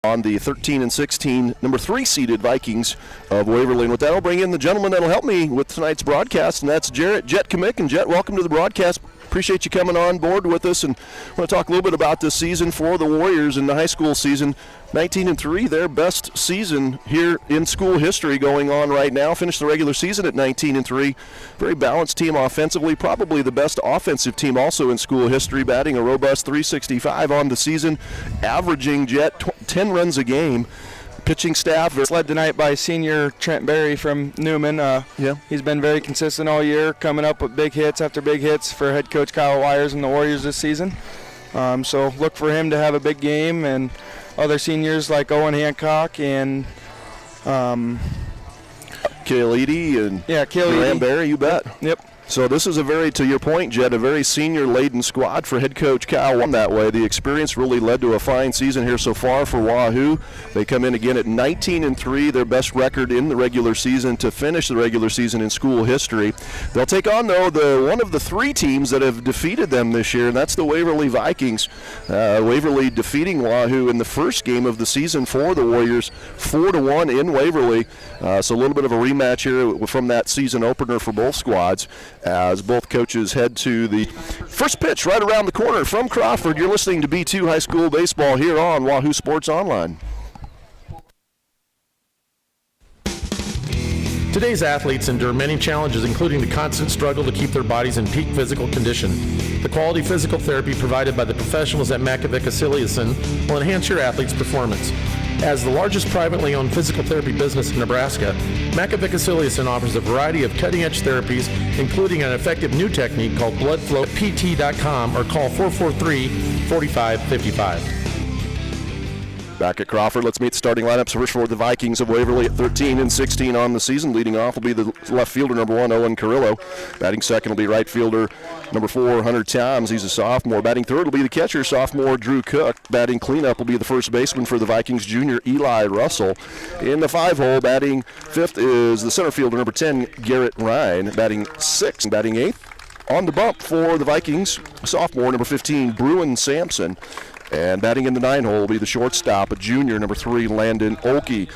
on the 13 and 16 number 3 seeded Vikings of Waverly. And with that, I'll bring in the gentleman that'll help me with tonight's broadcast, and that's Jet Kamick. And Jet, welcome to the broadcast. Appreciate you coming on board with us, and I want to talk a little bit about this season for the Warriors in the high school season. 19-3, their best season here in school history going on right now. Finished the regular season at 19-3. Very balanced team offensively, probably the best offensive team also in school history, batting a robust 365 on the season, averaging 10 runs a game. Pitching staff it's led tonight by senior Trent Berry from Newman. He's been very consistent all year, coming up with big hits after big hits for head coach Kyle Wires and the Warriors this season. So look for him to have a big game, and other seniors like Owen Hancock and Cale Eady and Graham Berry, you bet. Yep. So this is to your point, Jed, a very senior-laden squad for head coach Kyle. That way, the experience really led to a fine season here so far for Wahoo. They come in again at 19-3, their best record in the regular season to finish the regular season in school history. They'll take on, though, one of the 3 teams that have defeated them this year, and that's the Waverly Vikings. Waverly defeating Wahoo in the first game of the season for the Warriors, 4-1 in Waverly. So a little bit of a rematch here from that season opener for both squads, as both coaches head to the first pitch right around the corner from Crawford. You're listening to B2 High School Baseball here on Wahoo Sports Online. Today's athletes endure many challenges, including the constant struggle to keep their bodies in peak physical condition. The quality physical therapy provided by the professionals at Makovic Aciliason will enhance your athlete's performance. As the largest privately owned physical therapy business in Nebraska, Makovic Aciliason offers a variety of cutting-edge therapies, including an effective new technique called blood flow at pt.com or call 443-4555. Back at Crawford, let's meet the starting lineups first for the Vikings of Waverly at 13-16 on the season. Leading off will be the left fielder, number 1, Owen Carrillo. Batting second will be right fielder, number 4, Hunter Toms. He's a sophomore. Batting third will be the catcher, sophomore Drew Cook. Batting cleanup will be the first baseman for the Vikings, junior Eli Russell. In the 5-hole, batting fifth is the center fielder, number 10, Garrett Ryan. Batting sixth, batting eighth. On the bump for the Vikings, sophomore, number 15, Bruin Sampson. And batting in the 9-hole will be the shortstop, junior, number 3, Landon Olkey.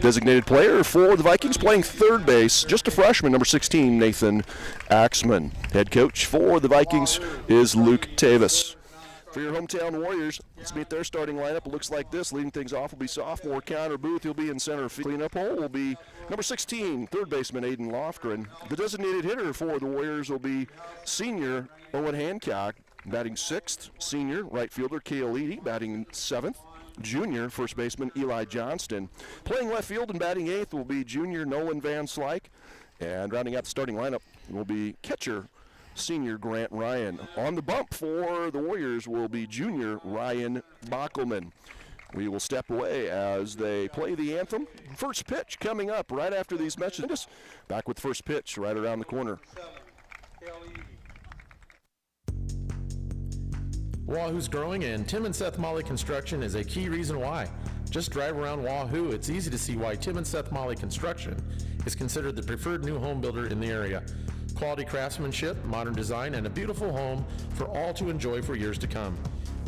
Designated player for the Vikings playing third base, just a freshman, number 16, Nathan Axman. Head coach for the Vikings is Luke Tavis. For your hometown Warriors, let's meet their starting lineup. It looks like this. Leading things off will be sophomore Connor Booth. He'll be in center field. Cleanup hole will be number 16, third baseman Aiden Lofgren. The designated hitter for the Warriors will be senior Owen Hancock. Batting sixth, senior right fielder Cale Eady. Batting seventh, junior first baseman Eli Johnston. Playing left field and batting eighth will be junior Nolan Van Slyke. And rounding out the starting lineup will be catcher senior Grant Ryan. On the bump for the Warriors will be junior Ryan Bockelman. We will step away as they play the anthem. First pitch coming up right after these messages. Back with first pitch right around the corner. Wahoo's growing, and Tim and Seth Molly Construction is a key reason why. Just drive around Wahoo. It's easy to see why Tim and Seth Molly Construction is considered the preferred new home builder in the area. Quality craftsmanship, modern design, and a beautiful home for all to enjoy for years to come.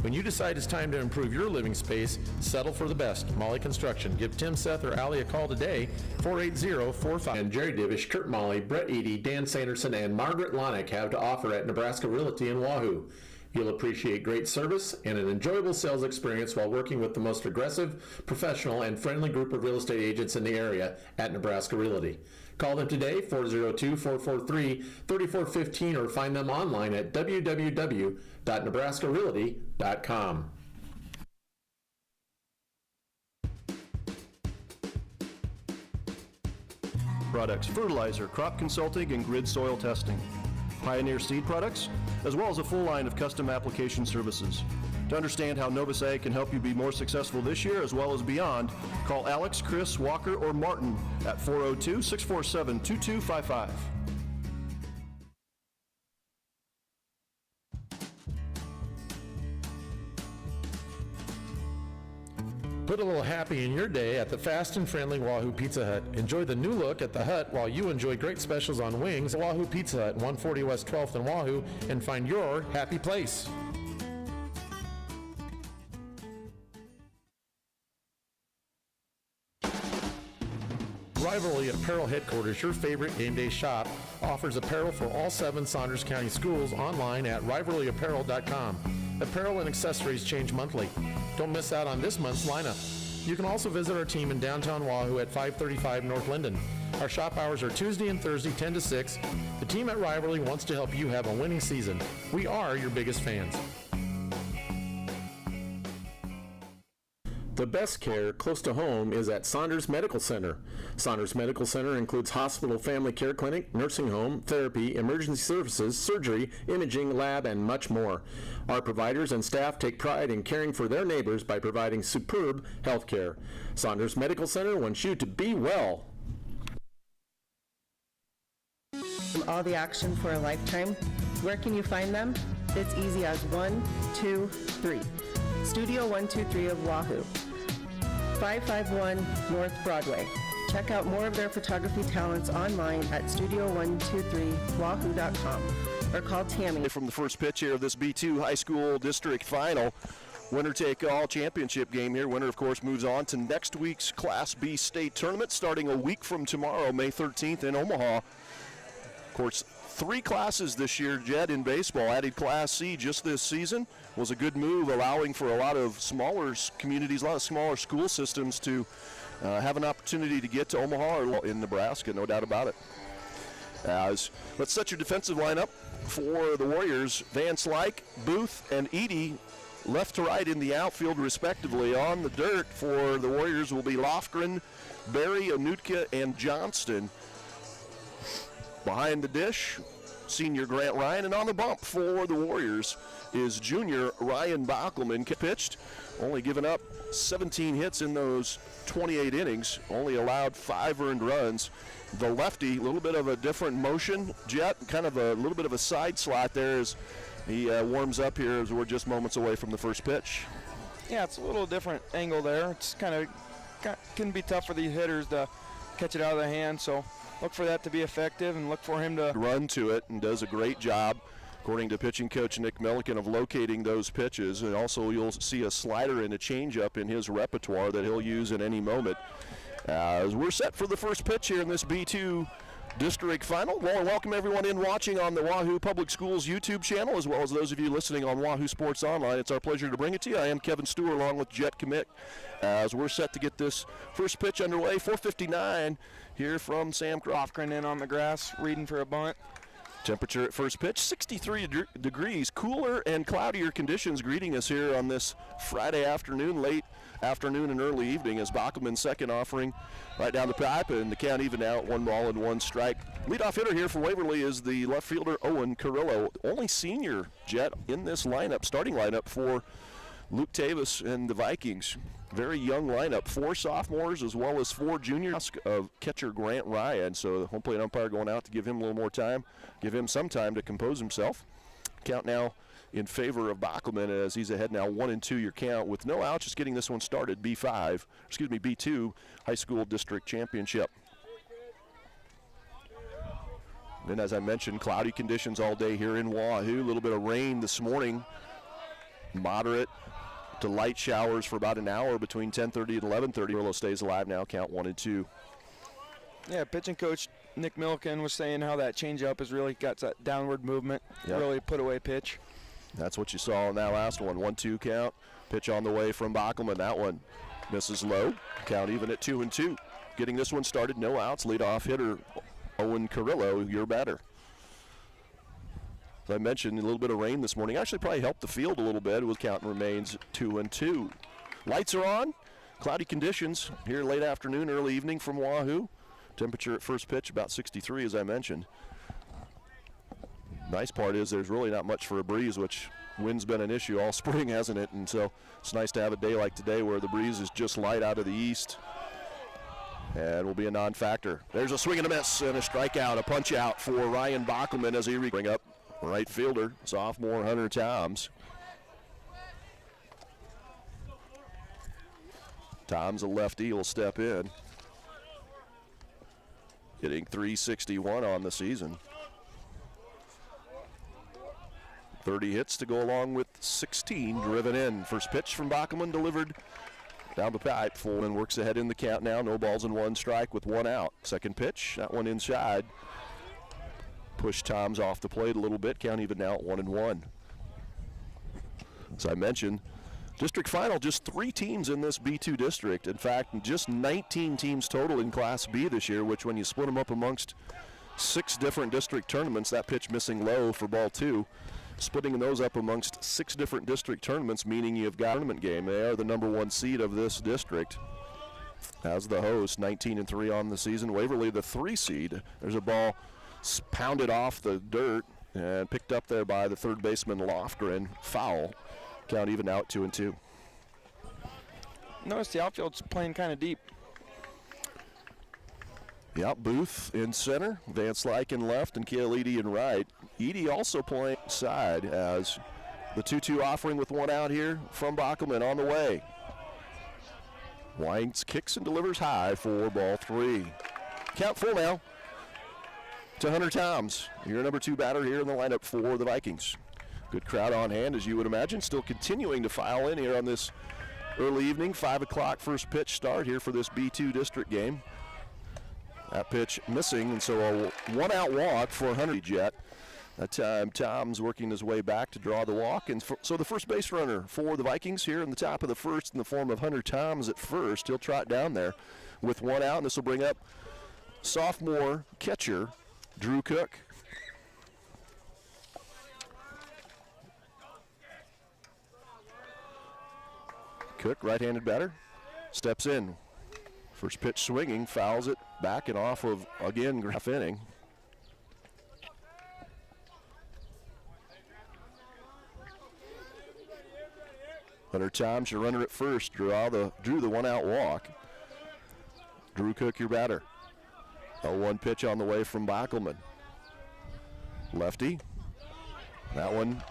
When you decide it's time to improve your living space, settle for the best. Molly Construction. Give Tim, Seth, or Allie a call today, 480-45. And Jerry Divish, Kurt Molly, Brett Eady, Dan Sanderson, and Margaret Lonick have to offer at Nebraska Realty in Wahoo. You'll appreciate great service and an enjoyable sales experience while working with the most aggressive, professional, and friendly group of real estate agents in the area at Nebraska Realty. Call them today, 402-443-3415, or find them online at www.nebraskarealty.com. Products, fertilizer, crop consulting, and grid soil testing. Pioneer Seed Products, as well as a full line of custom application services. To understand how Novus Ag can help you be more successful this year as well as beyond, call Alex, Chris, Walker, or Martin at 402-647-2255. Put a little happy in your day at the fast and friendly Wahoo Pizza Hut. Enjoy the new look at the Hut while you enjoy great specials on wings at Wahoo Pizza Hut, 140 West 12th in Wahoo, and find your happy place. Rivalry Apparel Headquarters, your favorite game day shop, offers apparel for all 7 Saunders County schools online at rivalryapparel.com. Apparel and accessories change monthly. Don't miss out on this month's lineup. You can also visit our team in downtown Wahoo at 535 North Linden. Our shop hours are Tuesday and Thursday 10 to 6. The team at Rivalry wants to help you have a winning season. We are your biggest fans. The best care close to home is at Saunders Medical Center. Saunders Medical Center includes hospital, family care clinic, nursing home, therapy, emergency services, surgery, imaging, lab, and much more. Our providers and staff take pride in caring for their neighbors by providing superb health care. Saunders Medical Center wants you to be well. All the action for a lifetime. Where can you find them? It's easy as 1, 2, 3. Studio 123 of Wahoo. 551 North Broadway. Check out more of their photography talents online at studio123wahoo.com or call Tammy. From the first pitch here of this B2 high school district final, winner take all championship game here. Winner, of course, moves on to next week's Class B state tournament starting a week from tomorrow, May 13th in Omaha. Of course, 3 classes this year, Jed, in baseball. Added Class C just this season. Was a good move, allowing for a lot of smaller communities, a lot of smaller school systems to have an opportunity to get to Omaha or in Nebraska, no doubt about it. Let's set your defensive lineup for the Warriors. Van Slyke, Booth, and Edie left to right in the outfield respectively. On the dirt for the Warriors will be Lofgren, Berry, Onutka, and Johnston. Behind the dish, senior Grant Ryan, and on the bump for the Warriors is junior Ryan Bockelman. Pitched, only given up 17 hits in those 28 innings, only allowed 5 earned runs. The lefty, a little bit of a different motion, Jet, kind of a little bit of a side slot there as he warms up here as we're just moments away from the first pitch. Yeah, it's a little different angle there. It's can be tough for these hitters to catch it out of the hand, so look for that to be effective and look for him to run to it, and does a great job, according to pitching coach Nick Milliken, of locating those pitches. And also you'll see a slider and a changeup in his repertoire that he'll use at any moment. As we're set for the first pitch here in this B2 district final. Well, welcome everyone in watching on the Wahoo Public Schools YouTube channel, as well as those of you listening on Wahoo Sports Online. It's our pleasure to bring it to you. I am Kevin Stewart along with Jet Commit as we're set to get this first pitch underway. 4:59 here from Sam Lofgren in on the grass, reading for a bunt. Temperature at first pitch, 63 degrees. Cooler and cloudier conditions greeting us here on this Friday afternoon, late afternoon and early evening, as Bockelman's second offering right down the pipe, and the count even out, 1-1 strike. Leadoff hitter here for Waverly is the left fielder Owen Carrillo. Only senior, Jet, in this lineup, starting lineup for Luke Tavis and the Vikings. Very young lineup, 4 sophomores as well as 4 juniors of catcher Grant Ryan. So the home plate umpire going out to give him a little more time, give him some time to compose himself. Count now in favor of Bockelman as he's ahead now 1-2 your count with no outs, just getting this one started. B2 high school district championship. And as I mentioned, cloudy conditions all day here in Wahoo. A little bit of rain this morning, moderate to light showers for about an hour between 10:30 and 11:30. Carrillo stays alive now, count 1-2. Yeah, pitching coach Nick Milliken was saying how that changeup has really got that downward movement, really put away pitch. That's what you saw in that last one. 1-2 count. Pitch on the way from Bockelman. That one misses low. Count even at 2-2. Getting this one started, no outs. Leadoff hitter Owen Carrillo, your batter. As I mentioned, a little bit of rain this morning actually probably helped the field a little bit. With count remains 2-2. Lights are on. Cloudy conditions here late afternoon, early evening from Wahoo. Temperature at first pitch about 63, as I mentioned. Nice part is there's really not much for a breeze, which wind's been an issue all spring, hasn't it? And so it's nice to have a day like today where the breeze is just light out of the east and will be a non-factor. There's a swing and a miss and a strikeout, a punch out for Ryan Bockelman as he bring up right fielder, sophomore Hunter Toms. Toms, a lefty, will step in. Hitting .361 on the season. 30 hits to go along with 16 driven in. First pitch from Bockelman delivered Down the pipe, Foreman works ahead in the count now. No balls and one strike with one out. Second pitch, that one inside. Push Toms off the plate a little bit. Count even now at 1-1. As I mentioned, district final, just 3 teams in this B2 district. In fact, just 19 teams total in Class B this year, which when you split them up amongst 6 different district tournaments, that pitch missing low for ball 2. Splitting those up amongst 6 different district tournaments, meaning you've got a tournament game. They are the number 1 seed of this district. As the host, 19-3 on the season. Waverly, the 3 seed. There's a ball pounded off the dirt and picked up there by the third baseman Lofgren. Foul. Count even out 2-2. Notice the outfield's playing kind of deep. Yep, Booth in center, Vance Lyke in left, and Kale Edie in right. Edie also playing side as the 2-2 offering with one out here from Bockelman on the way. Winds kicks and delivers high for ball 3. Count full now to Hunter Toms, your number 2 batter here in the lineup for the Vikings. Good crowd on hand, as you would imagine, still continuing to file in here on this early evening, 5 o'clock first pitch start here for this B2 district game. That pitch missing, and so a one-out walk for Hunter Jet. That time, Tom's working his way back to draw the walk, and so the first base runner for the Vikings here in the top of the first in the form of Hunter Toms at first. He'll trot down there with one out, and this will bring up sophomore catcher Drew Cook. Cook, right-handed batter, steps in. First pitch swinging, fouls it back and off of, again, half inning. Hunter Toms, your runner at first, drew the one-out walk. Drew Cook, your batter. A 1 pitch on the way from Bockelman. Lefty. That one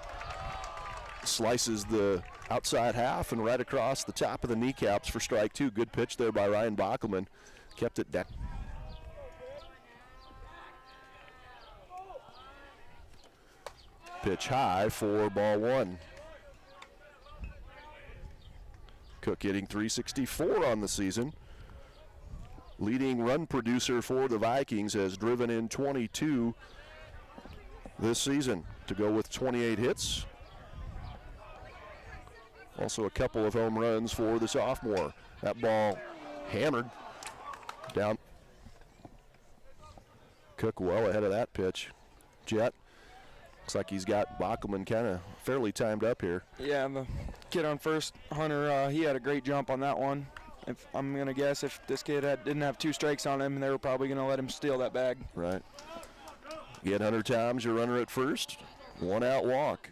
slices the outside half and right across the top of the kneecaps for strike 2. Good pitch there by Ryan Bockelman. Kept it down. Pitch high for ball 1. Cook hitting .364 on the season. Leading run producer for the Vikings, has driven in 22 this season to go with 28 hits. Also a couple of home runs for the sophomore. That ball hammered down. Cook well ahead of that pitch. Jet, looks like he's got Bockelman kind of fairly timed up here. Yeah, the kid on first, Hunter, he had a great jump on that one. If I'm going to guess if this kid didn't have 2 strikes on him, they were probably going to let him steal that bag. Right. Get Hunter Toms, your runner at first. 1-out walk.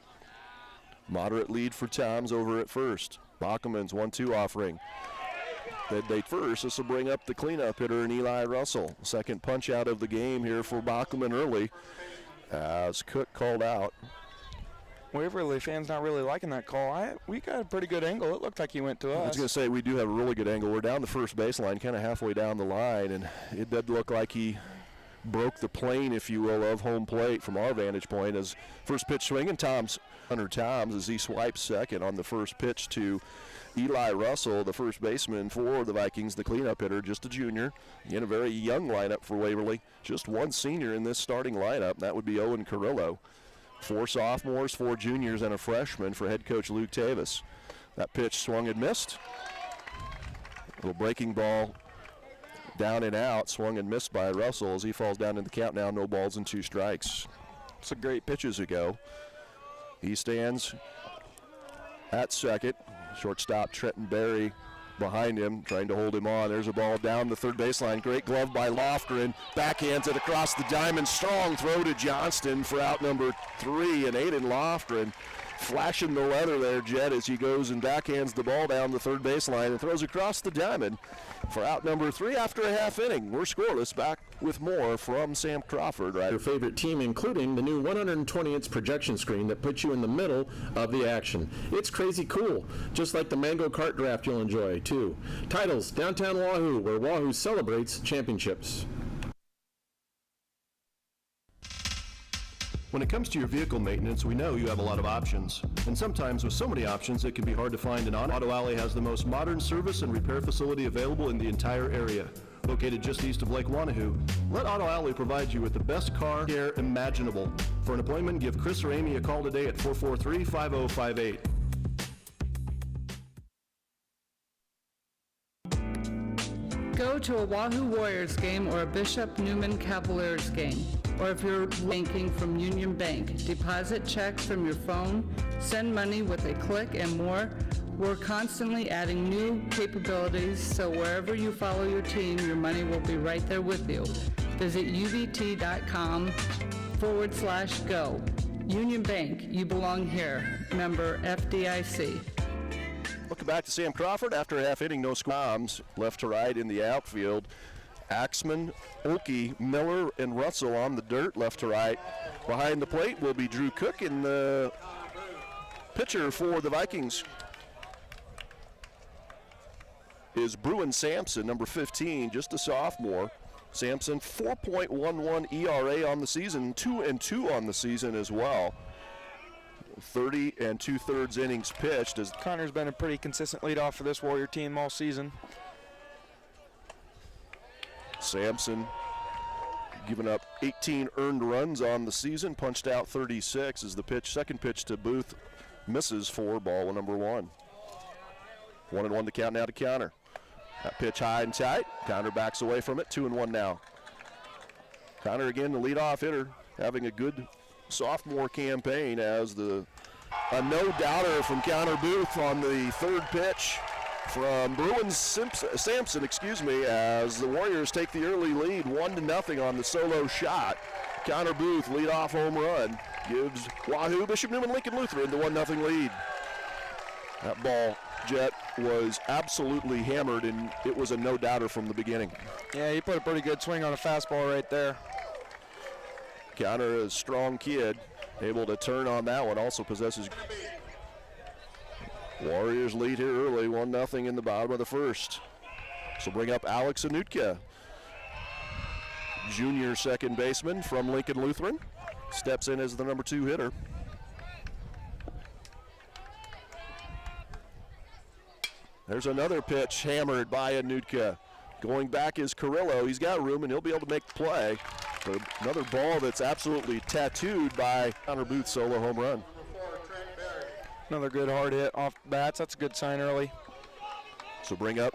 Moderate lead for Toms over at first. Bockelman's 1-2 offering. They first. This will bring up the cleanup hitter in Eli Russell. Second punch out of the game here for Bockelman early as Cook called out. Waverly fans not really liking that call. We got a pretty good angle. It looked like he went to us. I was going to say, we do have a really good angle. We're down the first baseline, kind of halfway down the line, and it did look like he broke the plane, if you will, of home plate from our vantage point. As first pitch swinging, Hunter Toms, as he swipes second on the first pitch to Eli Russell, the first baseman for the Vikings, the cleanup hitter, just a junior. Again, a very young lineup for Waverly. Just one senior in this starting lineup. That would be Owen Carrillo. 4 sophomores, 4 juniors, and a freshman for head coach Luke Tavis. That pitch swung and missed. Little breaking ball down and out, swung and missed by Russell as he falls down in the count now. No balls and 2 strikes. Some great pitches ago. He stands at second. Shortstop Trenton Berry behind him, trying to hold him on. There's a ball down the third baseline. Great glove by Lofgren. Backhands it across the diamond. Strong throw to Johnston for out number 3. And Aiden Lofgren flashing the leather there, Jet, as he goes and backhands the ball down the third baseline and throws across the diamond for out number 3 after a half inning. We're scoreless. Back with more from Sam Crawford. Right. Your favorite team, including the new 120-inch projection screen that puts you in the middle of the action. It's crazy cool, just like the Mango Kart Draft you'll enjoy, too. Titles, Downtown Wahoo, where Wahoo celebrates championships. When it comes to your vehicle maintenance, we know you have a lot of options. And sometimes with so many options, it can be hard to find an Auto Alley has the most modern service and repair facility available in the entire area. Located just east of Lake Wahoo, let Auto Alley provide you with the best car care imaginable. For an appointment, give Chris or Amy a call today at 443-5058. Go to a Wahoo Warriors game or a Bishop Newman Cavaliers game. Or if you're banking from Union Bank, deposit checks from your phone, send money with a click and more. We're constantly adding new capabilities, so wherever you follow your team, your money will be right there with you. Visit ubt.com/go. Union Bank, you belong here. Member FDIC. Looking back to Sam Crawford after a half inning, no squams, left to right in the outfield. Axman, Olkey, Miller, and Russell on the dirt, left to right. Behind the plate will be Drew Cook, and the pitcher for the Vikings is Bruin Sampson, number 15, just a sophomore. Sampson, 4.11 ERA on the season, 2-2 on the season as well. 30 2/3 innings pitched. As Connor's been a pretty consistent leadoff for this Warrior team all season. Sampson giving up 18 earned runs on the season, punched out 36 as the second pitch to Booth misses for ball number 1. 1-1 to count now to Counter. That pitch high and tight. Counter backs away from it, 2-1 now. Counter again, the leadoff hitter, having a good sophomore campaign as a no-doubter from Counter Booth on the third pitch from Bruin Sampson, as the Warriors take the early lead 1-0 on the solo shot. Counter Booth leadoff home run gives Wahoo Bishop Newman Lincoln Lutheran the 1-0 lead. That ball, Jet, was absolutely hammered, and it was a no-doubter from the beginning. Yeah, he put a pretty good swing on a fastball right there. Counter, a strong kid, able to turn on that one, also possesses. Warriors lead here early, 1-0 in the bottom of the first. So bring up Alex Anutka, junior second baseman from Lincoln Lutheran, steps in as the number 2 hitter. There's another pitch hammered by Anutka. Going back is Carrillo. He's got room and he'll be able to make the play. But another ball that's absolutely tattooed by Counter Booth's solo home run. Another good hard hit off the bats. That's a good sign early. So bring up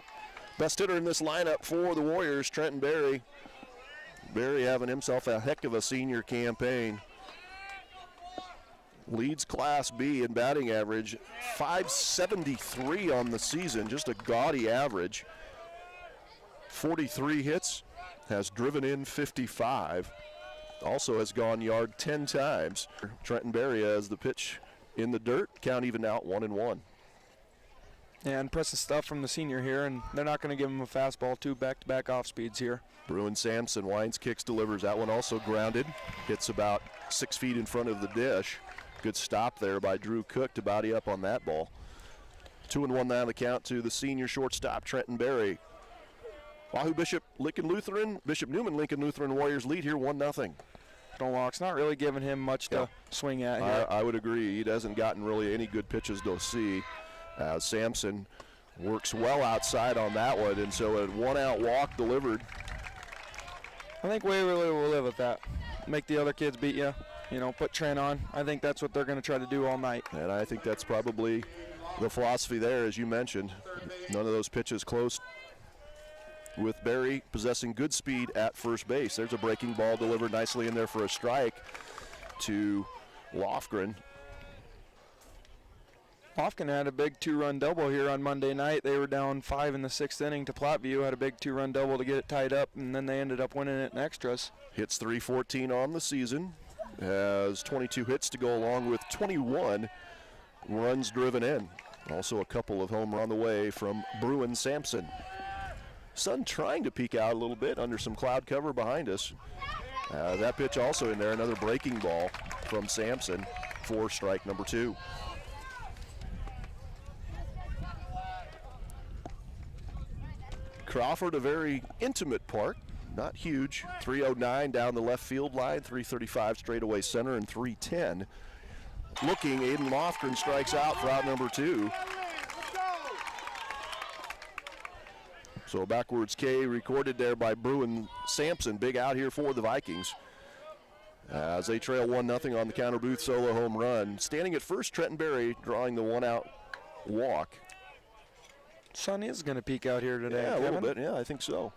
best hitter in this lineup for the Warriors, Trenton Berry. Berry having himself a heck of a senior campaign. Leads Class B in batting average, .573 on the season, just a gaudy average. 43 hits, has driven in 55. Also has gone yard 10 times. Trenton Berry has the pitch in the dirt, count even out 1-1. Yeah, impressive stuff from the senior here, and they're not going to give him a fastball, 2 back-to-back off speeds here. Bruin Sampson winds, kicks, delivers. That one also grounded, hits about 6 feet in front of the dish. Good stop there by Drew Cook to body up on that ball. 2-1 now the count to the senior shortstop, Trenton Berry. Wahoo Bishop Newman Lincoln Lutheran Warriors lead here 1-0. Locke's not really giving him much to swing at here. I would agree. He hasn't gotten really any good pitches to see. Sampson works well outside on that one, and so a 1-out walk delivered. I think Waverly will live with that. Make the other kids beat you. Put Trent on. I think that's what they're going to try to do all night. And I think that's probably the philosophy there, as you mentioned. None of those pitches close, with Berry possessing good speed at first base. There's a breaking ball delivered nicely in there for a strike to Lofgren. Lofgren had a big 2-run double here on Monday night. They were down 5 in the 6th inning to Platteview, had a big 2-run double to get it tied up, and then they ended up winning it in extras. Hits .314 on the season. Has 22 hits to go along with 21 runs driven in. Also a couple of home run on the way from Bruin Sampson. Sun trying to peek out a little bit under some cloud cover behind us. That pitch also in there, another breaking ball from Sampson for strike number 2. Crawford, a very intimate park. not huge. 309 down the left field line, 335 straightaway center, and 310. Looking, Aiden Lofgren strikes out for out number 2. So a backwards K recorded there by Bruin Sampson. Big out here for the Vikings as they trail 1-0 on the Counter Booth solo home run. Standing at first, Trenton Berry drawing the one-out walk. Sun is going to peek out here today. Yeah, Kevin. a little bit. Yeah, I think so.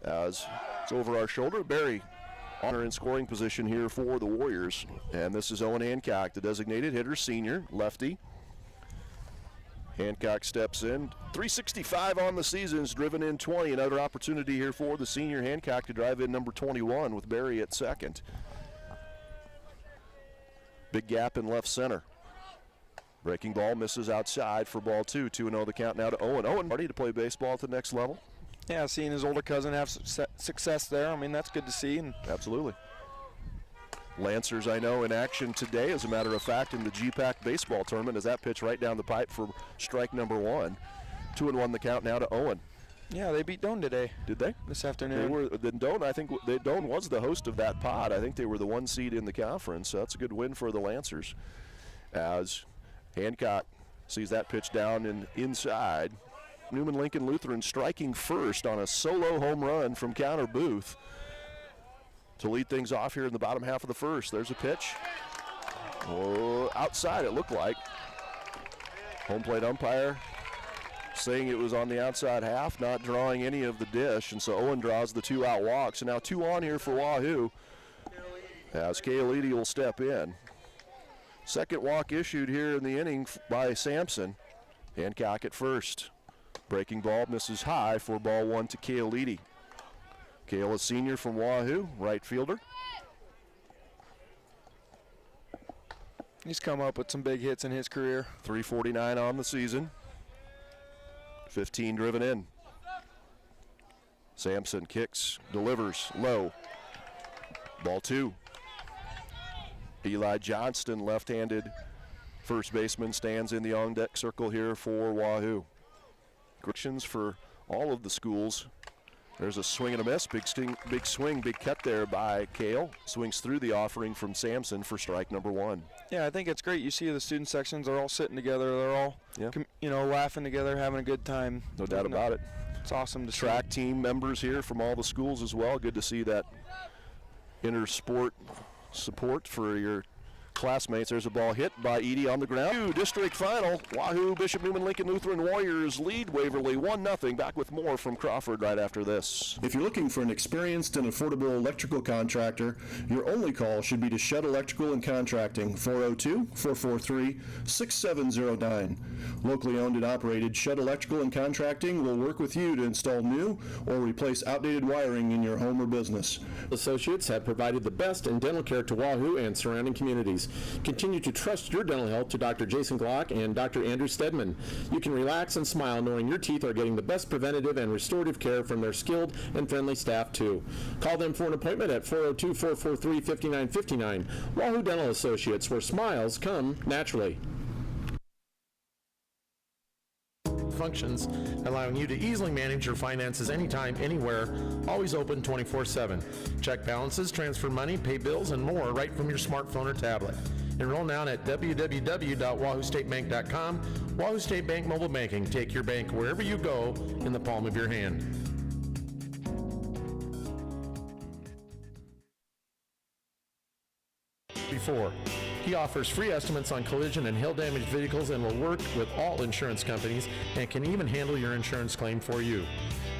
As it's over our shoulder, Berry on her in scoring position here for the Warriors. And this is Owen Hancock, the designated hitter, senior, lefty. Hancock steps in. 365 on the season, has driven in 20. Another opportunity here for the senior Hancock to drive in number 21 with Berry at second. Big gap in left center. Breaking ball misses outside for ball 2. 2-0 the count now to Owen. Owen ready to play baseball at the next level. Yeah, seeing his older cousin have success there, I mean, that's good to see. And absolutely. Lancers, I know, in action today, as a matter of fact, in the GPAC baseball tournament, as that pitch right down the pipe for strike number 1. 2-1 the count now to Owen. Yeah, they beat Doane today. Did they? This afternoon. They were. Then Doane, I think Doane was the host of that pod. I think they were the 1 seed in the conference. So that's a good win for the Lancers. As Hancock sees that pitch down and inside. Newman Lincoln Lutheran striking first on a solo home run from Counter Booth to lead things off here in the bottom half of the first. There's a pitch. Oh, outside it looked like. Home plate umpire saying it was on the outside half, not drawing any of the dish, and so Owen draws the 2-out walk. So now 2 on here for Wahoo as Kaolidi will step in. Second walk issued here in the inning by Sampson. Hancock at first. Breaking ball misses high for ball 1 to Kaolidi. Kale, a senior from Wahoo, right fielder. He's come up with some big hits in his career. 349 on the season. 15 driven in. Sampson kicks, delivers, low. Ball 2. Eli Johnston, left-handed first baseman, stands in the on-deck circle here for Wahoo. Corrections for all of the schools. There's a swing and a miss. Big swing, big cut there by Kale. Swings through the offering from Sampson for strike number 1. Yeah, I think it's great. You see the student sections are all sitting together. They're all, laughing together, having a good time. No doubt about it. It's awesome to see. Track team members here from all the schools as well. Good to see that inter-sport support for your classmates. There's a ball hit by Edie on the ground. District final. Wahoo Bishop Newman Lincoln Lutheran Warriors lead Waverly 1-0. Back with more from Crawford right after this. If you're looking for an experienced and affordable electrical contractor, your only call should be to Shed Electrical and Contracting, 402-443-6709. Locally owned and operated, Shed Electrical and Contracting will work with you to install new or replace outdated wiring in your home or business. Associates have provided the best in dental care to Wahoo and surrounding communities. Continue to trust your dental health to Dr. Jason Glock and Dr. Andrew Stedman. You can relax and smile knowing your teeth are getting the best preventative and restorative care from their skilled and friendly staff too. Call them for an appointment at 402-443-5959. Wahoo Dental Associates, where smiles come naturally. Functions, allowing you to easily manage your finances anytime, anywhere, always open 24/7. Check balances, transfer money, pay bills, and more right from your smartphone or tablet. Enroll now at www.wahoostatebank.com. Wahoo State Bank Mobile Banking. Take your bank wherever you go in the palm of your hand. Before. He offers free estimates on collision and hail damaged vehicles and will work with all insurance companies and can even handle your insurance claim for you.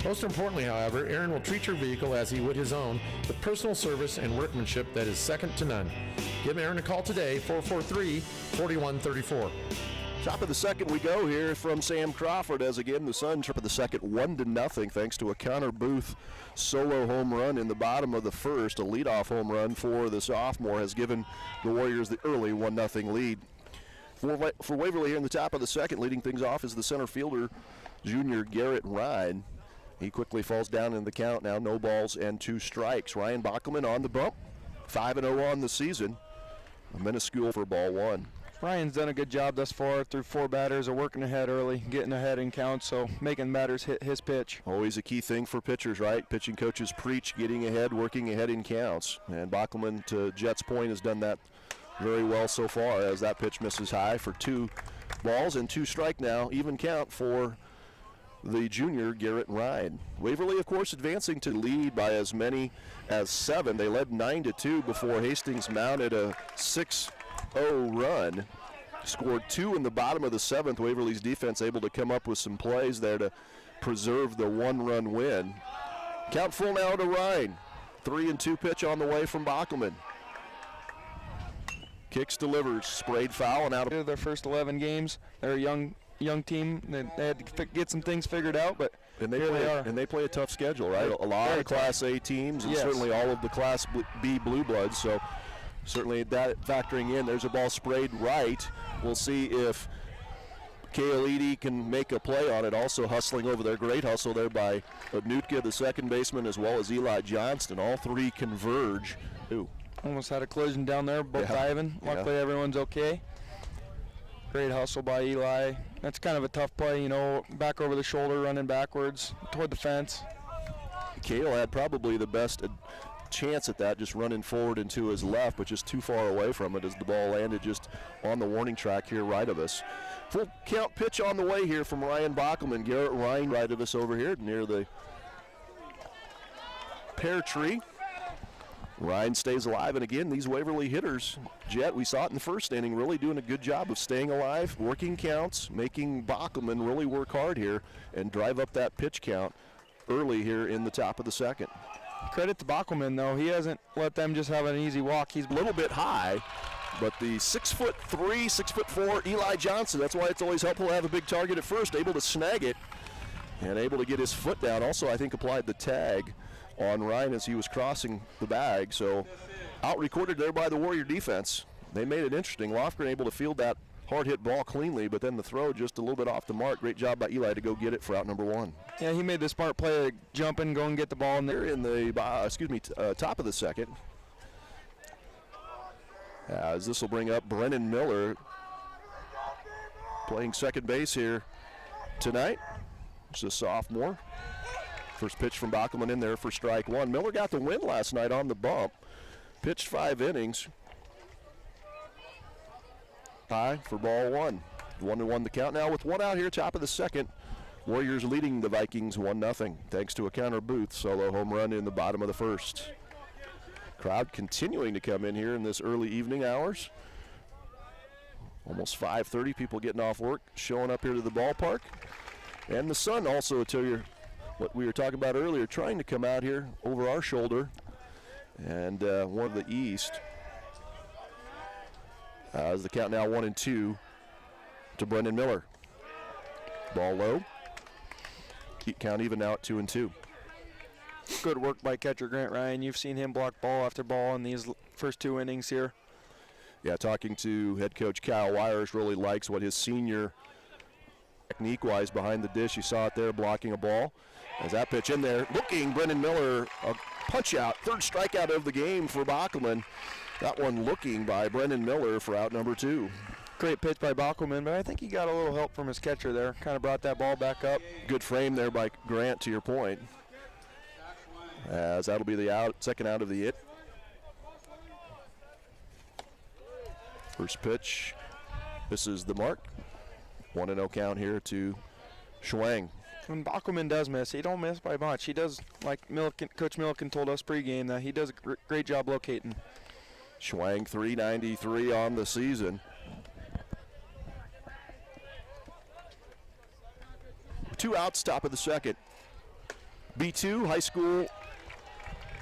Most importantly, however, Aaron will treat your vehicle as he would his own with personal service and workmanship that is second to none. Give Aaron a call today, 443-4134. Top of the second we go here from Sam Crawford as again the Sun top of the second 1-0 thanks to a Counter Booth solo home run in the bottom of the first. A leadoff home run for the sophomore has given the Warriors the early 1-0 lead. For Waverly here in the top of the second, leading things off is the center fielder, junior Garrett Ryan. He quickly falls down in the count now, no balls and 2 strikes. Ryan Bockelman on the bump, 5-0 on the season. A minuscule for ball 1. Ryan's done a good job thus far through 4 batters of working ahead early, getting ahead in counts, so making batters hit his pitch. Always a key thing for pitchers, right? Pitching coaches preach getting ahead, working ahead in counts. And Bockelman, to Jet's point, has done that very well so far as that pitch misses high for 2 balls and 2 strike now. Even count for the junior Garrett Ryan. Waverly, of course, advancing to lead by as many as 7. They led 9-2 before Hastings mounted a 6-0 run. Scored 2 in the bottom of the 7th. Waverly's defense able to come up with some plays there to preserve the 1-run win. Count full now to Ryan. 3-2 pitch on the way from Bockelman. Kicks, delivers, sprayed foul and out of Their first 11 games. They're a young team. They had to get some things figured out, but here they are. And they play a tough schedule, right? A lot of Class A teams, and yes, certainly all of the Class B Blue Bloods. So certainly that factoring in. There's a ball sprayed right. We'll see if Kaeliti can make a play on it. Also hustling over there. Great hustle there by Nutka, the second baseman, as well as Eli Johnston. All 3 converge. Ooh. Almost had a collision down there, both diving. Luckily everyone's okay. Great hustle by Eli. That's kind of a tough play, you know, back over the shoulder, running backwards toward the fence. Kale had probably the best chance at that, just running forward and to his left, but just too far away from it as the ball landed just on the warning track here right of us. Full count pitch on the way here from Ryan Bockelman. Garrett Ryan right of us over here near the pear tree. Ryan stays alive, and again, these Waverly hitters, Jet, we saw it in the first inning, really doing a good job of staying alive, working counts, making Bockelman really work hard here and drive up that pitch count early here in the top of the 2nd. Credit to Bockelman, though. He hasn't let them just have an easy walk. He's A little bit high, but the 6'3", 6'4" Eli Johnson, that's why it's always helpful to have a big target at first, able to snag it and able to get his foot down. Also, I think applied the tag on Ryan as he was crossing the bag. So out recorded there by the Warrior defense. They made it interesting. Lofgren able to field that hard hit ball cleanly, but then the throw just a little bit off the mark. Great job by Eli to go get it for out number 1. Yeah, he made the smart play to jump in, go and get the ball in there. Here in the top of the 2nd. As this will bring up Brennan Miller playing second base here tonight. It's a sophomore. First pitch from Bockelman in there for strike 1. Miller got the win last night on the bump. Pitched 5 innings. High for ball 1. 1-1 the count now with 1 out here, top of the 2nd. Warriors leading the Vikings 1-0 thanks to a Counter Booth solo home run in the bottom of the 1st. Crowd continuing to come in here in this early evening hours. Almost 5:30, people getting off work, showing up here to the ballpark. And the sun also, to your what we were talking about earlier, trying to come out here over our shoulder and one of the east. As the count now 1-2 to Brendan Miller. Ball low. Keep count even now at 2-2. Good work by catcher Grant Ryan. You've seen him block ball after ball in these first 2 innings here. Yeah, talking to head coach Kyle Wires, really likes what his senior technique-wise behind the dish. You saw it there blocking a ball. As that pitch in there, looking, Brendan Miller, a punch out, 3rd strikeout of the game for Bockelman. That one looking by Brendan Miller for out number 2. Great pitch by Bockelman, but I think he got a little help from his catcher there. Kind of brought that ball back up. Good frame there by Grant, to your point. As that'll be the second out of the hit. First pitch, this is the mark. 1-0 count here to Schwang. When Bockelman does miss, he don't miss by much. He does, like Coach Milliken told us pregame, that he does a great job locating. Schwang 393 on the season. 2 outs, top of the 2nd. B2 high school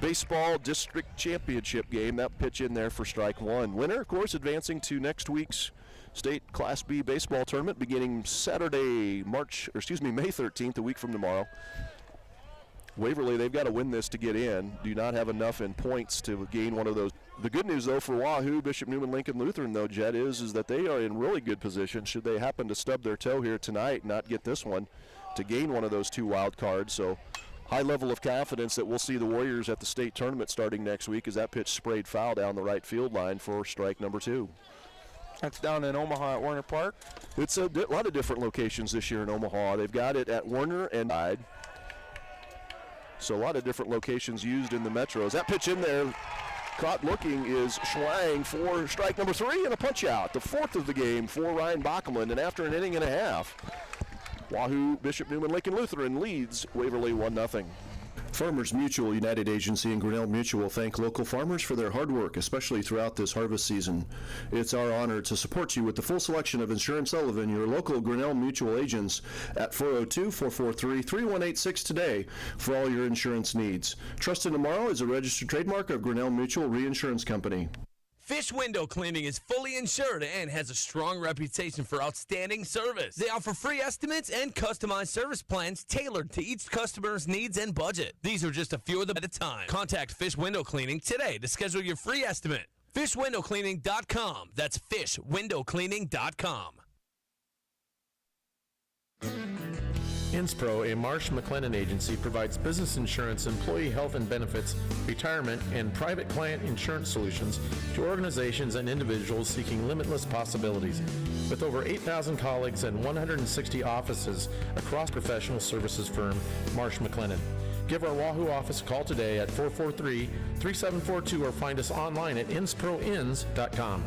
baseball district championship game. That pitch in there for strike 1. Winner, of course, advancing to next week's state Class B baseball tournament beginning Saturday, May 13th, a week from tomorrow. Waverly, they've got to win this to get in. Do not have enough in points to gain one of those. The good news, though, for Wahoo, Bishop Neumann, Lincoln Lutheran, though, Jet, is that they are in really good position should they happen to stub their toe here tonight, not get this one, to gain one of those 2 wild cards. So high level of confidence that we'll see the Warriors at the state tournament starting next week as that pitch sprayed foul down the right field line for strike number 2. That's down in Omaha at Warner Park. It's a lot of different locations this year in Omaha. They've got it at Warner and Hyde. So a lot of different locations used in the Metros. That pitch in there, caught looking, is Schlang for strike number 3 and a punch out. The 4th of the game for Ryan Bockelman. And after an inning and a half, Wahoo Bishop Neumann Lincoln Lutheran leads Waverly 1-0. Farmers Mutual United Agency and Grinnell Mutual thank local farmers for their hard work, especially throughout this harvest season. It's our honor to support you with the full selection of Insurance Sullivan, your local Grinnell Mutual agents at 402-443-3186 today for all your insurance needs. Trusted Tomorrow is a registered trademark of Grinnell Mutual Reinsurance Company. Fish Window Cleaning is fully insured and has a strong reputation for outstanding service. They offer free estimates and customized service plans tailored to each customer's needs and budget. These are just a few of them at a time. Contact Fish Window Cleaning today to schedule your free estimate. FishWindowCleaning.com. That's FishWindowCleaning.com. Inspro, a Marsh McLennan agency, provides business insurance, employee health and benefits, retirement, and private client insurance solutions to organizations and individuals seeking limitless possibilities. With over 8,000 colleagues and 160 offices across professional services firm Marsh McLennan. Give our Wahoo office a call today at 443-3742 or find us online at insproins.com.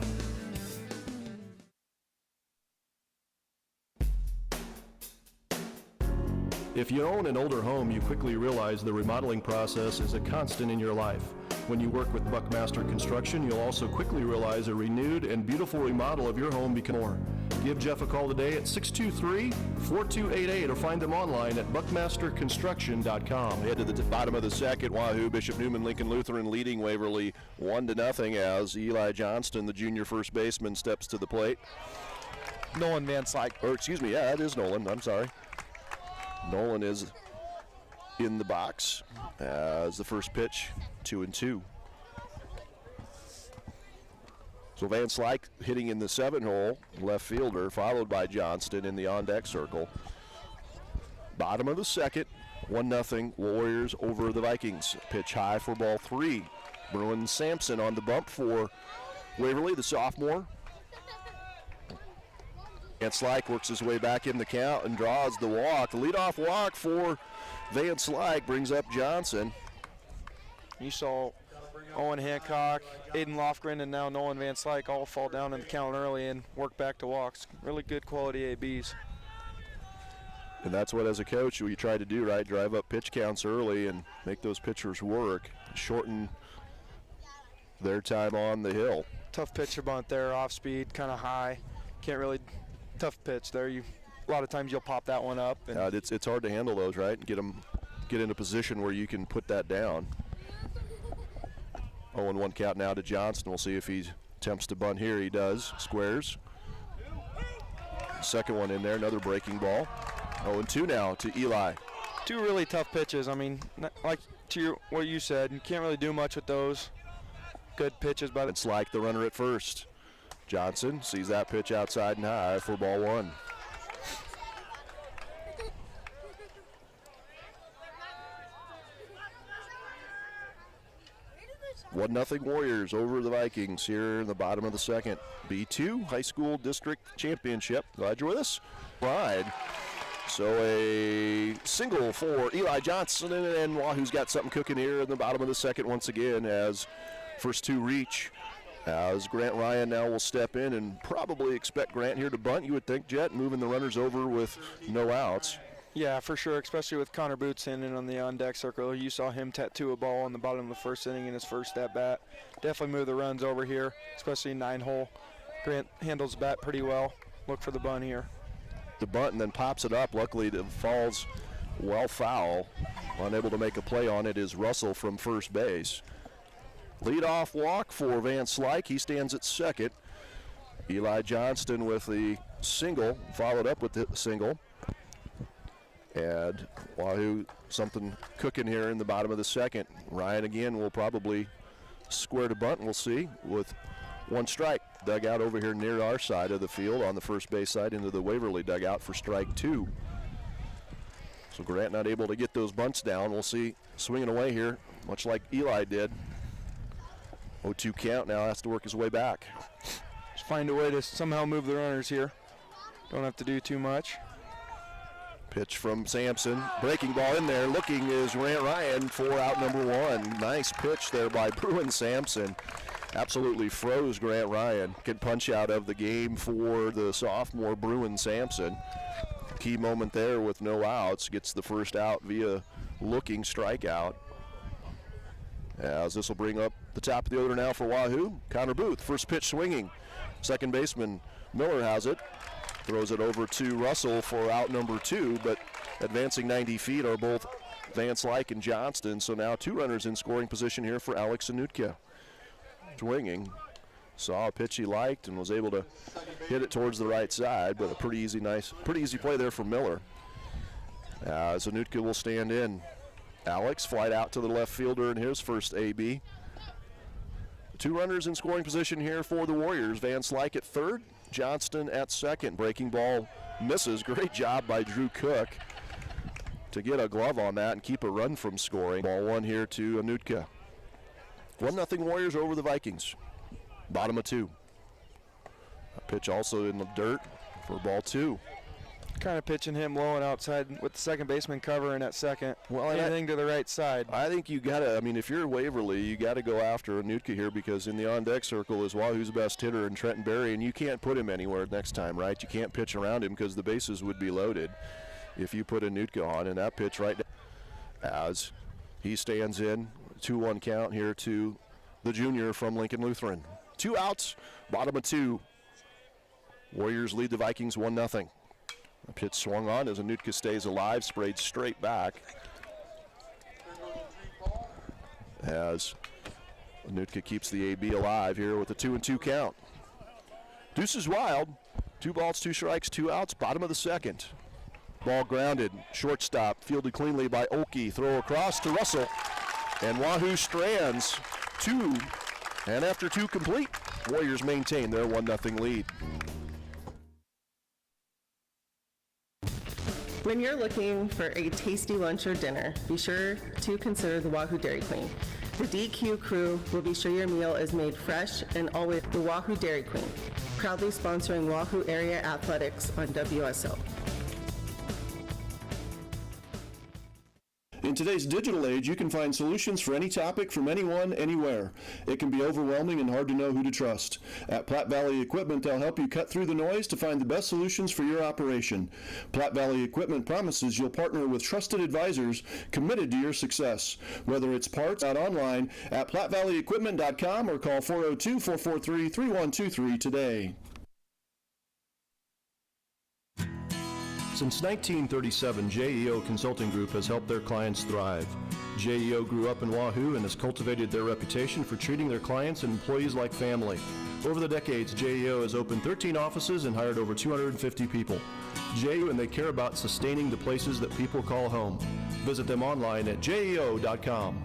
If you own an older home, you quickly realize the remodeling process is a constant in your life. When you work with Buckmaster Construction, you'll also quickly realize a renewed and beautiful remodel of your home becomes more. Give Jeff a call today at 623-4288 or find them online at buckmasterconstruction.com. Head to the bottom of the second. Wahoo Bishop Neumann Lincoln Lutheran leading Waverly 1-0 as Eli Johnston, the junior first baseman, steps to the plate. Nolan Van Slyke. Or excuse me, yeah, it is Nolan. I'm sorry. Nolan is in the box as the first pitch, 2-2. So Van Slyke hitting in the 7-hole, left fielder, followed by Johnston in the on-deck circle. Bottom of the second, 1-0 Warriors over the Vikings. Pitch high for ball 3. Bruin Sampson on the bump for Waverly, the sophomore. Van Slyke works his way back in the count and draws the walk. The leadoff walk for Van Slyke brings up Johnson. You saw Owen Hancock, Aiden Lofgren, and now Nolan Van Slyke all fall down in the count early and work back to walks. Really good quality ABs. And that's what, as a coach, you try to do, right? Drive up pitch counts early and make those pitchers work, shorten their time on the hill. Tough pitcher bunt there, off speed, kind of high. Can't really, tough pitch there. A lot of times you'll pop that one up. And it's hard to handle those, right? Get in a position where you can put that down. 0-1 count now to Johnston. We'll see if he attempts to bunt here. He does. Squares. Second one in there. Another breaking ball. 0-2 now to Eli. Two really tough pitches. I mean, like what you said, you can't really do much with those. Good pitches by It's like the runner at first. Johnson sees that pitch outside and high for ball 1. One nothing Warriors over the Vikings here in the bottom of the second. B2 High School District Championship. Glad you're with us. Ride. So a single for Eli Johnson, and Wahoo's got something cooking here in the bottom of the second once again as first two reach. As Grant Ryan now will step in and probably expect Grant here to bunt, you would think, Jet, moving the runners over with no outs. Yeah, for sure, especially with Connor Boots in on the on-deck circle. You saw him tattoo a ball on the bottom of the first inning in his first at-bat. Definitely move the runs over here, especially 9-hole. Grant handles the bat pretty well. Look for the bunt here. The bunt and then pops it up. Luckily, it falls well foul. Unable to make a play on it is Russell from first base. Leadoff walk for Van Slyke. He stands at second. Eli Johnston with the single, followed up with the single. And Wahoo, something cooking here in the bottom of the second. Ryan again will probably square to bunt, and we'll see, with one strike. Dugout over here near our side of the field on the first base side into the Waverly dugout for strike 2. So Grant not able to get those bunts down. We'll see swinging away here, much like Eli did. 0-2 count, now has to work his way back. find a way to somehow move the runners here. Don't have to do too much. Pitch from Sampson. Breaking ball in there. Looking is Grant Ryan for out number 1. Nice pitch there by Bruin Sampson. Absolutely froze Grant Ryan. Good punch out of the game for the sophomore Bruin Sampson. Key moment there with no outs. Gets the first out via looking strikeout. As this will bring up the top of the order now for Wahoo. Connor Booth, first pitch swinging. Second baseman Miller has it. Throws it over to Russell for out number 2, but advancing 90 feet are both Vance Lyke and Johnston. So now 2 runners in scoring position here for Alex Anutka. Swinging. Saw a pitch he liked and was able to hit it towards the right side, but a pretty easy play there for Miller. As Anutka will stand in. Alex flight out to the left fielder in his first AB. 2 runners in scoring position here for the Warriors. Vance Lyke at third, Johnston at second. Breaking ball misses. Great job by Drew Cook to get a glove on that and keep a run from scoring. Ball 1 here to Anutka. 1-0 Warriors over the Vikings. Bottom of 2. A pitch also in the dirt for ball 2. Kind of pitching him low and outside with the second baseman covering at second. Well, anything to the right side. I think you got to, if you're Waverly, you got to go after Anutka here, because in the on-deck circle is Wahoo's best hitter and Trenton Berry, and you can't put him anywhere next time, right? You can't pitch around him because the bases would be loaded if you put Anutka on, and that pitch right now as he stands in. 2-1 count here to the junior from Lincoln Lutheran. 2 outs, bottom of 2. Warriors lead the Vikings 1-0. A pitch swung on as Anutka stays alive, sprayed straight back. As Anutka keeps the AB alive here with a 2-2 count. Deuces wild. 2 balls, 2 strikes, 2 outs, bottom of the second. Ball grounded, shortstop, fielded cleanly by Oki. Throw across to Russell. And Wahoo strands 2. And after 2 complete, Warriors maintain their 1-0 lead. When you're looking for a tasty lunch or dinner, be sure to consider the Wahoo Dairy Queen. The DQ crew will be sure your meal is made fresh and always the Wahoo Dairy Queen, proudly sponsoring Wahoo Area Athletics on WSO. In today's digital age, you can find solutions for any topic from anyone, anywhere. It can be overwhelming and hard to know who to trust. At Platte Valley Equipment, they'll help you cut through the noise to find the best solutions for your operation. Platte Valley Equipment promises you'll partner with trusted advisors committed to your success. Whether it's parts out online at PlatteValleyEquipment.com or call 402-443-3123 today. Since 1937, JEO Consulting Group has helped their clients thrive. JEO grew up in Wahoo and has cultivated their reputation for treating their clients and employees like family. Over the decades, JEO has opened 13 offices and hired over 250 people. JEO, and they care about sustaining the places that people call home. Visit them online at jeo.com.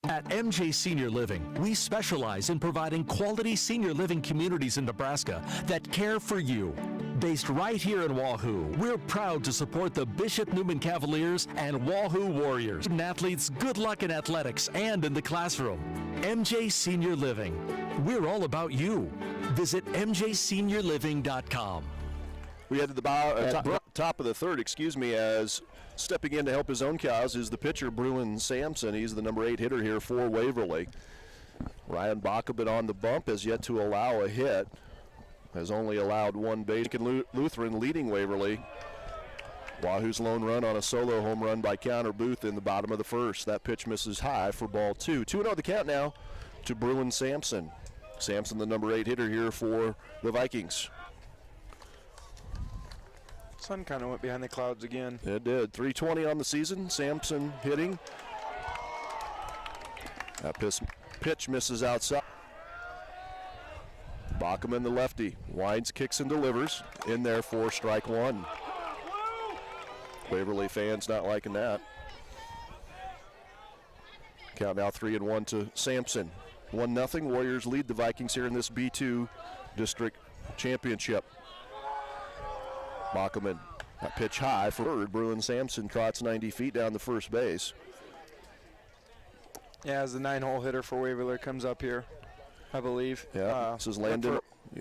At MJ Senior Living, we specialize in providing quality senior living communities in Nebraska that care for you. Based right here in Wahoo, we're proud to support the Bishop Newman Cavaliers and Wahoo Warriors. Athletes, good luck in athletics and in the classroom. MJ Senior Living. We're all about you. Visit mjseniorliving.com. We head to the top of the third, as stepping in to help his own cause is the pitcher, Bruin Sampson. He's the number 8 hitter here for Waverly. Ryan Bachman on the bump has yet to allow a hit, has only allowed 1 base. Lutheran leading Waverly. Wahoo's lone run on a solo home run by Connor Booth in the bottom of the first. That pitch misses high for ball 2. 2-0 the count now to Bruin Sampson. Sampson, the number 8 hitter here for the Vikings. Sun kind of went behind the clouds again. It did. 320 on the season. Sampson hitting. That pitch misses outside. Bachman, the lefty, winds, kicks, and delivers. In there for strike 1. Waverly fans not liking that. Count now 3-1 to Sampson. 1-0. Warriors lead the Vikings here in this B2 district championship. Bachman, a pitch high for third. Bruin Sampson trots 90 feet down the first base. Yeah, as the 9-hole hitter for Waverly comes up here. I believe. Yeah, this is Landon.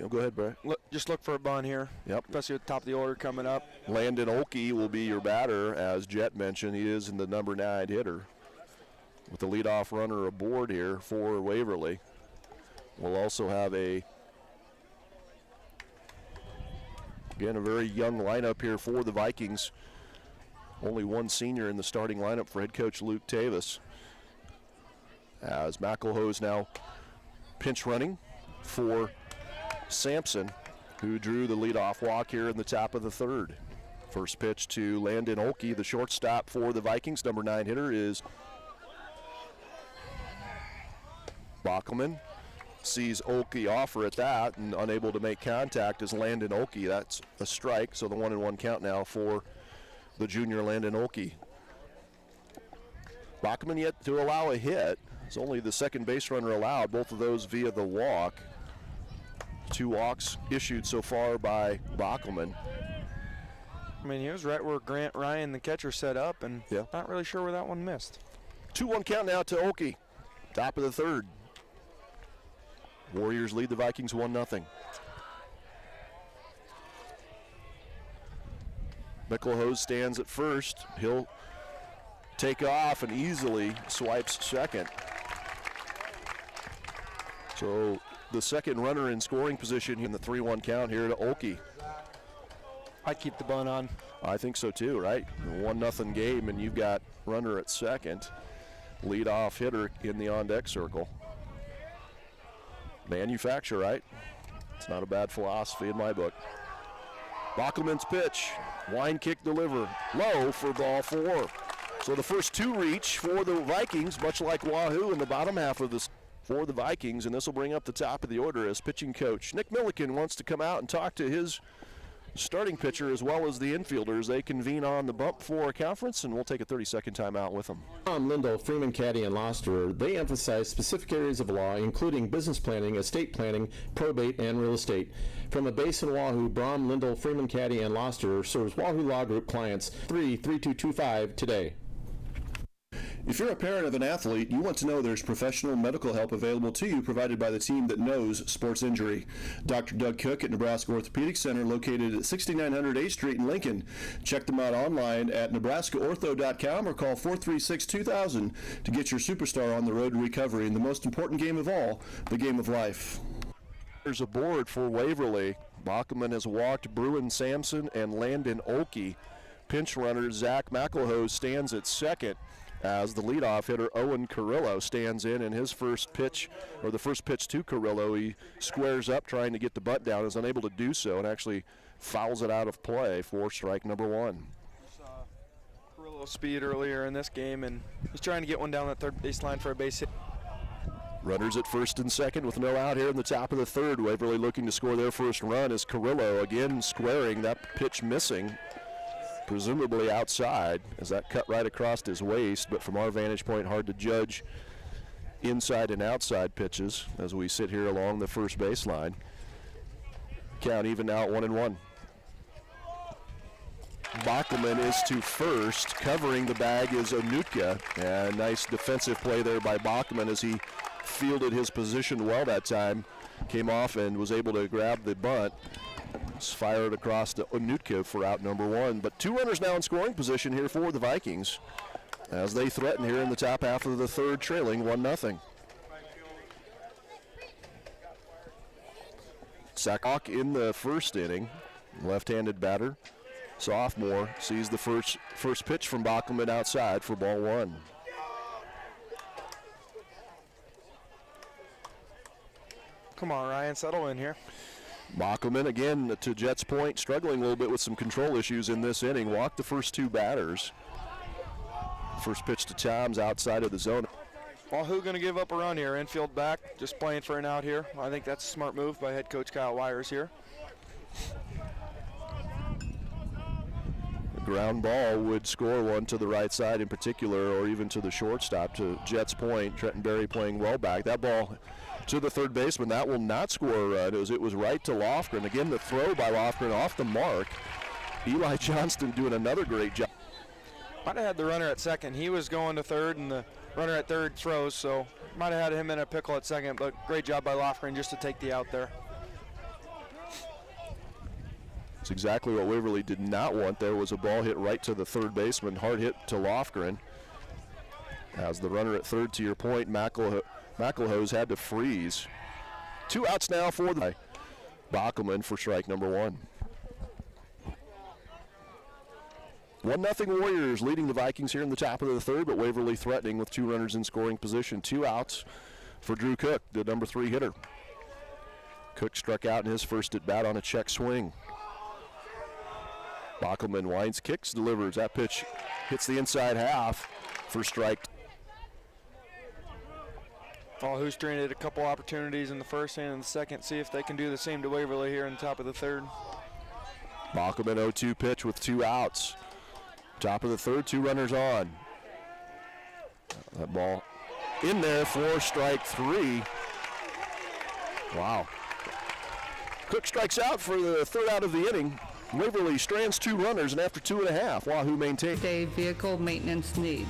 Go ahead, Brett. Just look for a bunt here. Yep. Especially at the top of the order coming up. Landon Oakey will be your batter, as Jet mentioned. He is in the number 9 hitter. With the leadoff runner aboard here for Waverly. We'll also have again, a very young lineup here for the Vikings. Only one senior in the starting lineup for head coach Luke Tavis. As McElhoe's now pinch running for Sampson, who drew the leadoff walk here in the top of the 3rd. First pitch to Landon Oakey, the shortstop for the Vikings. Number 9 hitter is Bockelman. Sees Oakey offer at that and unable to make contact is Landon Oakey. That's a strike, so the 1-1 count now for the junior Landon Oakey. Bockelman yet to allow a hit. It's only the second base runner allowed, both of those via the walk. 2 walks issued so far by Bockelman. I mean, he was right where Grant Ryan, the catcher, set up, and not really sure where that one missed. 2-1 count now to Oakey. Top of the 3rd. Warriors lead the Vikings 1-0. McElhoe stands at first. He'll take off and easily swipes second. So the second runner in scoring position in the 3-1 count here to Oakey. I keep the bunt on. I think so too, right? 1-0 game, and you've got runner at second. Lead-off hitter in the on-deck circle. Manufacture, right? It's not a bad philosophy in my book. Bockelman's pitch. Line kick deliver. Low for ball 4. So the first 2 reach for the Vikings, much like Wahoo in the bottom half of this for the Vikings, and this will bring up the top of the order as pitching coach Nick Milliken wants to come out and talk to his starting pitcher as well as the infielders. They convene on the bump for a conference, and we'll take a 30-second timeout with them. Lindell, Freeman Caddy, and Losterer, they emphasize specific areas of law, including business planning, estate planning, probate, and real estate. From a base in Wahoo, Brom, Lindell, Freeman Caddy, and Losterer serves Wahoo Law Group clients 33225 today. If you're a parent of an athlete, you want to know there's professional medical help available to you provided by the team that knows sports injury. Dr. Doug Cook at Nebraska Orthopedic Center, located at 6900 A Street in Lincoln. Check them out online at nebraskaortho.com or call 436-2000 to get your superstar on the road to recovery in the most important game of all, the game of life. There's a board for Waverly. Bockelman has walked Bruin Sampson and Landon Oakey. Pinch runner Zach McElhoe stands at second, as the leadoff hitter Owen Carrillo stands in his first pitch, or the first pitch to Carrillo. He squares up trying to get the butt down, is unable to do so, and actually fouls it out of play for strike number 1. Carrillo's speed earlier in this game, and he's trying to get one down that third baseline for a base hit. Runners at first and second with no out here in the top of the 3rd. Waverly looking to score their first run as Carrillo again squaring, that pitch missing. Presumably outside, as that cut right across his waist, but from our vantage point, hard to judge inside and outside pitches as we sit here along the first baseline. Count even now at 1-1. Bockelman is to first. Covering the bag is Onutka, and nice defensive play there by Bockelman as he fielded his position well that time. Came off and was able to grab the bunt. It's fired across to Onutka for out number 1. But 2 runners now in scoring position here for the Vikings as they threaten here in the top half of the 3rd, trailing 1-0. Sackhoff in the first inning, left-handed batter. Sophomore sees the first pitch from Bockelman outside for ball 1. Come on, Ryan, settle in here. Bockelman, again, to Jet's point, struggling a little bit with some control issues in this inning. Walked the first 2 batters. First pitch to Toms outside of the zone. Wahoo going to give up a run here. Infield back, just playing for an out here. I think that's a smart move by head coach Kyle Wires here. A ground ball would score one to the right side in particular, or even to the shortstop. To Jet's point, Trenton Berry playing well back. That ball to the third baseman, that will not score a run. It was right to Lofgren. Again, the throw by Lofgren off the mark. Eli Johnston doing another great job. Might have had the runner at second. He was going to third, and the runner at third throws, so might have had him in a pickle at second, but great job by Lofgren just to take the out there. It's exactly what Waverly did not want. There was a ball hit right to the third baseman, hard hit to Lofgren. As the runner at third, to your point, McElhose had to freeze. 2 outs now for the Bockelman for strike number 1. 1-0 Warriors leading the Vikings here in the top of the third, but Waverly threatening with 2 runners in scoring position. 2 outs for Drew Cook, the number 3 hitter. Cook struck out in his first at bat on a check swing. Bockelman winds, kicks, delivers. That pitch hits the inside half for strike. Wahoo stranded a couple opportunities in the first and in the second. See if they can do the same to Waverly here in the top of the third. Bockelman 0-2 pitch with 2 outs. Top of the third, 2 runners on. That ball in there for strike 3. Wow. Cook strikes out for the third out of the inning. Waverly strands 2 runners, and after 2.5, Wahoo maintains. Day vehicle maintenance needs.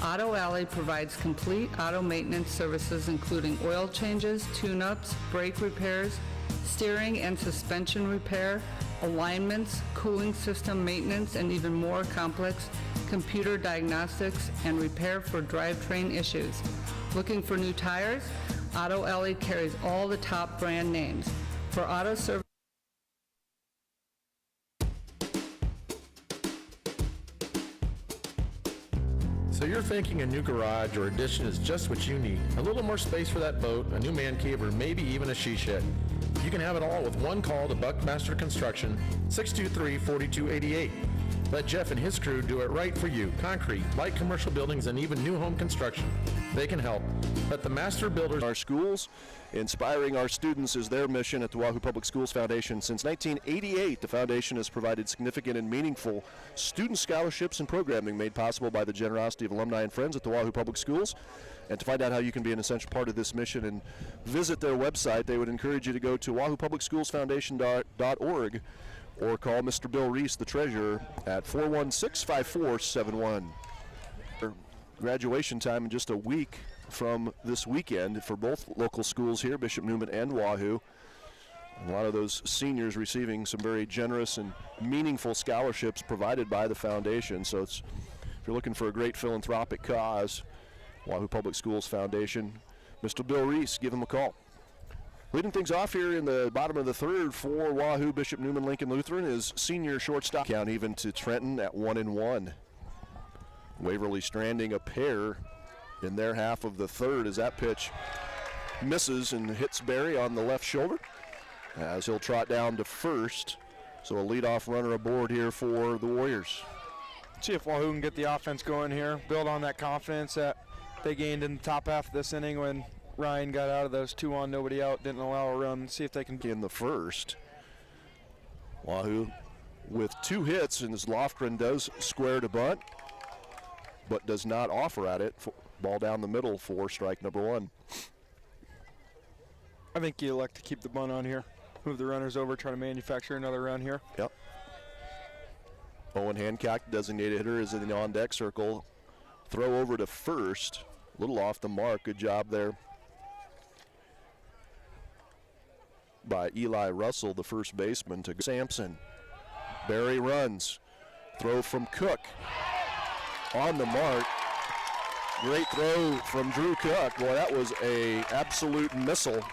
Auto Alley provides complete auto maintenance services including oil changes, tune-ups, brake repairs, steering and suspension repair, alignments, cooling system maintenance, and even more complex computer diagnostics and repair for drivetrain issues. Looking for new tires? Auto Alley carries all the top brand names. For auto service, So you're thinking a new garage or addition is just what you need. A little more space for that boat, a new man cave, or maybe even a she shed. You can have it all with one call to Buckmaster Construction, 623-4288. Let Jeff and his crew do it right for you. Concrete, light commercial buildings, and even new home construction. They can help. Let the master builders... Our schools, inspiring our students is their mission at the Wahoo Public Schools Foundation. Since 1988, the foundation has provided significant and meaningful student scholarships and programming made possible by the generosity of alumni and friends at the Wahoo Public Schools. And to find out how you can be an essential part of this mission and visit their website, they would encourage you to go to wahoopublicschoolsfoundation.org or call Mr. Bill Reese, the treasurer, at 416-5471. Graduation time in just a week from this weekend for both local schools here, Bishop Neumann and Wahoo. A lot of those seniors receiving some very generous and meaningful scholarships provided by the foundation. So it's, if you're looking for a great philanthropic cause, Wahoo Public Schools Foundation, Mr. Bill Reese, give him a call. Leading things off here in the bottom of the third for Wahoo Bishop Neumann Lincoln Lutheran is senior shortstop. Count even to Trenton at 1-1. Waverly stranding a pair in their half of the third as that pitch misses and hits Barry on the left shoulder as he'll trot down to first. So a leadoff runner aboard here for the Warriors. See if Wahoo can get the offense going here, build on that confidence that they gained in the top half of this inning when Ryan got out of those 2 on, nobody out, didn't allow a run. See if they can. In the first, Wahoo with 2 hits, and as Lofgren does square to bunt, but does not offer at it. Ball down the middle for strike number 1. I think you elect to keep the bunt on here. Move the runners over, try to manufacture another run here. Yep. Owen Hancock, designated hitter, is in the on-deck circle. Throw over to first. A little off the mark. Good job there by Eli Russell, the first baseman, to Sampson. Barry runs. Throw from Cook. On the mark. Great throw from Drew Cook. Boy, that was a absolute missile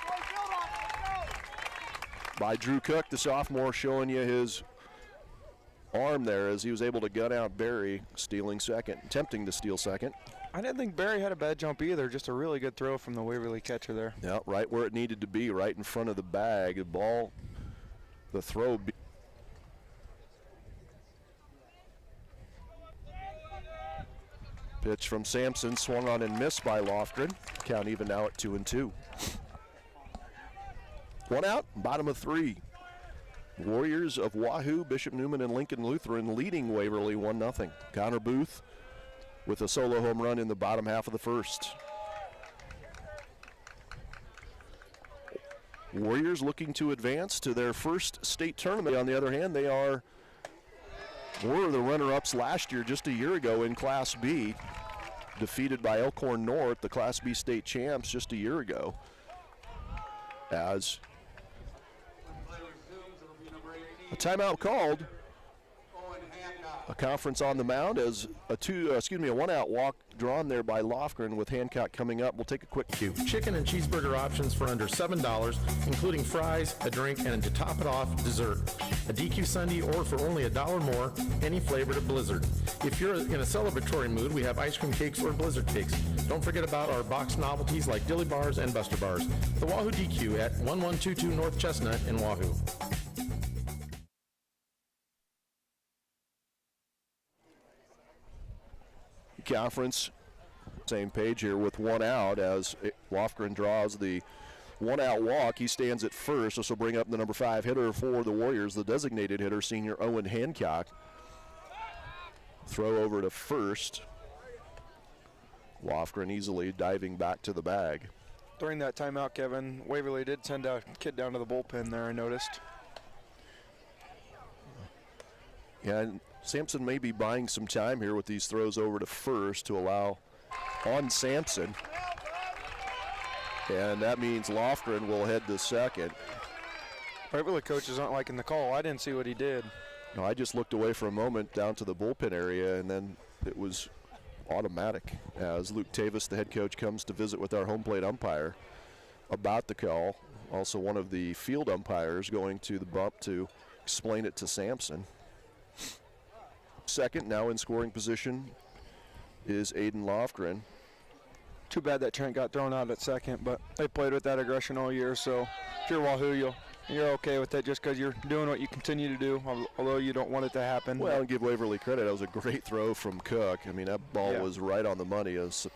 by Drew Cook, the sophomore, showing you his arm there as he was able to gun out Barry, stealing second, attempting to steal second. I didn't think Barry had a bad jump either, just a really good throw from the Waverly catcher there. Yeah, right where it needed to be, right in front of the bag. The ball, the throw. Pitch from Sampson, swung on and missed by Lofgren. Count even now at 2-2. 1 out, bottom of 3. Warriors of Wahoo, Bishop Neumann, and Lincoln Lutheran leading Waverly 1-0. Connor Booth with a solo home run in the bottom half of the first. Warriors looking to advance to their first state tournament. On the other hand, they were the runner-ups last year, just a year ago in Class B. defeated by Elkhorn North, the Class B state champs, just a year ago. As a timeout called. A conference on the mound as a one-out walk drawn there by Lofgren with Hancock coming up. We'll take a quick cue. Chicken and cheeseburger options for under $7, including fries, a drink, and to top it off, dessert. A DQ Sundae or for only $1 more, any flavor to Blizzard. If you're in a celebratory mood, we have ice cream cakes or Blizzard cakes. Don't forget about our boxed novelties like Dilly Bars and Buster Bars. The Wahoo DQ at 1122 North Chestnut in Wahoo. Conference, same page here with one out as Lofgren draws the one-out walk. He stands at first. This will bring up the number 5 hitter for the Warriors, the designated hitter, senior Owen Hancock. Throw over to first. Lofgren easily diving back to the bag. During that timeout, Kevin, Waverly did send a kid down to the bullpen there, I noticed. Yeah, and Sampson may be buying some time here with these throws over to first to allow on Sampson. And that means Lofgren will head to second. Waverly coaches aren't liking the call. I didn't see what he did. No, I just looked away for a moment down to the bullpen area, and then it was automatic as Luke Tavis, the head coach, comes to visit with our home plate umpire about the call. Also one of the field umpires going to the bump to explain it to Sampson. Second, now in scoring position, is Aiden Lofgren. Too bad that Trent got thrown out at second, but they played with that aggression all year, so if you're Wahoo, you're okay with it just because you're doing what you continue to do, although you don't want it to happen. Well, and give Waverly credit. That was a great throw from Cook. I mean, that ball was right on the money. It was a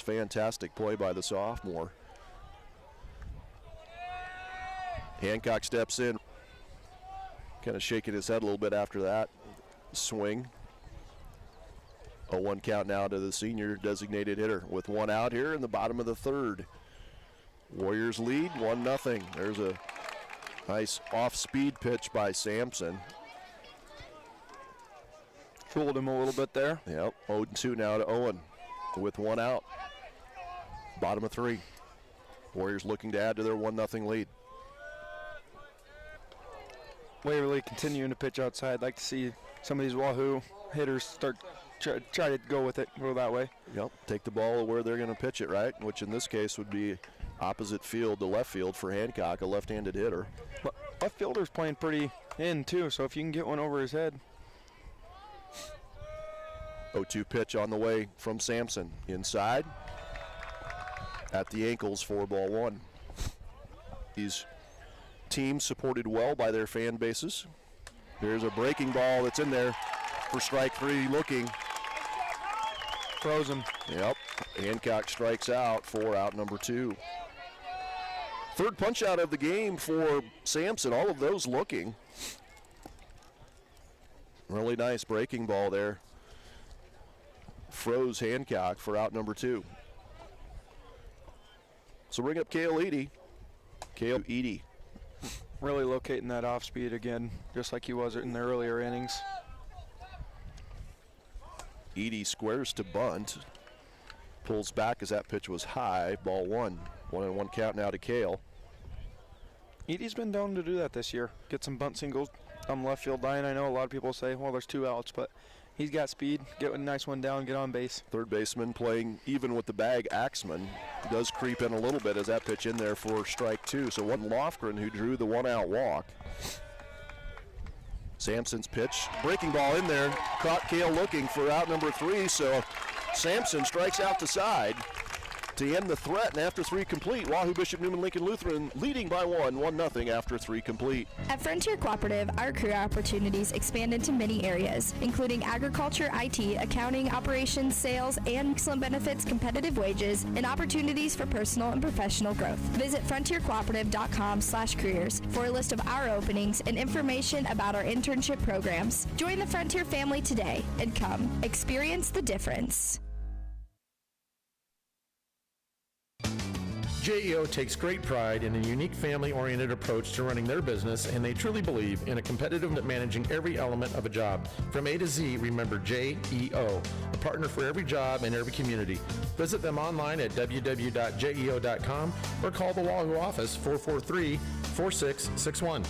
fantastic play by the sophomore. Hancock steps in, kind of shaking his head a little bit after that swing. A 1 count now to the senior designated hitter with one out here in the bottom of the third. Warriors lead 1-0. There's a nice off-speed pitch by Sampson. Fooled him a little bit there. Yep, 0-2 now to Owen with one out. Bottom of 3. Warriors looking to add to their 1-0 lead. Waverly continuing to pitch outside. I'd like to see some of these Wahoo hitters start try to go with it, go that way. Yep, take the ball where they're going to pitch it, right? Which in this case would be opposite field to left field for Hancock, a left-handed hitter. But left fielder's playing pretty in too, so if you can get one over his head. 0-2 pitch on the way from Sampson. Inside. At the ankles for ball 1. These teams supported well by their fan bases. There's a breaking ball that's in there for strike 3 looking. Frozen. Yep. Hancock strikes out for out number 2. Third punch out of the game for Sampson. All of those looking. Really nice breaking ball there. Froze Hancock for out number 2. So bring up Cale Eady. Cale Eady. Really locating that off speed again, just like he was in the earlier innings. Eady squares to bunt. Pulls back as that pitch was high. Ball 1. 1-1 count now to Cale. Eady's been known to do that this year. Get some bunt singles on left field line. I know a lot of people say, well, there's 2 outs, but he's got speed. Get a nice one down, get on base. Third baseman playing even with the bag. Axman does creep in a little bit as that pitch in there for strike 2. So one Lofgren who drew the 1-out walk. Sampson's pitch, breaking ball in there, caught Cale looking for out number 3, so Sampson strikes out the side to end the threat, and after 3 complete, Wahoo Bishop Neumann Lincoln Lutheran leading by 1-0 after 3 complete. At Frontier Cooperative, our career opportunities expand into many areas, including agriculture, IT, accounting, operations, sales, and excellent benefits, competitive wages, and opportunities for personal and professional growth. Visit frontiercooperative.com/careers for a list of our openings and information about our internship programs. Join the Frontier family today and come experience the difference. JEO takes great pride in a unique family-oriented approach to running their business, and they truly believe in a competitive managing every element of a job. From A to Z, remember JEO, a partner for every job and every community. Visit them online at www.jeo.com or call the Wahoo office 443-4661.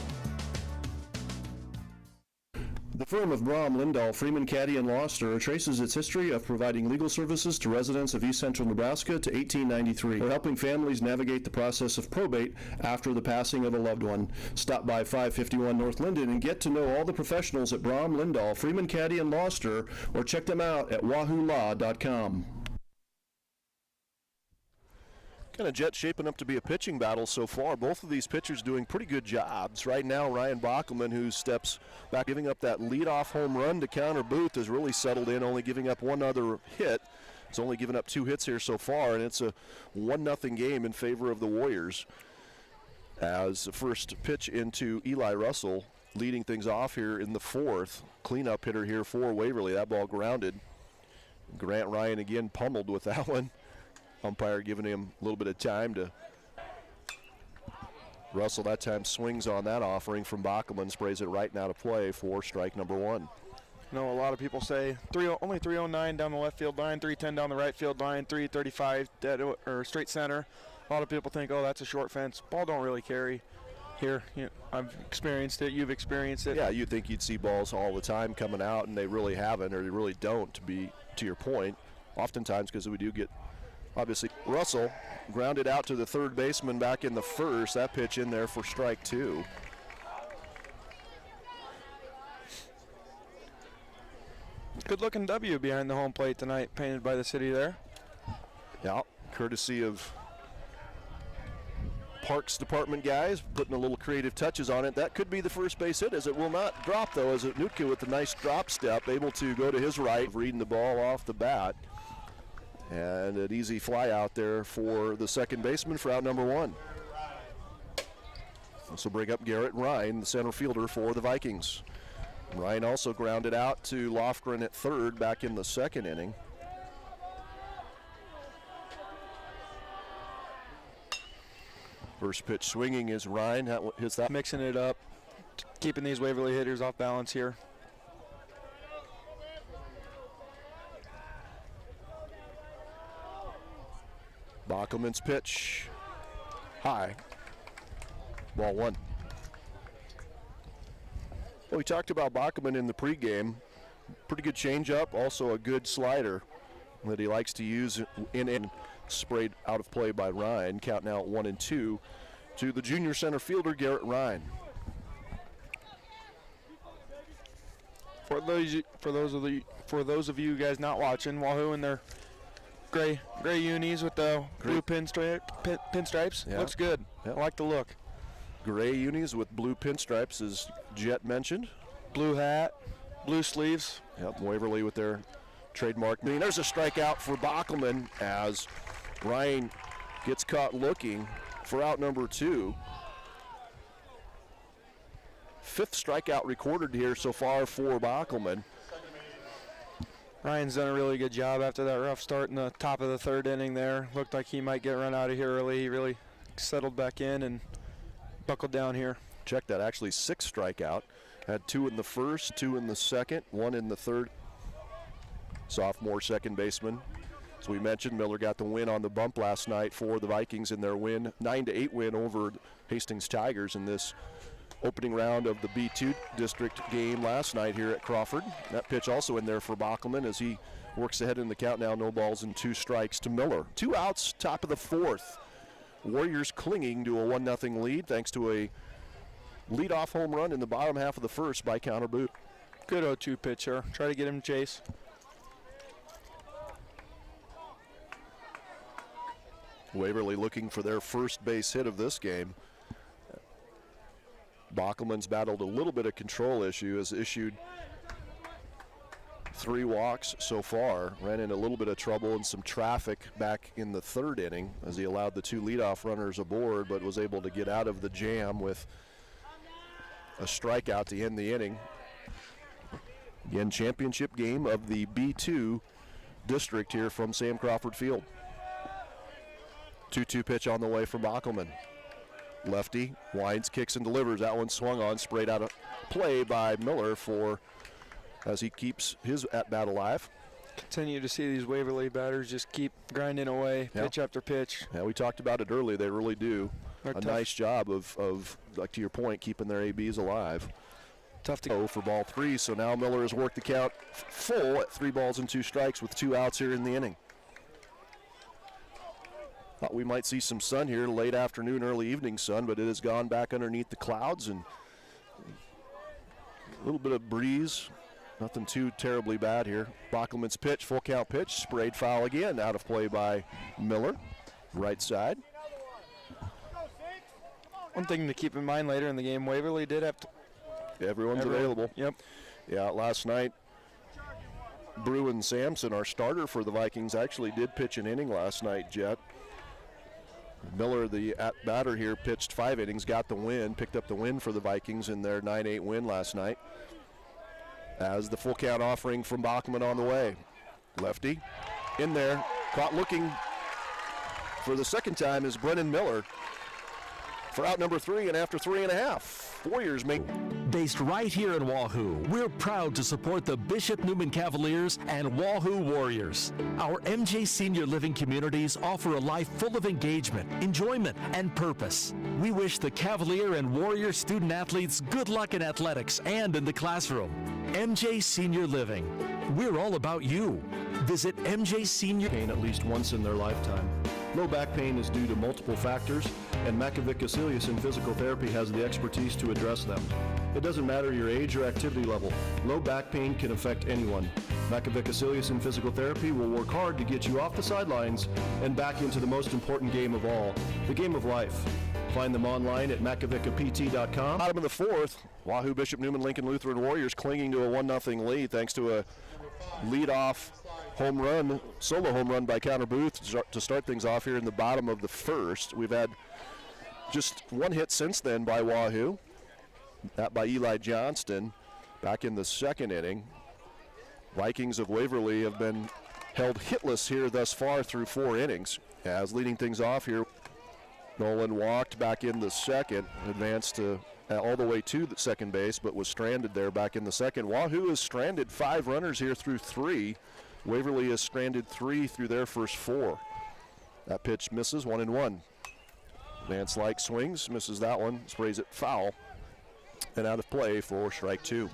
The firm of Brahm, Lindahl, Freeman, Caddy, and Loster traces its history of providing legal services to residents of East Central Nebraska to 1893. They're helping families navigate the process of probate after the passing of a loved one. Stop by 551 North Linden and get to know all the professionals at Brahm, Lindahl, Freeman, Caddy, and Loster, or check them out at wahoolaw.com. Kind of Jet shaping up to be a pitching battle so far. Both of these pitchers doing pretty good jobs. Right now, Ryan Bockelman, who steps back, giving up that leadoff home run to counter Booth, has really settled in, only giving up one other hit. He's only given up 2 hits here so far, and it's a 1-0 game in favor of the Warriors. As the first pitch into Eli Russell, leading things off here in the 4th. Cleanup hitter here for Waverly. That ball grounded. Grant Ryan again pummeled with that one. Umpire giving him a little bit of time to. Russell that time swings on that offering from Bockelman, sprays it right now to play for strike number 1. You know, a lot of people say only 309 down the left field line, 310 down the right field line, 335 dead or straight center. A lot of people think, oh, that's a short fence. Ball don't really carry here. You know, I've experienced it. You've experienced it. Yeah, you'd think you'd see balls all the time coming out, and they really haven't, or they really don't, to your point. Oftentimes, because we do get. Obviously, Russell grounded out to the third baseman back in the 1st. That pitch in there for strike 2. Good looking W behind the home plate tonight, painted by the city there. Yeah, courtesy of Parks Department guys, putting a little creative touches on it. That could be the first base hit, as it will not drop, though, as Nutke with a nice drop step, able to go to his right, reading the ball off the bat. And an easy fly out there for the second baseman for out number 1. This will bring up Garrett Ryan, the center fielder for the Vikings. Ryan also grounded out to Lofgren at third back in the 2nd inning. First pitch swinging is Ryan. That hits that. Mixing it up, keeping these Waverly hitters off balance here. Bockelman's pitch, high, ball 1. Well, we talked about Bockelman in the pregame. Pretty good changeup, also a good slider that he likes to use in sprayed out of play by Ryan. Count now at 1-2 to the junior center fielder, Garrett Ryan. For those of you guys not watching, Wahoo in their gray unis with the blue pinstripes. Yeah. Looks good. Yeah. I like the look. Gray unis with blue pinstripes, as Jet mentioned. Blue hat, blue sleeves. Yep, Waverly with their trademark. I mean, there's a strikeout for Bockelman as Ryan gets caught looking for out number 2. 5th strikeout recorded here so far for Bockelman. Ryan's done a really good job after that rough start in the top of the 3rd inning there. Looked like he might get run out of here early. He really settled back in and buckled down here. Check that, actually 6th strikeout. Had 2 in the 1st, 2 in the 2nd, 1 in the 3rd. Sophomore second baseman. As we mentioned, Miller got the win on the bump last night for the Vikings in their win, 9-8 win over Hastings Tigers in this opening round of the B2 district game last night here at Crawford. That pitch also in there for Bockelman as he works ahead in the count now. No balls and 2 strikes to Miller. 2 outs, top of the 4th. Warriors clinging to a 1-0 lead thanks to a leadoff home run in the bottom half of the 1st by Counter Boot. Good 0-2 pitcher. Try to get him to chase. Waverly looking for their first base hit of this game. Bockelman's battled a little bit of control issue, has issued 3 walks so far. Ran into a little bit of trouble and some traffic back in the 3rd inning as he allowed the 2 leadoff runners aboard, but was able to get out of the jam with a strikeout to end the inning. Again, championship game of the B2 district here from Sam Crawford Field. 2-2 pitch on the way from Bockelman. Lefty winds, kicks, and delivers. That one swung on, sprayed out of play by Miller as he keeps his at-bat alive. Continue to see these Waverly batters just keep grinding away, pitch after pitch. Yeah, we talked about it earlier. They really do They're a tough. nice job of, like to your point, keeping their ABs alive. Tough to go for ball 3, so now Miller has worked the count full at 3 balls and 2 strikes with 2 outs here in the inning. Thought we might see some sun here, late afternoon, early evening sun, but it has gone back underneath the clouds and a little bit of breeze. Nothing too terribly bad here. Bockelman's pitch, full count pitch, sprayed foul again, out of play by Miller, right side. One thing to keep in mind later in the game, Waverly did have to. Everyone's available. Yep. Yeah, last night, Bruin Sampson, our starter for the Vikings, actually did pitch an inning last night, Jet. Miller, the batter here, pitched 5 innings, got the win, picked up the win for the Vikings in their 9-8 win last night. As the full count offering from Bachman on the way. Lefty in there, caught looking for the second time is Brennan Miller for out number 3, and after 3.5. Warriors make. Based right here in Wahoo, we're proud to support the Bishop Newman Cavaliers and Wahoo Warriors. Our MJ Senior Living communities offer a life full of engagement, enjoyment, and purpose. We wish the Cavalier and Warrior student athletes good luck in athletics and in the classroom. MJ Senior Living. We're all about you. Visit MJ Senior. Pain at least once in their lifetime. Low back pain is due to multiple factors, and Makovic Acilius Physical Therapy has the expertise to address them. It doesn't matter your age or activity level. Low back pain can affect anyone. Makovic Acilius Physical Therapy will work hard to get you off the sidelines and back into the most important game of all, the game of life. Find them online at makovicapt.com. Bottom of the 4th, Wahoo Bishop Newman Lincoln Lutheran Warriors clinging to a 1-0 lead thanks to a lead-off home run, solo home run by Connor Booth to start things off here in the bottom of the 1st. We've had just 1 hit since then by Wahoo, that by Eli Johnston back in the 2nd inning. Vikings of Waverly have been held hitless here thus far through 4 innings. As leading things off here, Nolan walked back in the 2nd, advanced to all the way to the second base, but was stranded there back in the 2nd. Wahoo has stranded 5 runners here through 3. Waverly has stranded 3 through their first 4. That pitch misses, 1-1. Vance Like swings, misses that one, sprays it foul, and out of play for strike 2.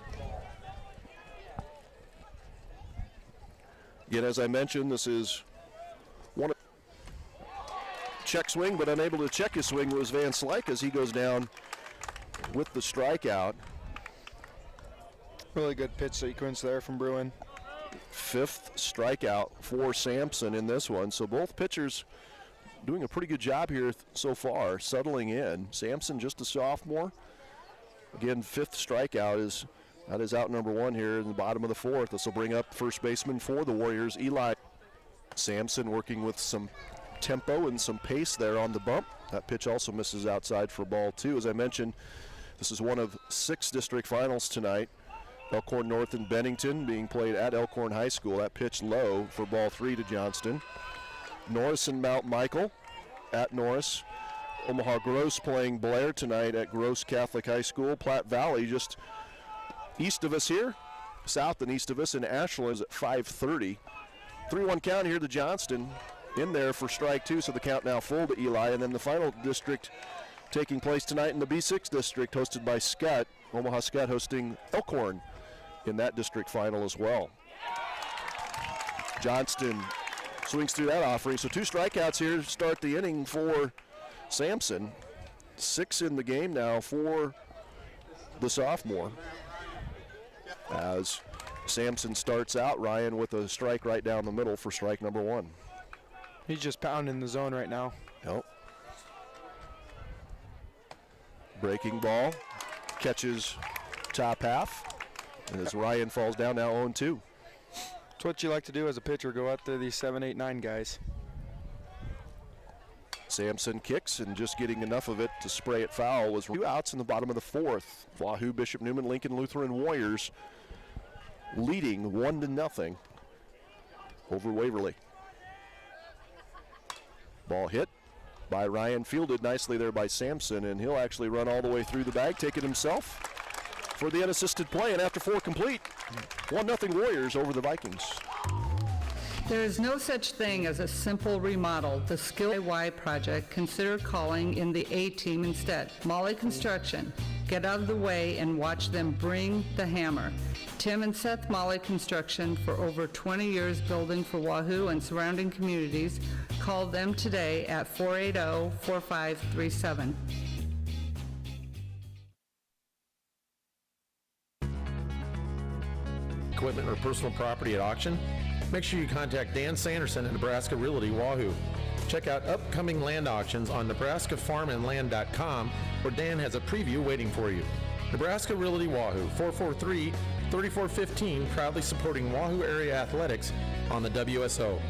Again, as I mentioned, this is one of check swing, but unable to check his swing was Vance Like as he goes down with the strikeout. Really good pitch sequence there from Bruin. 5th strikeout for Sampson in this one. So both pitchers doing a pretty good job here so far, settling in. Sampson just a sophomore. Again, 5th strikeout that is out number 1 here in the bottom of the 4th. This will bring up first baseman for the Warriors, Eli. Sampson working with some tempo and some pace there on the bump. That pitch also misses outside for ball 2. As I mentioned, this is one of 6 district finals tonight. Elkhorn North and Bennington being played at Elkhorn High School. That pitch low for ball 3 to Johnston. Norris and Mount Michael at Norris. Omaha Gross playing Blair tonight at Gross Catholic High School. Platte Valley just east of us here, south and east of us, and Ashland is at 5:30. 3-1 count here to Johnston in there for strike 2, so the count now full to Eli. And then the final district taking place tonight in the B6 district, hosted by Scott. Omaha Scott hosting Elkhorn in that district final as well. Johnston swings through that offering. So 2 strikeouts here to start the inning for Sampson. 6 in the game now for the sophomore. As Sampson starts out, Ryan, with a strike right down the middle for strike number 1. He's just pounding the zone right now. Yep. Breaking ball, catches top half, and as Ryan falls down, now 0-2. It's what you like to do as a pitcher, go out to these 7, 8, 9 guys. Sampson kicks, and just getting enough of it to spray it foul was 2 outs in the bottom of the 4th. Wahoo Bishop Newman Lincoln Lutheran Warriors leading 1-0 over Waverly. Ball hit, by Ryan, fielded nicely there by Sampson, and he'll actually run all the way through the bag, take it himself for the unassisted play, and after 4 complete, 1-0 Warriors over the Vikings. There is no such thing as a simple remodel. The Skill Y project, consider calling in the A-team instead. Molly Construction. Get out of the way and watch them bring the hammer. Tim and Seth Molly Construction, for over 20 years building for Wahoo and surrounding communities. Call them today at 480-4537. Equipment or personal property at auction? Make sure you contact Dan Sanderson at Nebraska Realty Wahoo. Check out upcoming land auctions on nebraskafarmandland.com, where Dan has a preview waiting for you. Nebraska Realty Wahoo, 443-3415, proudly supporting Wahoo area athletics on the WSO.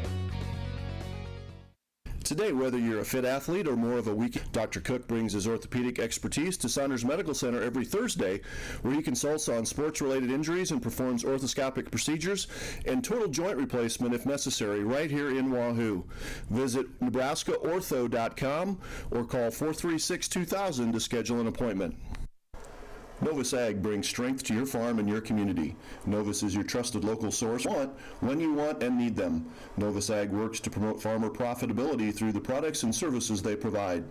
Today, whether you're a fit athlete or more of a weekend, Dr. Cook brings his orthopedic expertise to Saunders Medical Center every Thursday, where he consults on sports-related injuries and performs orthoscopic procedures and total joint replacement if necessary right here in Wahoo. Visit nebraskaortho.com or call 436-2000 to schedule an appointment. Novus Ag brings strength to your farm and your community. Novus is your trusted local source when you want and need them. Novus Ag works to promote farmer profitability through the products and services they provide.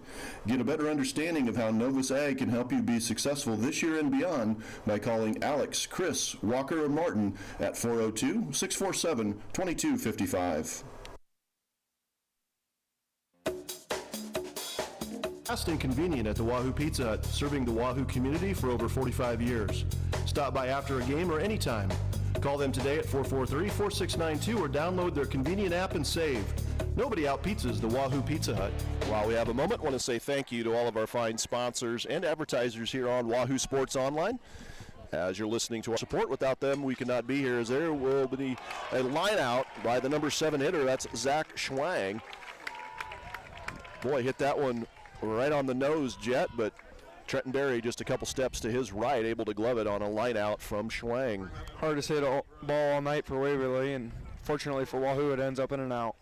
Get a better understanding of how Novus Ag can help you be successful this year and beyond by calling Alex, Chris, Walker, or Martin at 402-647-2255. Fast and convenient at the Wahoo Pizza Hut, serving the Wahoo community for over 45 years. Stop by after a game or anytime. Call them today at 443-4692 or download their convenient app and save. Nobody out-pizzas the Wahoo Pizza Hut. While we have a moment, I want to say thank you to all of our fine sponsors and advertisers here on Wahoo Sports Online. As you're listening to our support, without them, we could not be here, as there will be a line out by the number 7 hitter. That's Zach Schwang. Boy, hit that one right on the nose, Jet, but Trenton Berry just a couple steps to his right, able to glove it on a line out from Schwang. Hardest hit ball all night for Waverly, and fortunately for Wahoo, it ends up in and out.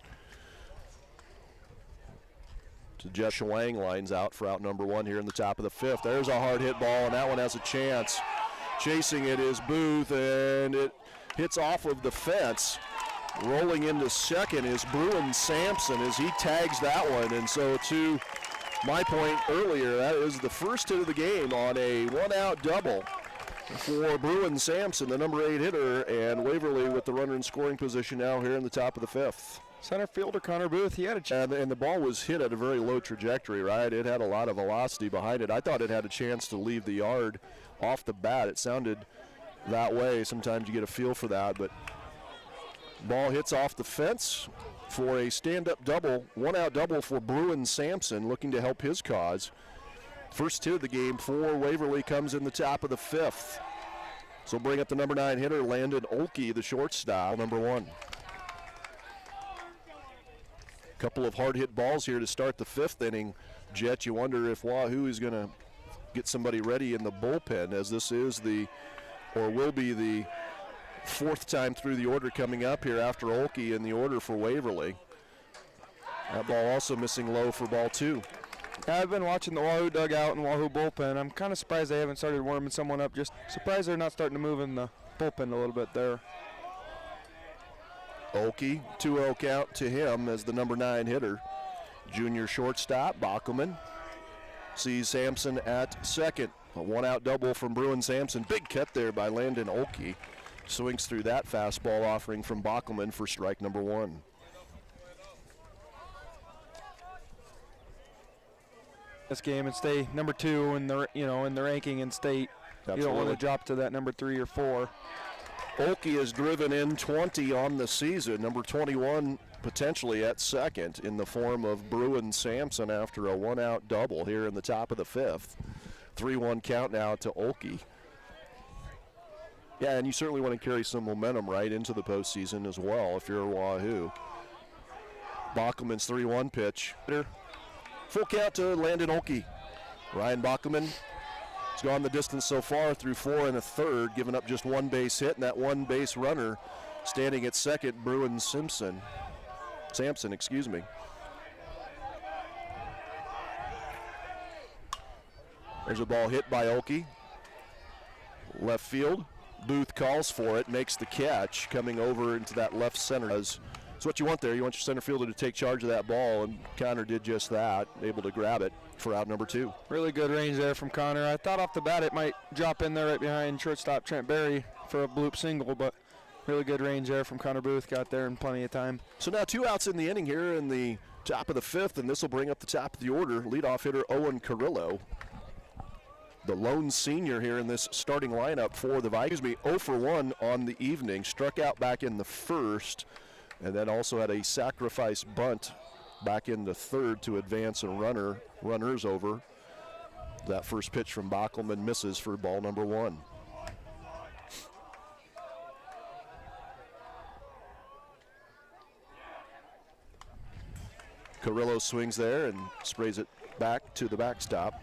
So Jeff Schwang lines out for out number 1 here in the top of the 5th. There's a hard hit ball, and that one has a chance. Chasing it is Booth, and it hits off of the fence. Rolling into second is Bruin Sampson as he tags that one, and so to my point earlier, that is the first hit of the game on a one-out double for Bruin Sampson, the number 8 hitter, and Waverly with the runner in scoring position now here in the top of the 5th. Center fielder Connor Booth, he had a chance. And the ball was hit at a very low trajectory, right? It had a lot of velocity behind it. I thought it had a chance to leave the yard off the bat. It sounded that way. Sometimes you get a feel for that, but ball hits off the fence for a stand-up double, one-out double for Bruin Sampson, looking to help his cause. First hit of the game for Waverly comes in the top of the 5th. So bring up the number 9 hitter, Landon Olkey, the shortstop, number 1. Couple of hard-hit balls here to start the 5th inning. Jet, you wonder if Wahoo is going to get somebody ready in the bullpen, as this is will be the 4th time through the order coming up here after Olkey in the order for Waverly. That ball also missing low for ball 2. Yeah, I've been watching the Wahoo dugout and Wahoo bullpen. I'm kind of surprised they haven't started warming someone up. Just surprised they're not starting to move in the bullpen a little bit there. Olkey, 2-0 count to him as the number 9 hitter. Junior shortstop, Bockelman, sees Sampson at second. A one-out double from Bruin Sampson. Big cut there by Landon Olkey. Swings through that fastball offering from Bockelman for strike number 1. This game and stay number 2 in the in the ranking in state. Absolutely. You don't want to drop to that number 3 or 4. Olkey has driven in 20 on the season, number 21 potentially at second in the form of Bruin Sampson after a one-out double here in the top of the 5th. 3-1 count now to Olkey. Yeah, and you certainly want to carry some momentum right into the postseason as well if you're a Wahoo. Bockelman's 3-1 pitch. Full count to Landon Olkey. Ryan Bockelman has gone the distance so far through 4 1/3, giving up just 1 base hit, and that 1 base runner standing at second, Bruin Sampson, excuse me. There's a ball hit by Olkey. Left field. Booth calls for it, makes the catch, coming over into that left center. It's what you want there. You want your center fielder to take charge of that ball, and Connor did just that, able to grab it for out number 2. Really good range there from Connor. I thought off the bat it might drop in there right behind shortstop Trent Berry for a bloop single, but really good range there from Connor Booth. Got there in plenty of time. So now 2 outs in the inning here in the top of the 5th, and this will bring up the top of the order. Leadoff hitter Owen Carrillo, the lone senior here in this starting lineup for the Vikings. 0 for 1 on the evening. Struck out back in the 1st, and then also had a sacrifice bunt back in the 3rd to advance a runners over. That first pitch from Bockelman misses for ball number 1. Carrillo swings there and sprays it back to the backstop.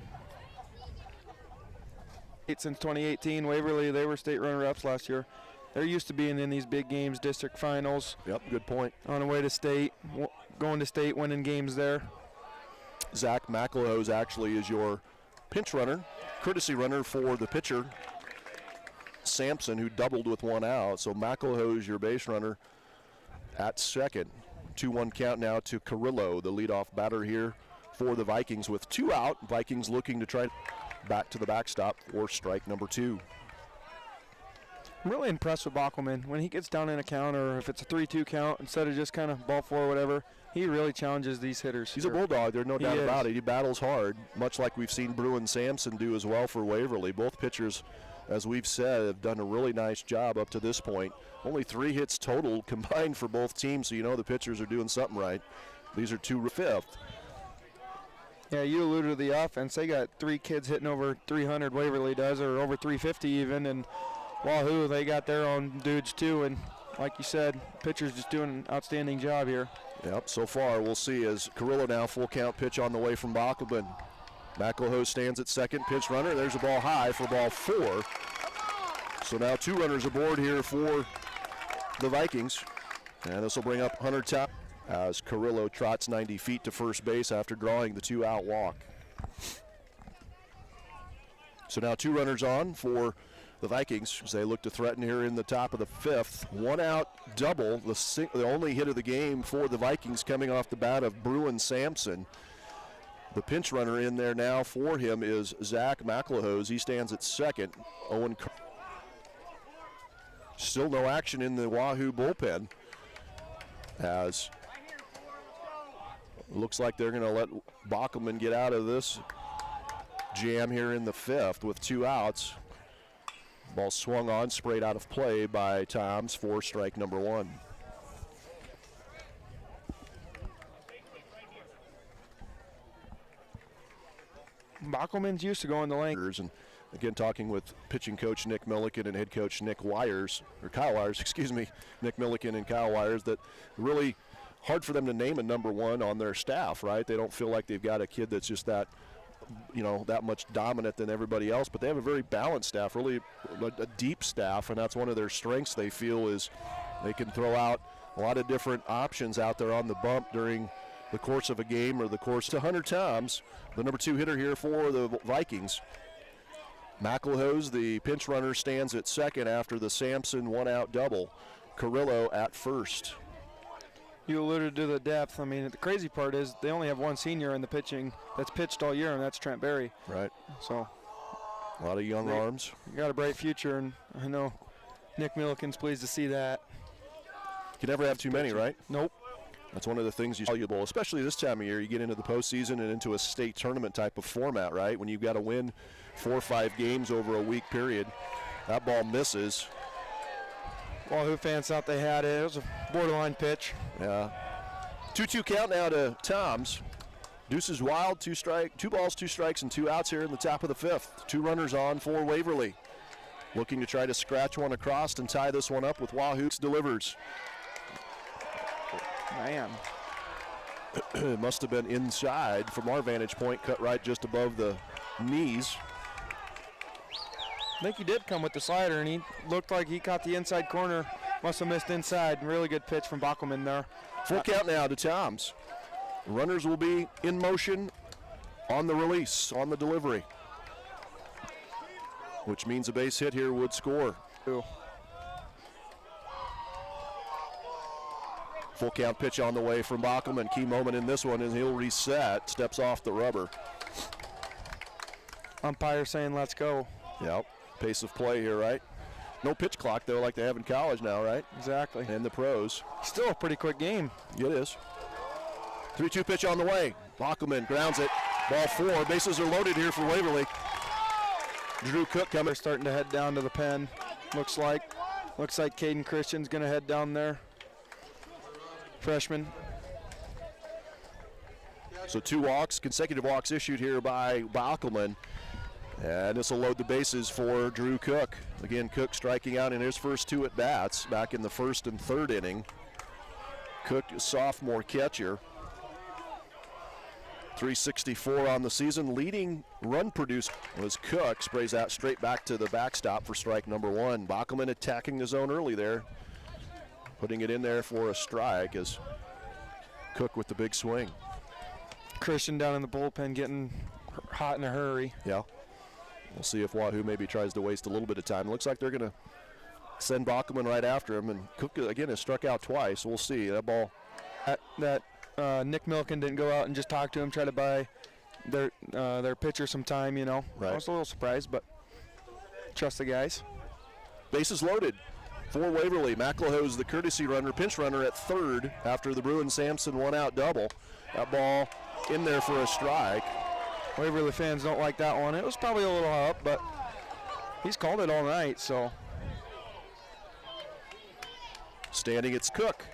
Since 2018, Waverly, they were state runner-ups last year. They're used to being in these big games, district finals. Yep, good point. On the way to state, going to state, winning games there. Zach McElhose actually is your pinch runner, courtesy runner for the pitcher, Sampson, who doubled with 1 out. So McElhose, your base runner at second. 2-1 count now to Carrillo, the leadoff batter here for the Vikings with 2 out. Vikings looking to try back to the backstop for strike number 2. I'm really impressed with Bockelman. When he gets down in a count, or if it's a 3-2 count, instead of just kind of ball 4 or whatever, he really challenges these hitters. He's a bulldog, there's no doubt about it. He battles hard, much like we've seen Bruin Sampson do as well for Waverly. Both pitchers, as we've said, have done a really nice job up to this point. Only 3 hits total combined for both teams, so you know the pitchers are doing something right. These are 2 fifth. Yeah, you alluded to the offense. They got 3 kids hitting over 300, Waverly does, or over 350 even, and Wahoo, they got their own dudes too, and like you said, pitchers just doing an outstanding job here. Yep, so far we'll see as Carrillo now full count pitch on the way from Bockelman. McElhose stands at second, pitch runner. There's a ball high for ball 4. So now 2 runners aboard here for the Vikings, and this will bring up Hunter Top as Carrillo trots 90 feet to first base after drawing the 2-out walk. So now 2 runners on for the Vikings as they look to threaten here in the top of the 5th. 1-out double, the only hit of the game for the Vikings coming off the bat of Bruin Sampson. The pinch runner in there now for him is Zach McElhose. He stands at second. Still no action in the Wahoo bullpen as looks like they're going to let Bockelman get out of this jam here in the 5th with 2 outs. Ball swung on, sprayed out of play by Toms for strike number 1. Bockelman's used to going the length. And again, talking with pitching coach Nick Milliken and head coach Kyle Wires, Nick Milliken and Kyle Wires, that really hard for them to name a number 1 on their staff, right? They don't feel like they've got a kid that's just that much dominant than everybody else, but they have a very balanced staff, really a deep staff, and that's one of their strengths. They feel is they can throw out a lot of different options out there on the bump during the course of a game or the course to Hunter Toms, the number 2 hitter here for the Vikings. McElhose, the pinch runner, stands at second after the Sampson 1-out double. Carrillo at first. You alluded to the depth. I mean, the crazy part is they only have 1 senior in the pitching that's pitched all year, and that's Trent Berry. Right. So a lot of young arms. You got a bright future, and I know Nick Milliken's pleased to see that. You can never have too many, right? Nope. That's one of the things you valuable, especially this time of year. You get into the postseason and into a state tournament type of format, right? When you've got to win 4 or 5 games over a week period. That ball misses. Wahoo fans thought they had it. It was a borderline pitch. Yeah. 2-2 count now to Toms. Deuces wild, 2 balls, 2 strikes, and 2 outs here in the top of the 5th. 2 runners on for Waverly. Looking to try to scratch one across and tie this one up with Wahoo. Delivers. Man. It must have been inside from our vantage point, cut right just above the knees. I think he did come with the slider, and he looked like he caught the inside corner. Must have missed inside. Really good pitch from Bockelman there. Full count now to Toms. Runners will be in motion on the release, on the delivery. which means a base hit here would score. Ooh. Full count pitch on the way from Bockelman. Key moment in this one, and he'll reset. Steps off the rubber. Umpire saying let's go. Yep. Pace of play here, right? No pitch clock, though, like they have in college now, right? Exactly. And the pros. Still a pretty quick game. It is. 3-2 pitch on the way. Bockelman grounds it. Ball 4. Bases are loaded here for Waverly. Drew Cook coming. They're starting to head down to the pen. Looks like Caden Christian's going to head down there. Freshman. So 2 walks, consecutive walks issued here by Bockelman. And this will load the bases for Drew Cook. Again, Cook striking out in his first 2 at-bats back in the first and third inning. Cook, a sophomore catcher. 364 on the season. Leading run producer was Cook. Sprays that straight back to the backstop for strike number 1. Bockelman attacking the zone early there. Putting it in there for a strike as Cook with the big swing. Christian down in the bullpen getting hot in a hurry. Yeah. We'll see if Wahoo maybe tries to waste a little bit of time. Looks like they're going to send Bockelman right after him. And Cook, again, has struck out twice. We'll see. That ball. Nick Milken didn't go out and just talk to him, try to buy their pitcher some time, you know. Right. I was a little surprised, but trust the guys. Bases loaded for Waverly. McElhoe's the courtesy runner, pinch runner at third after the Bruin Sampson 1-out double. That ball in there for a strike. Waverly fans don't like that one. It was probably a little up, but he's called it all night, so. Standing, it's Cook.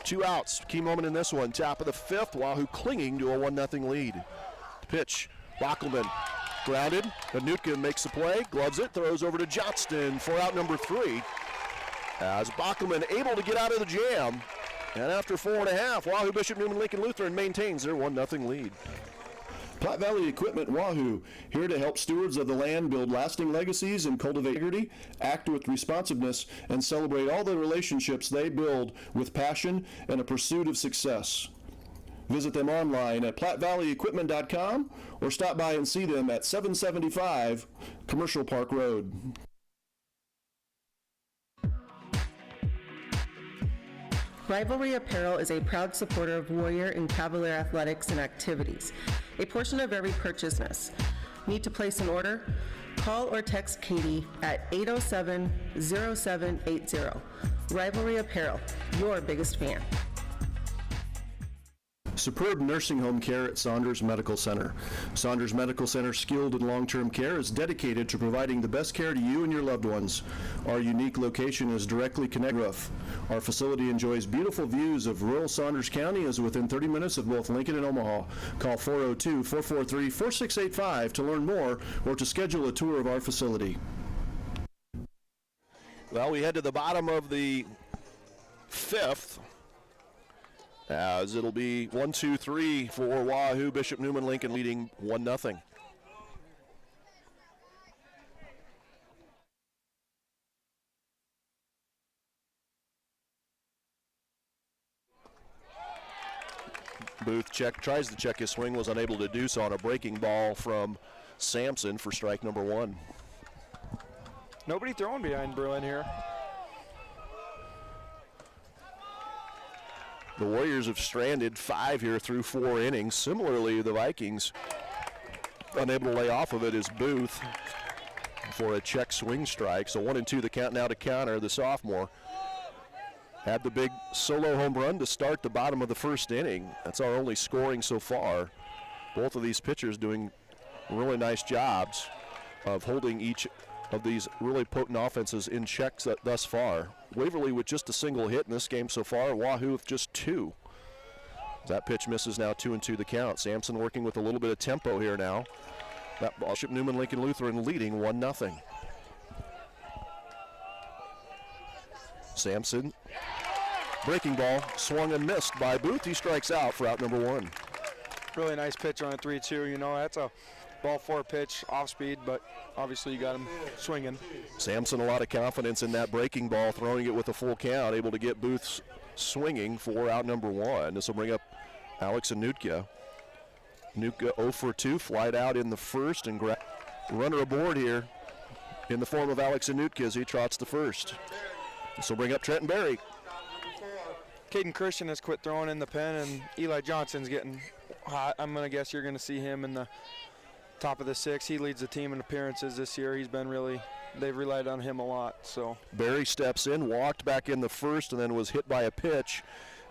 2 outs. Key moment in this one. Top of the 5th. Wahoo clinging to a 1-0 lead. The pitch. Bockelman grounded. Anutka makes the play. Gloves it. Throws over to Johnston for out number 3. As Bockelman able to get out of the jam. And after 4.5, Wahoo Bishop Newman Lincoln Lutheran maintains their 1-0 lead. Platte Valley Equipment Wahoo, here to help stewards of the land build lasting legacies and cultivate integrity, act with responsiveness, and celebrate all the relationships they build with passion and a pursuit of success. Visit them online at PlatteValleyEquipment.com or stop by and see them at 775 Commercial Park Road. Rivalry Apparel is a proud supporter of Warrior and Cavalier athletics and activities. A portion of every purchase. Need to place an order? Call or text Katie at 807-0780. Rivalry Apparel, your biggest fan. Superb nursing home care at Saunders Medical Center. Saunders Medical Center Skilled and Long-Term Care is dedicated to providing the best care to you and your loved ones. Our unique location is directly connected to roof. Our facility enjoys beautiful views of rural Saunders County, is within 30 minutes of both Lincoln and Omaha. Call 402-443-4685 to learn more or to schedule a tour of our facility. Well, we head to the bottom of the 5th. As it'll be 1-2-3 for Wahoo. Bishop Newman Lincoln leading 1-0. Booth tries to check his swing, was unable to do so on a breaking ball from Sampson for strike number 1. Nobody throwing behind Bruin here. The Warriors have stranded 5 here through 4 innings. Similarly, the Vikings unable to lay off of it is Booth for a check swing strike. So 1-2 the count now to counter. The sophomore had the big solo home run to start the bottom of the first inning. That's our only scoring so far. Both of these pitchers doing really nice jobs of holding each of these really potent offenses in checks thus far. Waverly with just a single hit in this game so far. Wahoo with just 2. That pitch misses now 2-2 the count. Sampson working with a little bit of tempo here now. That ball, Bishop Newman Lincoln Lutheran leading 1-0. Sampson, breaking ball, swung and missed by Booth. He strikes out for out number 1. Really nice pitch on a 3-2. You know, that's a ball 4 pitch, off speed, but obviously you got him swinging. Sampson, a lot of confidence in that breaking ball, throwing it with a full count, able to get Booth swinging for out number 1. This will bring up Alex Anutka. Anutka 0 for 2, flied out in the first, and runner aboard here in the form of Alex Anutka as he trots the first. This will bring up Trenton Berry. Caden Christian has quit throwing in the pen, and Eli Johnson's getting hot. I'm going to guess you're going to see him in the top of the 6. He leads the team in appearances this year. He's been really, they've relied on him a lot. So Berry steps in, walked back in the first, and then was hit by a pitch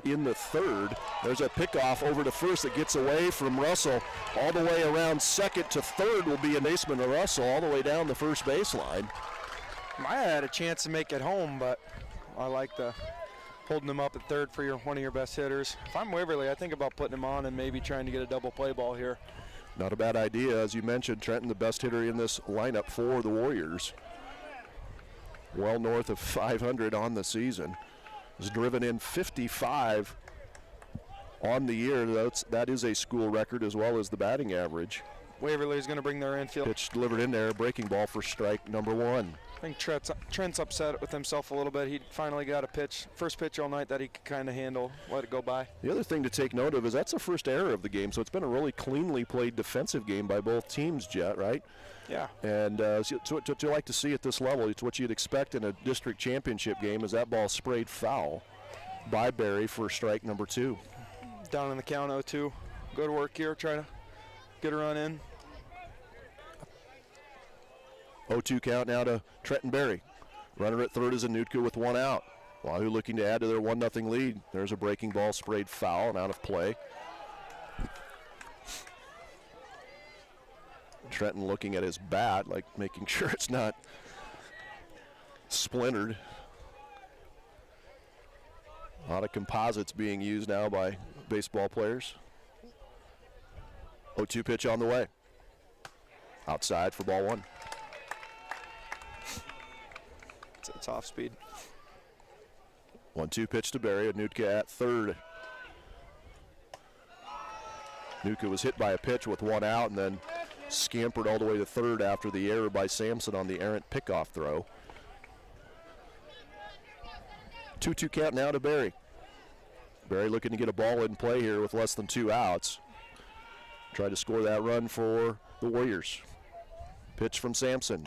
in the third. There's a pickoff over to first that gets away from Russell. All the way around second to third will be a baseman to Russell, all the way down the first baseline. Maya had a chance to make it home, but I like the holding him up at third for one of your best hitters. If I'm Waverly, I think about putting him on and maybe trying to get a double play ball here. Not a bad idea. As you mentioned, Trenton, the best hitter in this lineup for the Warriors. Well north of 500 on the season. Has driven in 55 on the year. That is a school record as well as the batting average. Waverly is going to bring their infield. Pitch delivered in there, breaking ball for strike number 1. I think Trent's upset with himself a little bit. He finally got a first pitch all night that he could kind of handle, let it go by. The other thing to take note of is that's the first error of the game, so it's been a really cleanly played defensive game by both teams, Jet, right? Yeah. And so what you like to see at this level, it's what you'd expect in a district championship game, is that ball sprayed foul by Berry for strike number 2. Down in the count 0-2. Good work here, try to get a run in. 0-2 count now to Trenton Berry. Runner at third is Anutka with 1 out. Wahoo looking to add to their 1-0 lead. There's a breaking ball sprayed foul and out of play. Trenton looking at his bat, like making sure it's not splintered. A lot of composites being used now by baseball players. 0-2 pitch on the way. Outside for ball 1. It's off speed. 1-2 pitch to Berry. Anutka at third. Anutka was hit by a pitch with 1 out and then scampered all the way to third after the error by Sampson on the errant pickoff throw. 2-2 count now to Berry. Berry looking to get a ball in play here with less than 2 outs. Try to score that run for the Warriors. Pitch from Sampson.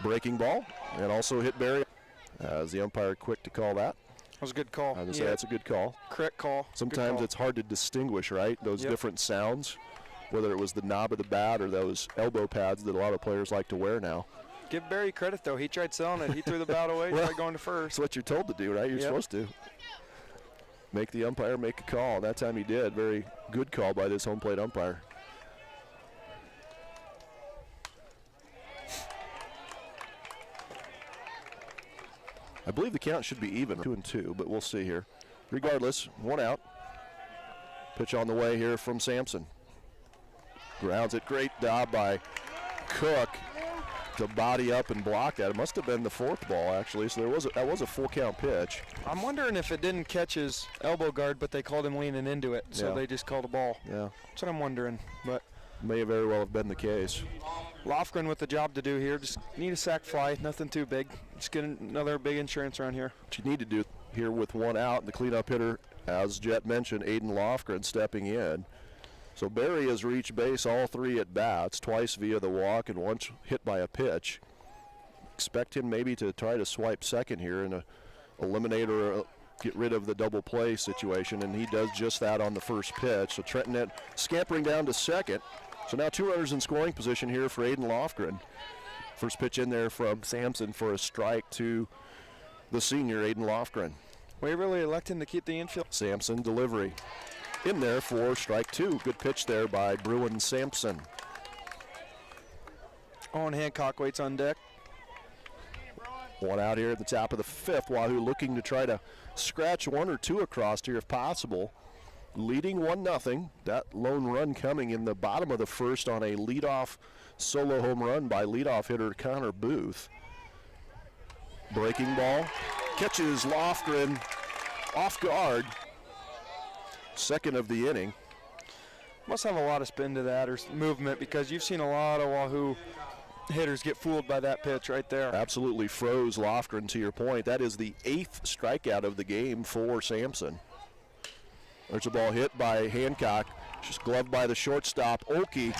Breaking ball and also hit Berry. As the umpire quick to call that. That was a good call. I would say that's a good call. Correct call. Sometimes it's hard to distinguish, right? Those different sounds, whether it was the knob of the bat or those elbow pads that a lot of players like to wear now. Give Berry credit, though. He tried selling it. He threw the bat away, tried going to first. That's what you're told to do, right? You're supposed to. Make the umpire make a call. That time he did. Very good call by this home plate umpire. I believe the count should be even, 2-2, but we'll see here. Regardless, 1 out. Pitch on the way here from Sampson. Grounds it. Great job by Cook to body up and block that. It must have been the 4th ball, actually, so that was a full count pitch. I'm wondering if it didn't catch his elbow guard, but they called him leaning into it, so they just called a ball. Yeah. That's what I'm wondering, but may very well have been the case. Lofgren with the job to do here. Just need a sac fly, nothing too big. Just get another big insurance around here. What you need to do here with 1 out, the cleanup hitter, as Jet mentioned, Aiden Lofgren stepping in. So Berry has reached base all 3 at bats, twice via the walk and once hit by a pitch. Expect him maybe to try to swipe second here and eliminate or get rid of the double play situation, and he does just that on the first pitch. So Trenton scampering down to second. So now 2 runners in scoring position here for Aiden Lofgren. First pitch in there from Sampson for a strike to the senior, Aiden Lofgren. Waverly electing to keep the infield. Sampson delivery in there for strike 2. Good pitch there by Bruin Sampson. Owen Hancock waits on deck. 1 out here at the top of the 5th. Wahoo looking to try to scratch 1 or 2 across here if possible. Leading 1-0. That lone run coming in the bottom of the 1st on a leadoff solo home run by leadoff hitter Connor Booth. Breaking ball. Catches Lofgren off guard. Second of the inning. Must have a lot of spin to that or movement, because you've seen a lot of Wahoo hitters get fooled by that pitch right there. Absolutely froze Lofgren, to your point. That is the 8th strikeout of the game for Sampson. There's a ball hit by Hancock, just gloved by the shortstop, Olkey.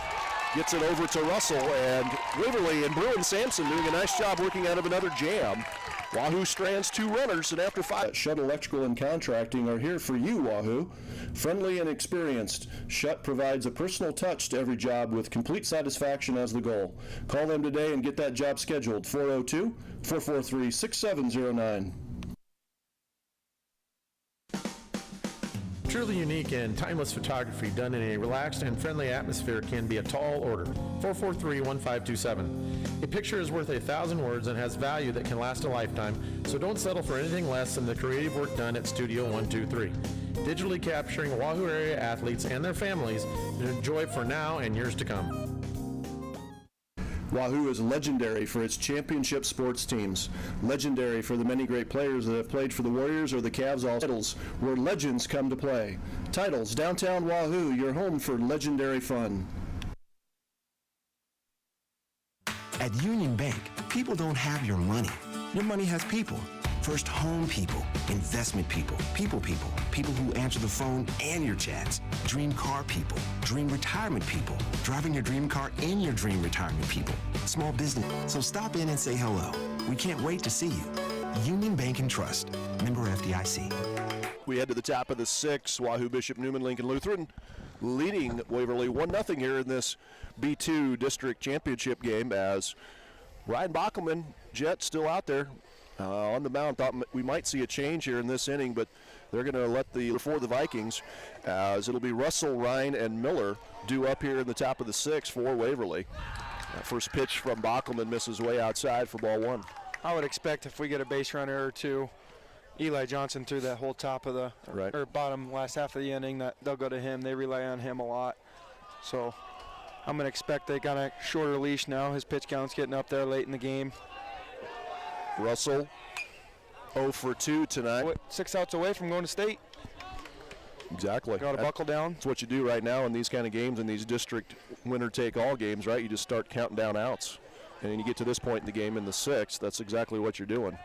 Gets it over to Russell, and Waverly and Bruin Sampson doing a nice job working out of another jam. Wahoo strands 2 runners, and after 5. Shutt Electrical and Contracting are here for you, Wahoo. Friendly and experienced, Shutt provides a personal touch to every job with complete satisfaction as the goal. Call them today and get that job scheduled. 402-443-6709. Truly unique and timeless photography done in a relaxed and friendly atmosphere can be a tall order. 443-1527. A picture is worth 1,000 words and has value that can last a lifetime, so don't settle for anything less than the creative work done at Studio 123. Digitally capturing Wahoo area athletes and their families to enjoy for now and years to come. Wahoo is legendary for its championship sports teams. Legendary for the many great players that have played for the Warriors or the Cavs. All titles where legends come to play. Titles, Downtown Wahoo, your home for legendary fun. At Union Bank, people don't have your money. Your money has people. First home people, investment people, people who answer the phone and your chats, dream car people, dream retirement people, driving your dream car in your dream retirement people, small business. So stop in and say hello. We can't wait to see you. Union Bank and Trust, member FDIC. We head to the top of the 6th. Wahoo Bishop Neumann Lincoln Lutheran leading Waverly 1-0 here in this B2 district championship game, as Ryan Bockelman, Jet, still out there on the mound. Thought we might see a change here in this inning, but they're going to let for the Vikings, as it'll be Russell, Ryan, and Miller due up here in the top of the 6th for Waverly. That first pitch from Bockelman misses way outside for ball 1. I would expect if we get a base runner or two, Eli Johnson through that whole top of the or bottom last half of the inning, that they'll go to him. They rely on him a lot. So I'm going to expect they got a shorter leash now. His pitch count's getting up there late in the game. Russell 0 for 2 tonight. 6 outs away from going to state. Exactly. Got to buckle down. That's what you do right now in these kind of games, in these district winner-take-all games, right? You just start counting down outs. And then you get to this point in the game in the 6th, that's exactly what you're doing.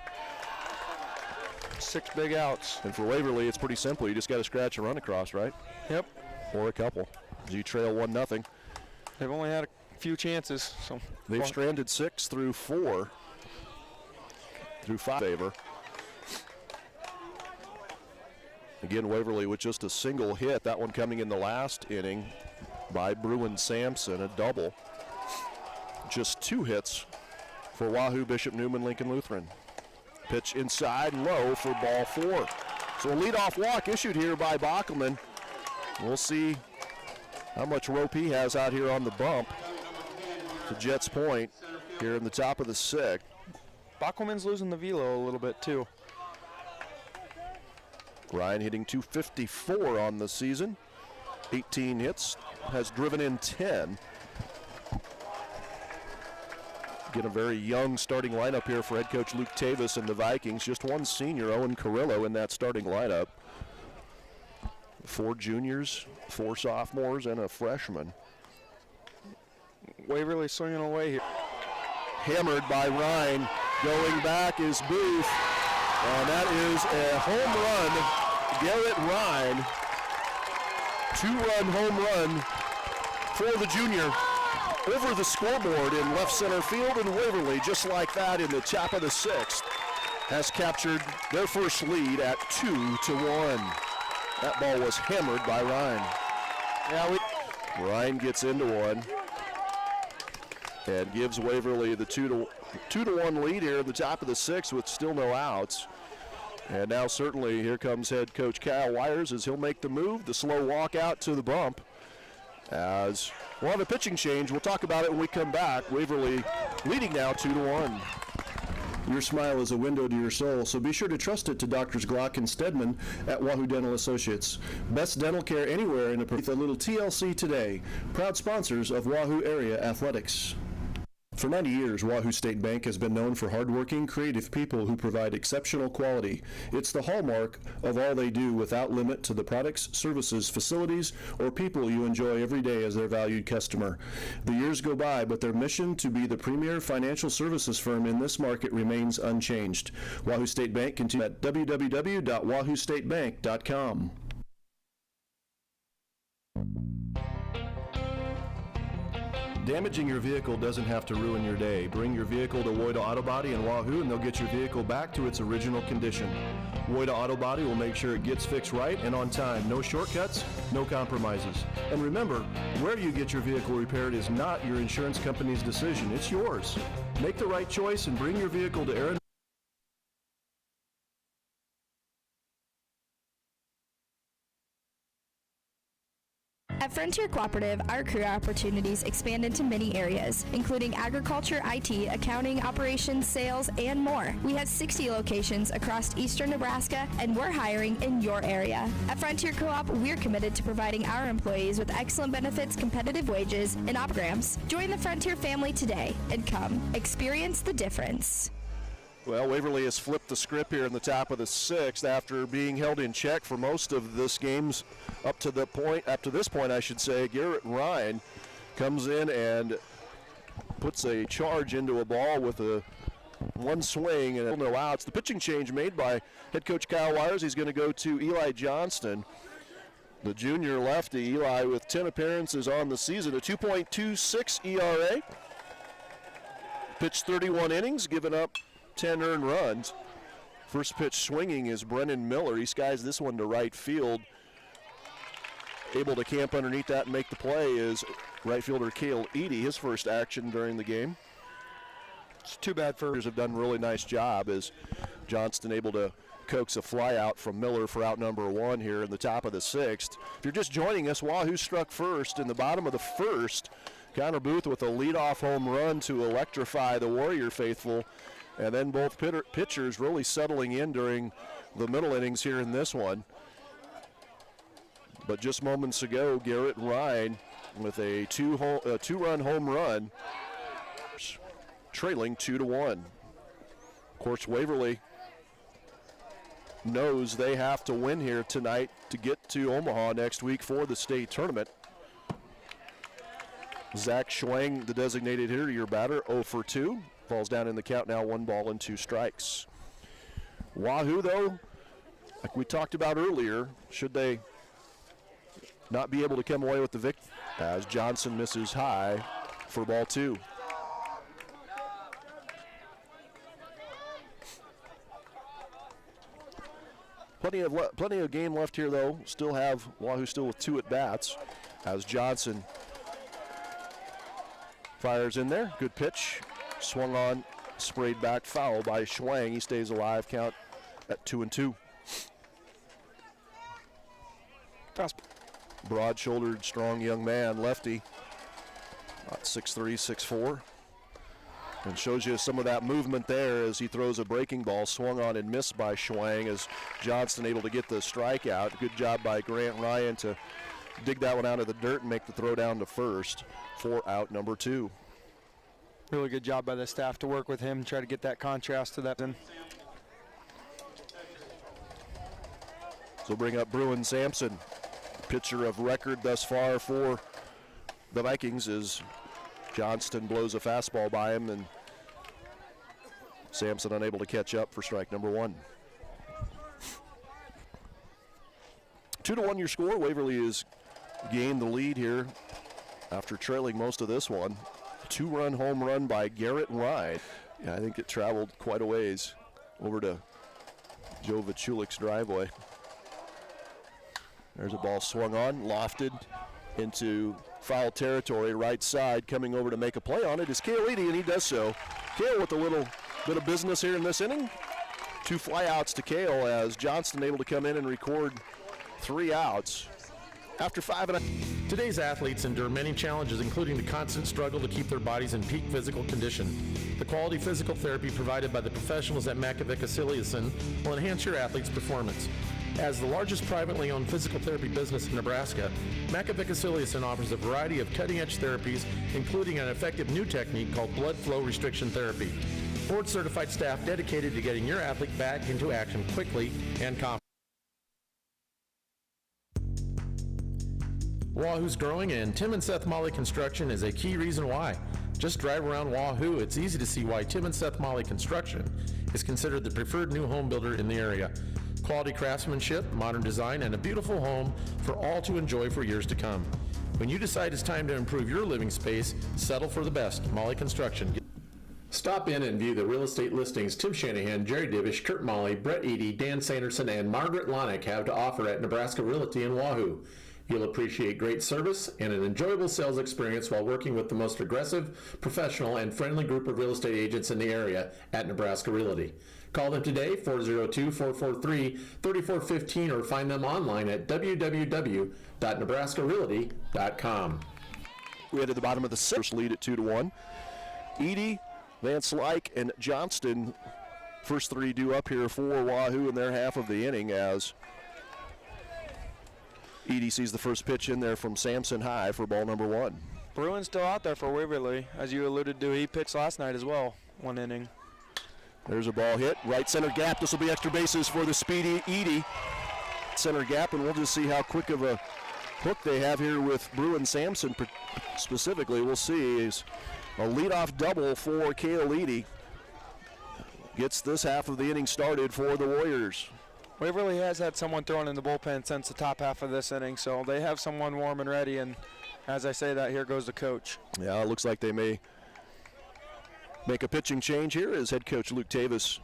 6 big outs. And for Waverly, it's pretty simple. You just got to scratch a run across, right? Yep. Or a couple. As you trail 1-0. They've only had a few chances. So they've stranded 6 through 4. Through 5 favor. Again, Waverly with just a single hit. That one coming in the last inning by Bruin Sampson, a double. Just 2 hits for Wahoo Bishop Neumann Lincoln Lutheran. Pitch inside, low for ball 4. So a leadoff walk issued here by Bockelman. We'll see how much rope he has out here on the bump to Jets Point here in the top of the 6th. Bockelman's losing the velo a little bit too. Ryan hitting .254 on the season. 18 hits, has driven in 10. Get a very young starting lineup here for head coach Luke Tavis and the Vikings. Just one senior, Owen Carrillo, in that starting lineup. 4 juniors, 4 sophomores, and a freshman. Waverly swinging away here. Hammered by Ryan. Going back is Booth. And that is a home run. Garrett Ryan. 2-run home run for the junior. Over the scoreboard in left center field, and Waverly, just like that in the top of the 6th, has captured their first lead at 2-1. That ball was hammered by Ryan. Yeah, Ryan gets into one and gives Waverly the 2-1 lead here in the top of the 6th with still no outs. And now certainly here comes head coach Kyle Wires as he'll make the move, the slow walk out to the bump. As we'll have a pitching change. We'll talk about it when we come back. Waverly leading now 2-1. Your smile is a window to your soul, so be sure to trust it to Doctors Glock and Stedman at Wahoo Dental Associates. Best dental care anywhere in a little TLC today. Proud sponsors of Wahoo Area Athletics. For 90 years, Wahoo State Bank has been known for hardworking, creative people who provide exceptional quality. It's the hallmark of all they do, without limit to the products, services, facilities, or people you enjoy every day as their valued customer. The years go by, but their mission to be the premier financial services firm in this market remains unchanged. Wahoo State Bank continues at www.wahoostatebank.com. Damaging your vehicle doesn't have to ruin your day. Bring your vehicle to Woida Auto Body in Wahoo and they'll get your vehicle back to its original condition. Woida Auto Body will make sure it gets fixed right and on time. No shortcuts, no compromises. And remember, where you get your vehicle repaired is not your insurance company's decision. It's yours. Make the right choice and bring your vehicle to Aaron. At Frontier Cooperative, our career opportunities expand into many areas, including agriculture, IT, accounting, operations, sales, and more. We have 60 locations across eastern Nebraska, and we're hiring in your area. At Frontier Co-op, we're committed to providing our employees with excellent benefits, competitive wages, and programs. Join the Frontier family today and come experience the difference. Well, Waverly has flipped the script here in the top of the sixth after being held in check for most of this game's up to this point, I should say. Garrett Ryan comes in and puts a charge into a ball with a one swing and no outs. The pitching change made by head coach Kyle Wires. He's going to go to Eli Johnston, the junior lefty. Eli with 10 appearances on the season, a 2.26 ERA. Pitched 31 innings, given up 10 earned runs. First pitch swinging is Brennan Miller. He skies this one to right field. Able to camp underneath that and make the play is right fielder Cale Eady, his first action during the game. It's too bad for have done a really nice job as Johnston able to coax a fly out from Miller for out number one here in the top of the sixth. If you're just joining us, Wahoo struck first in the bottom of the first. Connor Booth with a leadoff home run to electrify the Warrior faithful. And then both pitchers really settling in during the middle innings here in this one. But just moments ago, Garrett Ryan with a two-run home run, trailing 2-1. Of course, Waverly knows they have to win here tonight to get to Omaha next week for the state tournament. Zach Schwang, the designated hitter, your batter, 0 for 2. Falls down in the count now, 1 ball and 2 strikes. Wahoo, though, like we talked about earlier, should they not be able to come away with the victory as Johnson misses high for ball 2. Plenty of game left here, though. Still have Wahoo still with 2 at bats as Johnson fires in there. Good pitch. Swung on, sprayed back, foul by Schwang. He stays alive, count at 2-2. Broad-shouldered, strong young man, lefty, about 6'3", 6'4". And shows you some of that movement there as he throws a breaking ball, swung on and missed by Schwang as Johnston able to get the strikeout. Good job by Grant Ryan to dig that one out of the dirt and make the throw down to first for out number 2. Really good job by the staff to work with him, try to get that contrast to that. So bring up Bruin Sampson, pitcher of record thus far for the Vikings, as Johnston blows a fastball by him and Sampson unable to catch up for strike number 1. 2-1 your score. Waverly has gained the lead here after trailing most of this one. 2-run home run by Garrett Ryan. Yeah, I think it traveled quite a ways over to Joe Vachulik's driveway. There's a ball swung on, lofted into foul territory, right side. Coming over to make a play on it is Cale Eady, and he does so. Cale with a little bit of business here in this inning. 2 flyouts to Cale as Johnston able to come in and record 3 outs. After 5 and a Today's athletes endure many challenges, including the constant struggle to keep their bodies in peak physical condition. The quality physical therapy provided by the professionals at Makovic-Aciliason will enhance your athlete's performance. As the largest privately owned physical therapy business in Nebraska, Makovic-Aciliason offers a variety of cutting-edge therapies, including an effective new technique called blood flow restriction therapy. Board-certified staff dedicated to getting your athlete back into action quickly and confidently. Wahoo's growing, and Tim and Seth Molly Construction is a key reason why. Just drive around Wahoo. It's easy to see why Tim and Seth Molly Construction is considered the preferred new home builder in the area. Quality craftsmanship, modern design, and a beautiful home for all to enjoy for years to come. When you decide it's time to improve your living space, settle for the best. Molly Construction. Stop in and view the real estate listings Tim Shanahan, Jerry Divish, Kurt Molly, Brett Eady, Dan Sanderson, and Margaret Lonick have to offer at Nebraska Realty in Wahoo. You'll appreciate great service and an enjoyable sales experience while working with the most aggressive, professional, and friendly group of real estate agents in the area at Nebraska Realty. Call them today, 402-443-3415, or find them online at www.nebraskarealty.com. We had at the bottom of the sixth, lead at 2-1. Eady, Van Slyke, and Johnston, first three due up here for Wahoo in their half of the inning as Eady sees the first pitch in there from Sampson high for ball number 1. Bruin's still out there for Waverly. As you alluded to, he pitched last night as well, 1 inning. There's a ball hit, right center gap. This will be extra bases for the speedy Eady. Center gap, and we'll just see how quick of a hook they have here with Bruin Sampson specifically. We'll see. Is a leadoff double for Cale Eady. Gets this half of the inning started for the Warriors. Waverly has had someone throwing in the bullpen since the top half of this inning, so they have someone warm and ready, and as I say that, here goes the coach. Yeah, it looks like they may make a pitching change here as head coach Luke Tavis.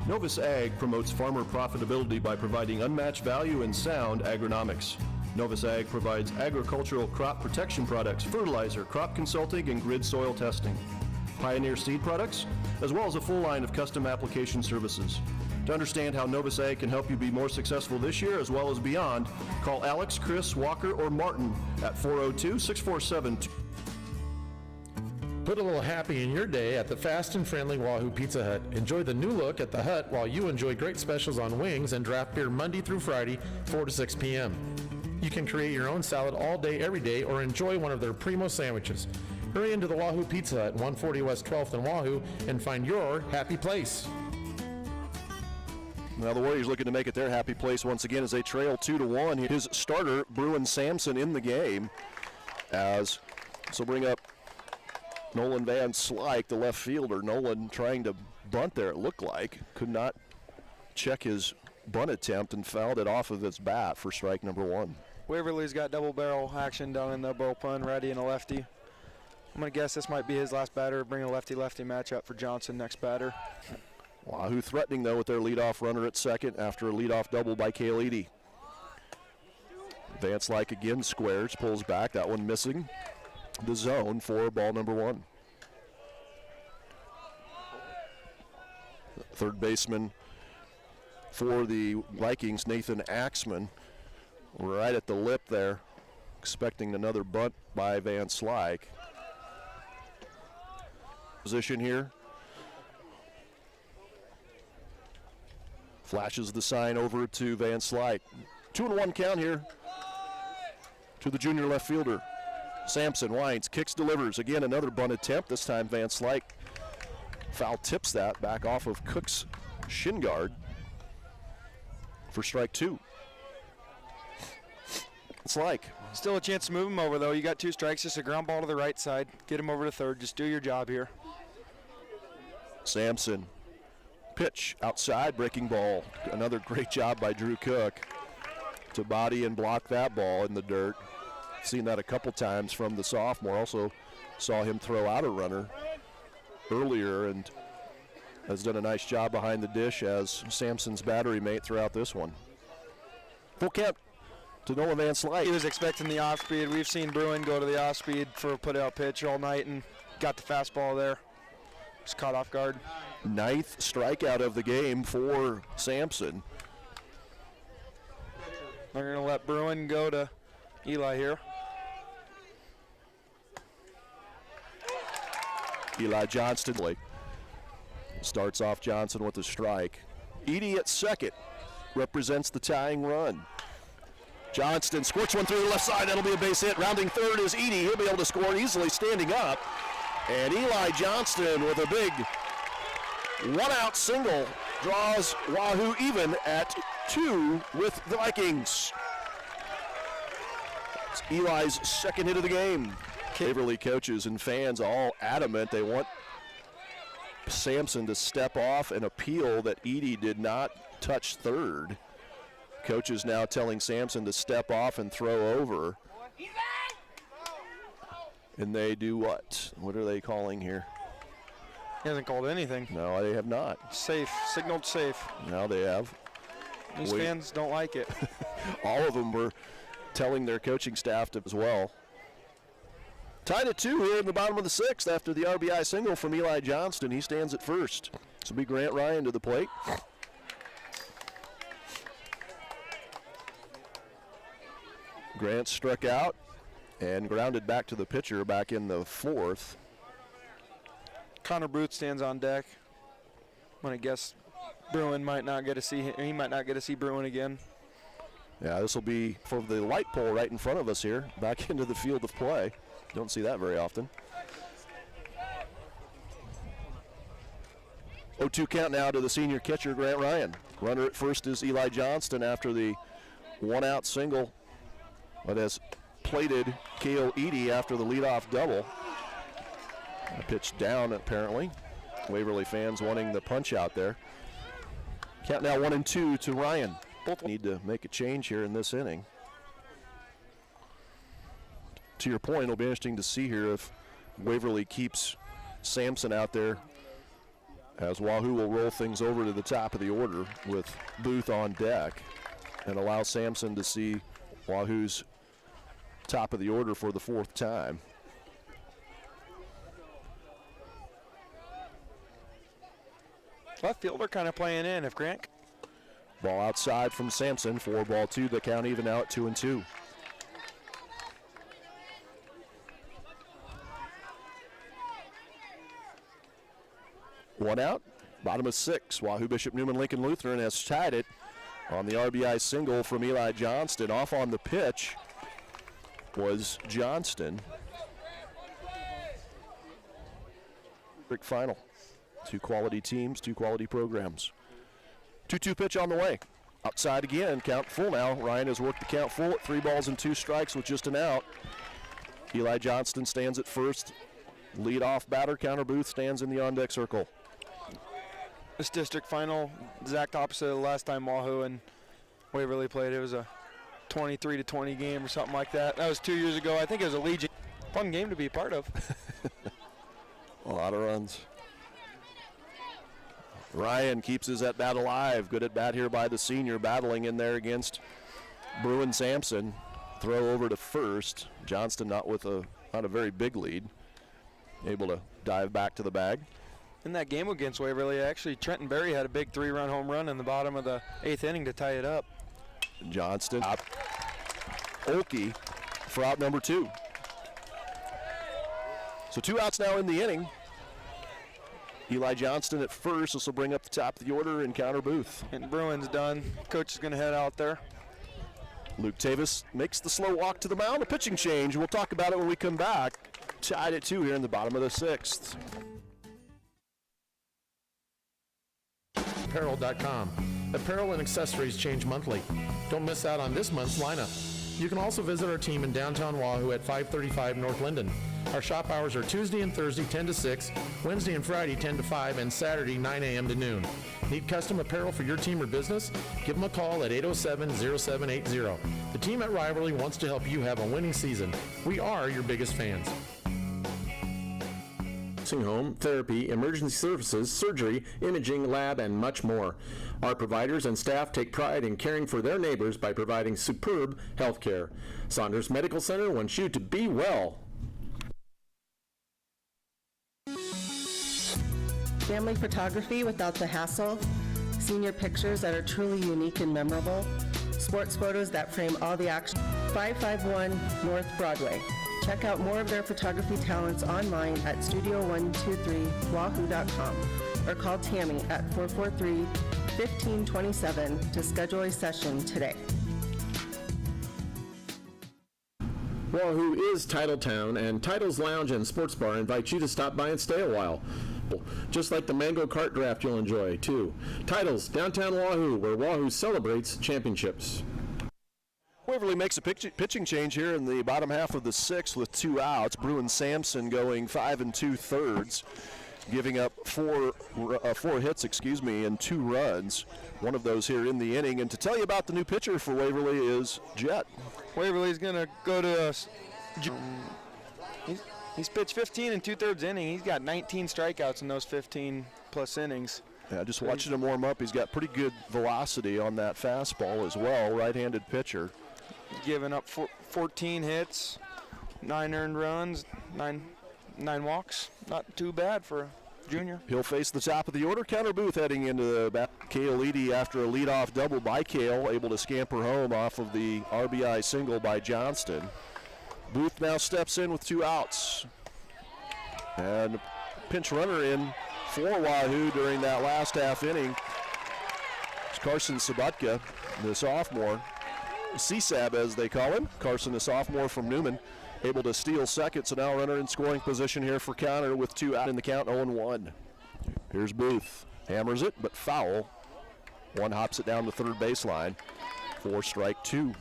Novus Ag promotes farmer profitability by providing unmatched value and sound agronomics. Novus Ag provides agricultural crop protection products, fertilizer, crop consulting, and grid soil testing. Pioneer seed products, as well as a full line of custom application services. To understand how Novus Ag can help you be more successful this year as well as beyond, call Alex, Chris, Walker, or Martin at 402-647. Put a little happy in your day at the fast and friendly Wahoo Pizza Hut. Enjoy the new look at the Hut while you enjoy great specials on wings and draft beer Monday through Friday, 4 to 6 p.m. You can create your own salad all day, every day, or enjoy one of their primo sandwiches. Hurry into the Wahoo Pizza Hut, 140 West 12th in Wahoo, and find your happy place. Now the Warriors looking to make it their happy place once again as they trail 2-1. His starter, Bruin Sampson, in the game. As this will bring up Nolan Van Slyke, the left fielder. Nolan trying to bunt there, it looked like. Could not check his bunt attempt and fouled it off of his bat for strike number 1. Waverly's got double barrel action down in the bullpen, ready and a lefty. I'm going to guess this might be his last batter. Bring a lefty-lefty matchup for Johnson next batter. Wahoo threatening, though, with their leadoff runner at second after a leadoff double by Cale Eady. Van Slyke again squares, pulls back. That one missing the zone for ball number 1. Third baseman for the Vikings, Nathan Axman, right at the lip there, expecting another bunt by Van Slyke. Position here. Flashes the sign over to Van Slyke. 2-1 count here to the junior left fielder. Sampson winds, kicks, delivers. Again, another bunt attempt. This time Van Slyke foul tips that back off of Cook's shin guard for strike 2. It's like still a chance to move him over, though. You got 2 strikes, just a ground ball to the right side. Get him over to third. Just do your job here. Sampson, pitch outside, breaking ball. Another great job by Drew Cook to body and block that ball in the dirt. Seen that a couple times from the sophomore. Also saw him throw out a runner earlier and has done a nice job behind the dish as Sampson's battery mate throughout this one. Full count to Nolan Van Slyke. He was expecting the off speed. We've seen Bruin go to the off speed for a put out pitch all night and got the fastball there. Just caught off guard. 9th strikeout of the game for Sampson. They're going to let Bruin go to Eli here. Eli Johnston starts off Johnson with a strike. Eady at second represents the tying run. Johnston squirts one through the left side. That'll be a base hit. Rounding third is Eady. He'll be able to score easily standing up. And Eli Johnston with a big one-out single draws Wahoo even at 2 with the Vikings. It's Eli's second hit of the game. Waverly coaches and fans all adamant they want Sampson to step off and appeal that Eady did not touch third. Coach is now telling Sampson to step off and throw over. And they do what? What are they calling here? He hasn't called anything. No, they have not. Safe, signaled safe. Now they have. These fans don't like it. All of them were telling their coaching staff to as well. Tied at 2 here in the bottom of the 6th after the RBI single from Eli Johnston. He stands at first. This will be Grant Ryan to the plate. Grant struck out and grounded back to the pitcher back in the 4th. Connor Booth stands on deck. I'm gonna guess Bruin might not get to see him. He might not get to see Bruin again. Yeah, this will be for the light pole right in front of us here, back into the field of play. Don't see that very often. 0-2 count now to the senior catcher, Grant Ryan. Runner at first is Eli Johnston after the one-out single, but has plated K.O. Edie after the leadoff double. A pitch down, apparently. Waverly fans wanting the punch out there. Count now 1-2 to Ryan. Both need to make a change here in this inning. To your point, it'll be interesting to see here if Waverly keeps Sampson out there, as Wahoo will roll things over to the top of the order with Booth on deck and allow Sampson to see Wahoo's top of the order for the 4th time. Left fielder kind of playing in if Grant. Ball outside from Sampson, 4-2. The count even now at 2-2. One out, bottom of 6. Wahoo Bishop Neumann Lincoln Lutheran has tied it on the RBI single from Eli Johnston. Off on the pitch was Johnston. Big final. 2 quality teams, 2 quality programs. 2-2 pitch on the way. Outside again, count full now. Ryan has worked the count full at 3 balls and 2 strikes with just an out. Eli Johnston stands at first. Lead-off batter, Connor Booth, stands in the on-deck circle. This district final, exact opposite of the last time Wahoo and Waverly played. It was a 23-20 game or something like that. That was 2 years ago. I think it was a Legion. Fun game to be a part of. A lot of runs. Ryan keeps his at bat alive. Good at bat here by the senior, battling in there against Bruin Sampson. Throw over to first. Johnston not a very big lead. Able to dive back to the bag. In that game against Waverly, actually, Trenton Berry had a big 3-run home run in the bottom of the 8th inning to tie it up. Johnston, Olkey for out number 2. So 2 outs now in the inning. Eli Johnston at first. This will bring up the top of the order and Connor Booth. And Bruin's done. Coach is going to head out there. Luke Tavis makes the slow walk to the mound. A pitching change. We'll talk about it when we come back. Tied at 2 here in the bottom of the 6th. Apparel.com. Apparel and accessories change monthly. Don't miss out on this month's lineup. You can also visit our team in downtown Wahoo at 535 North Linden. Our shop hours are Tuesday and Thursday 10 to 6, Wednesday and Friday 10 to 5, and Saturday 9 a.m. to noon. Need custom apparel for your team or business? Give them a call at 807-0780. The team at Rivalry wants to help you have a winning season. We are your biggest fans. Home, therapy, emergency services, surgery, imaging, lab, and much more. Our providers and staff take pride in caring for their neighbors by providing superb health care. Saunders Medical Center wants you to be well. Family photography without the hassle, senior pictures that are truly unique and memorable, sports photos that frame all the action. 551 North Broadway. Check out more of their photography talents online at studio123wahoo.com or call Tammy at 443-1527 to schedule a session today. Wahoo is Titletown, and Titles Lounge and Sports Bar invite you to stop by and stay a while. Just like the Mango Kart Draft you'll enjoy, too. Titles, downtown Wahoo, where Wahoo celebrates championships. Waverly makes a pitching change here in the bottom half of the 6th with 2 outs. Bruin Sampson going 5 2/3. giving up four hits, and 2 runs. One of those here in the inning. And to tell you about the new pitcher for Waverly is Jet. Waverly's going to go to he's pitched 15 and 2/3 inning. He's got 19 strikeouts in those 15 plus innings. Yeah, just watching him warm up, he's got pretty good velocity on that fastball as well. Right-handed pitcher. Giving up 14 hits, 9 earned runs, 9 walks. Not too bad for a junior. He'll face the top of the order. Counter Booth heading into the bat. Cale Eady, after a leadoff double by Cale, able to scamper home off of the RBI single by Johnston. Booth now steps in with 2 outs. And pinch runner in for Wahoo during that last half inning. It's Carson Sabutka, the sophomore. CSAB, as they call him. Carson, a sophomore from Newman, able to steal second. So now runner in scoring position here for Counter with 2 out in the count, 0-1. Here's Booth. Hammers it, but foul. One hops it down the third baseline for strike 2.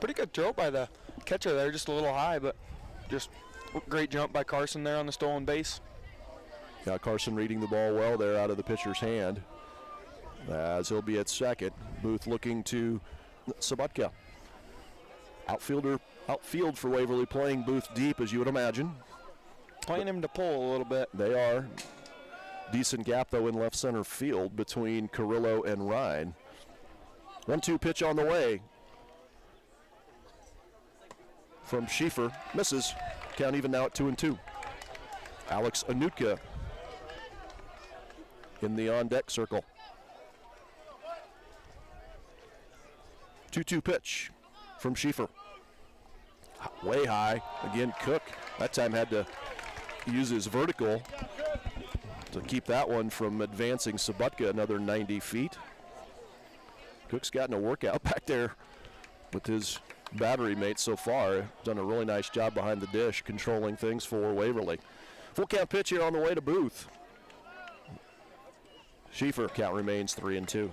Pretty good throw by the catcher there, just a little high, but just great jump by Carson there on the stolen base. Yeah, Carson reading the ball well there out of the pitcher's hand as he'll be at second. Booth looking to Sabutka. Outfield for Waverly, playing Booth deep, as you would imagine. Playing him to pull a little bit. They are. Decent gap, though, in left center field between Carrillo and Ryan. 1-2 pitch on the way from Schieffer. Misses. Count even now at 2-2. Alex Anutka in the on-deck circle. 2-2 pitch from Schieffer. Way high. Again, Cook that time had to use his vertical to keep that one from advancing Sabutka another 90 feet. Cook's gotten a workout back there with his battery mates so far. Done a really nice job behind the dish, controlling things for Waverly. Full count pitch here on the way to Booth. Schieffer, count remains 3-2.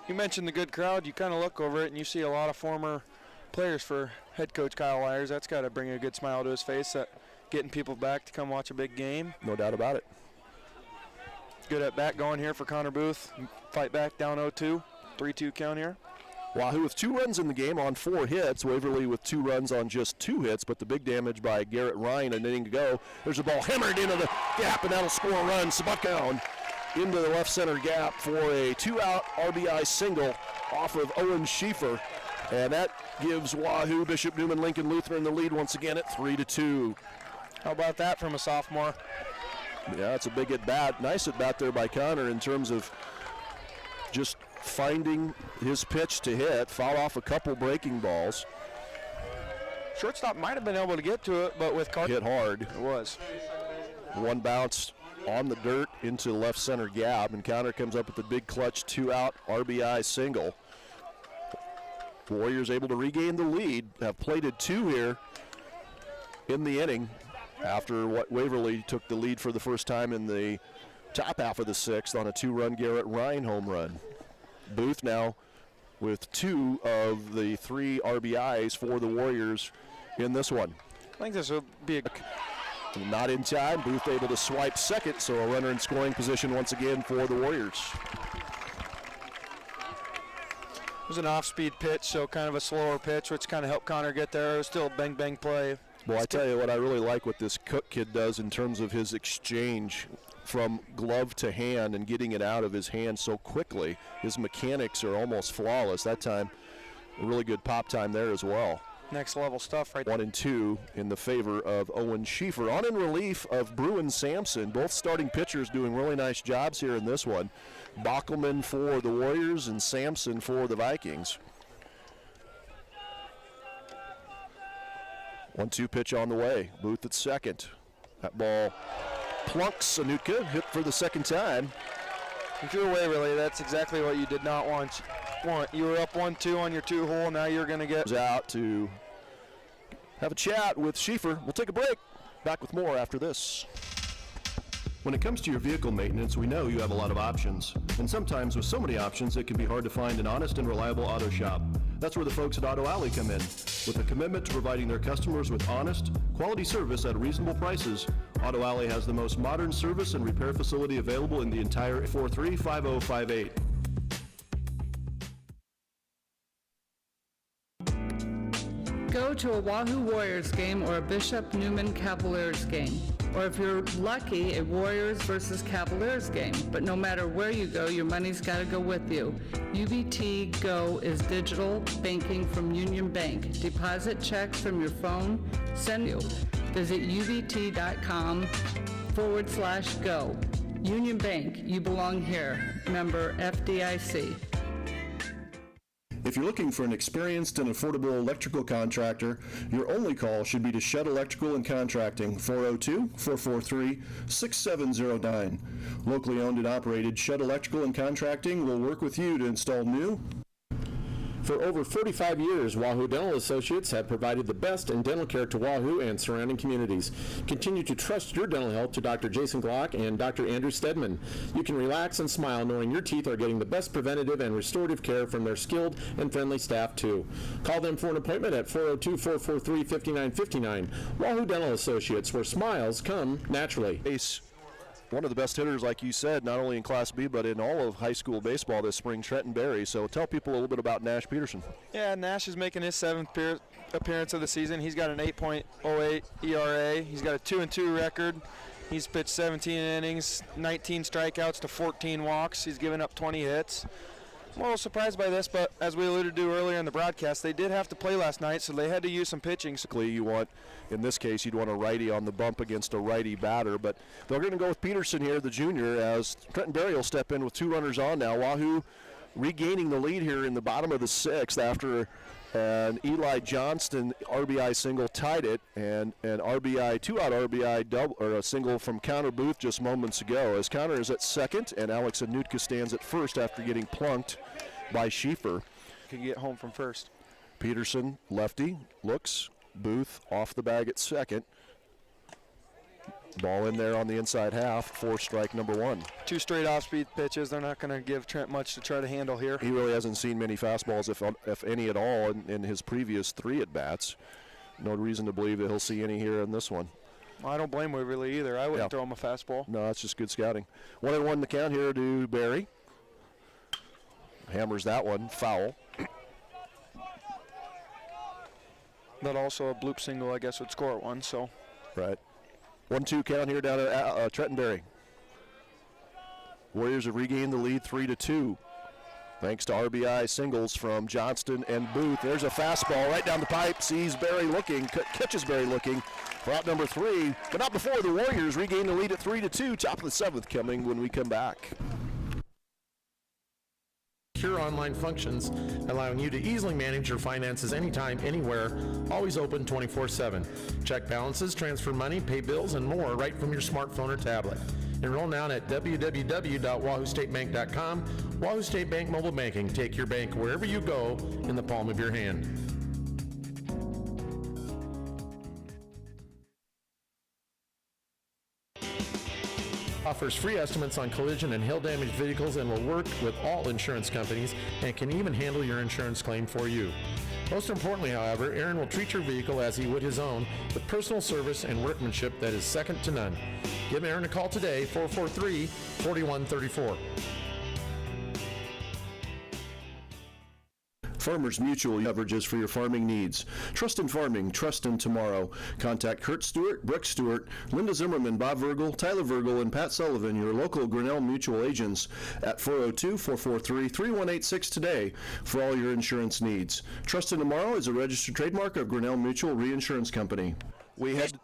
You mentioned the good crowd. You kind of look over it and you see a lot of former players for head coach Kyle Wires. That's got to bring a good smile to his face, getting people back to come watch a big game. No doubt about it. Good at bat going here for Connor Booth. Fight back down 0-2. 3-2 count here. Wahoo with 2 runs in the game on 4 hits. Waverly with 2 runs on just 2 hits, but the big damage by Garrett Ryan, an inning to go. There's a ball hammered into the gap, and that'll score a run. Sabutka into the left center gap for a 2-out RBI single off of Owen Schieffer. And that gives Wahoo, Bishop Newman, Lincoln Lutheran the lead once again at 3-2. How about that from a sophomore? Yeah, it's a big at bat. Nice at bat there by Connor in terms of just finding his pitch to hit. Fouled off a couple breaking balls. Shortstop might have been able to get to it, but with Carter hit hard. It was. One bounce on the dirt into the left center gap, and Connor comes up with the big clutch 2-out RBI single. Warriors able to regain the lead, have plated 2 here in the inning after what Waverly took the lead for the first time in the top half of the 6th on a 2-run Garrett Ryan home run. Booth now with 2 of the 3 RBIs for the Warriors in this one. I think this will be a... Not in time. Booth able to swipe second, so a runner in scoring position once again for the Warriors. It was an off-speed pitch, so kind of a slower pitch, which kind of helped Connor get there. It was still a bang-bang play. Well, I tell you what, I really like what this Cook kid does in terms of his exchange from glove to hand and getting it out of his hand so quickly. His mechanics are almost flawless. That time, a really good pop time there as well. Next level stuff right there. 1-2 in the favor of Owen Schieffer. On in relief of Bruin Sampson. Both starting pitchers doing really nice jobs here in this one. Bockelman for the Warriors and Sampson for the Vikings. 1-2 pitch on the way. Booth at second. That ball plunks Anutka, hit for the second time. If you're Waverly, that's exactly what you did not want. You were up 1-2 on your 2-hole. Now you're going to get out to have a chat with Schieffer. We'll take a break. Back with more after this. When it comes to your vehicle maintenance, we know you have a lot of options. And sometimes with so many options, it can be hard to find an honest and reliable auto shop. That's where the folks at Auto Alley come in. With a commitment to providing their customers with honest, quality service at reasonable prices, Auto Alley has the most modern service and repair facility available in the entire 435058. Go to a Wahoo Warriors game or a Bishop Newman Cavaliers game. Or if you're lucky, a Warriors versus Cavaliers game. But no matter where you go, your money's got to go with you. UBT Go is digital banking from Union Bank. Deposit checks from your phone, send you. Visit ubt.com/go. Union Bank, you belong here. Member FDIC. If you're looking for an experienced and affordable electrical contractor, your only call should be to Shed Electrical and Contracting, 402-443-6709. Locally owned and operated, Shed Electrical and Contracting will work with you to install new. For over 45 years, Wahoo Dental Associates have provided the best in dental care to Wahoo and surrounding communities. Continue to trust your dental health to Dr. Jason Glock and Dr. Andrew Stedman. You can relax and smile knowing your teeth are getting the best preventative and restorative care from their skilled and friendly staff, too. Call them for an appointment at 402-443-5959. Wahoo Dental Associates, where smiles come naturally. One of the best hitters, like you said, not only in Class B, but in all of high school baseball this spring, Trenton Berry. So tell people a little bit about Nash Peterson. Yeah, Nash is making his 7th appearance of the season. He's got an 8.08 ERA. He's got a 2-2 record. He's pitched 17 innings, 19 strikeouts to 14 walks. He's given up 20 hits. I'm a little surprised by this, but as we alluded to earlier in the broadcast, they did have to play last night, so they had to use some pitching. You want, in this case, you'd want a righty on the bump against a righty batter, but they're going to go with Peterson here, the junior, as Trenton Berry will step in with 2 runners on now. Wahoo regaining the lead here in the bottom of the 6th after an Eli Johnston RBI single tied it, and an RBI, 2-out RBI double, or a single from Connor Booth just moments ago. As Connor is at second, and Alex Anutka stands at first after getting plunked by Schieffer. Could get home from first. Peterson, lefty, looks. Booth off the bag at second. Ball in there on the inside half for strike number 1. 2 straight off-speed pitches. They're not going to give Trent much to try to handle here. He really hasn't seen many fastballs, if any at all, in his previous 3 at-bats. No reason to believe that he'll see any here in this one. Well, I don't blame Waverly either. I wouldn't throw him a fastball. No, that's just good scouting. 1-1 the count here to Berry. Hammers that one, foul. But also a bloop single, I guess, would score at 1, so. Right. 1-2 count here down at Trenton Berry. Warriors have regained the lead 3-2. Thanks to RBI singles from Johnston and Booth. There's a fastball right down the pipe. Sees Berry looking, catches Berry looking for out number 3. But not before the Warriors regain the lead at 3-2. Top of the 7th coming when we come back. Secure online functions, allowing you to easily manage your finances anytime, anywhere, always open 24/7. Check balances, transfer money, pay bills, and more right from your smartphone or tablet. Enroll now at www.wahoostatebank.com. Wahoo State Bank Mobile Banking. Take your bank wherever you go in the palm of your hand. Offers free estimates on collision and hail damaged vehicles and will work with all insurance companies and can even handle your insurance claim for you. Most importantly, however, Aaron will treat your vehicle as he would his own with personal service and workmanship that is second to none. Give Aaron a call today, 443-4134. Farmers Mutual coverages for your farming needs. Trust in farming, trust in tomorrow. Contact Kurt Stewart, Brooke Stewart, Linda Zimmerman, Bob Virgil, Tyler Virgil, and Pat Sullivan, your local Grinnell Mutual agents at 402-443-3186 today for all your insurance needs. Trust in tomorrow is a registered trademark of Grinnell Mutual Reinsurance Company. We head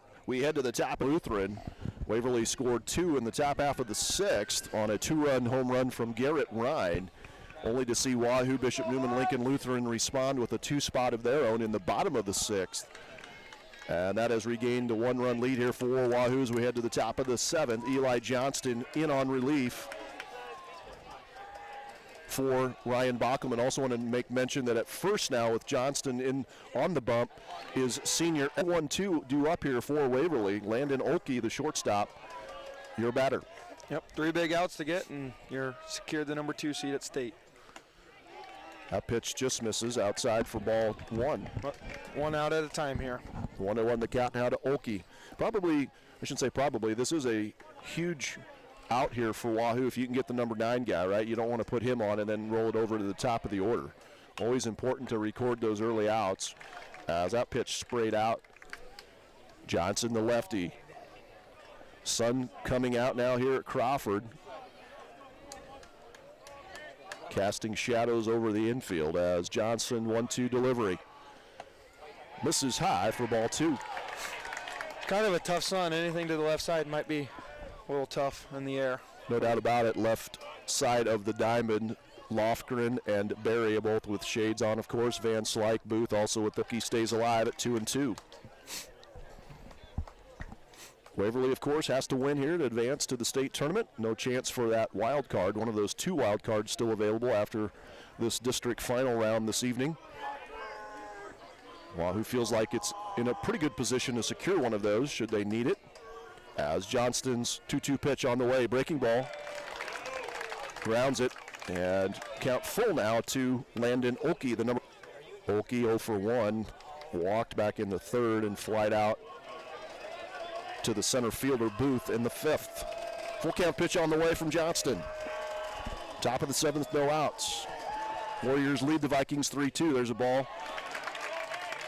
to the top of Lutheran. Waverly scored 2 in the top half of the 6th on a 2-run home run from Garrett Ryan. Only to see Wahoo, Bishop Neumann, Lincoln Lutheran respond with a 2 spot of their own in the bottom of the 6th. And that has regained a 1-run lead here for Wahoo as we head to the top of the 7th. Eli Johnston in on relief for Ryan Bockelman. Also want to make mention that at first now with Johnston in on the bump is senior 1-2 due up here for Waverly. Landon Olkey, the shortstop, your batter. Yep, 3 big outs to get, and you're secured the number 2 seed at state. That pitch just misses outside for ball 1. But 1 out at a time here. 1-1 the count now to Oki. Probably, I shouldn't say probably, this is a huge out here for Wahoo if you can get the number 9 guy, right? You don't want to put him on and then roll it over to the top of the order. Always important to record those early outs. As that pitch sprayed out, Johnson, the lefty. Sun coming out now here at Crawford. Casting shadows over the infield as Johnson 1-2 delivery. Misses high for ball 2. Kind of a tough sun. Anything to the left side might be a little tough in the air. No doubt about it. Left side of the diamond, Lofgren and Berry both with shades on, of course. Van Slyke, Booth also with He stays alive at 2-2. Waverly, of course, has to win here to advance to the state tournament. No chance for that wild card. One of those 2 wild cards still available after this district final round this evening. Wahoo feels like it's in a pretty good position to secure one of those should they need it. As Johnston's 2-2 pitch on the way, breaking ball. Grounds it, and count full now to Landon Oki, the number. Oki 0 for 1, walked back in the 3rd and flied out to the center fielder Booth in the 5th. Full count pitch on the way from Johnston. Top of the 7th, no outs. Warriors lead the Vikings 3-2. There's a ball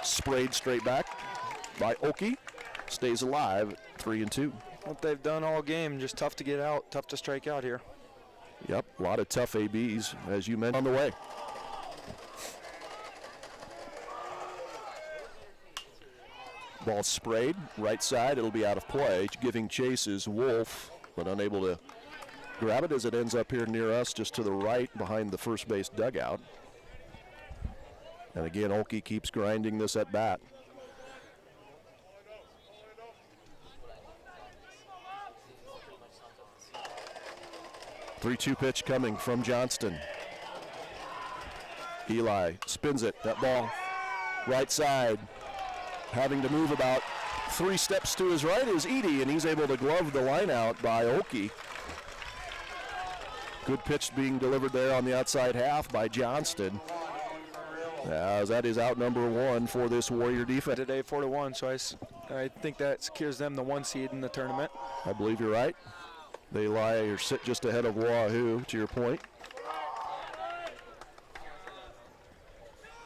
sprayed straight back by Oki. Stays alive at 3-2. What they've done all game, just tough to get out, tough to strike out here. Yep, a lot of tough ABs, as you mentioned, on the way. Ball sprayed, right side, it'll be out of play. Giving chase is Wolf, but unable to grab it as it ends up here near us, just to the right behind the first base dugout. And again, Oki keeps grinding this at bat. Three-two pitch coming from Johnston. Eli spins it, that ball right side. Having to move about 3 steps to his right is Edie, and he's able to glove the line out by Oki. Good pitch being delivered there on the outside half by Johnston. As that is out number 1 for this Warrior defense. Today 4-1, so I think that secures them the 1 seed in the tournament. I believe you're right. They lie or sit just ahead of Wahoo, to your point.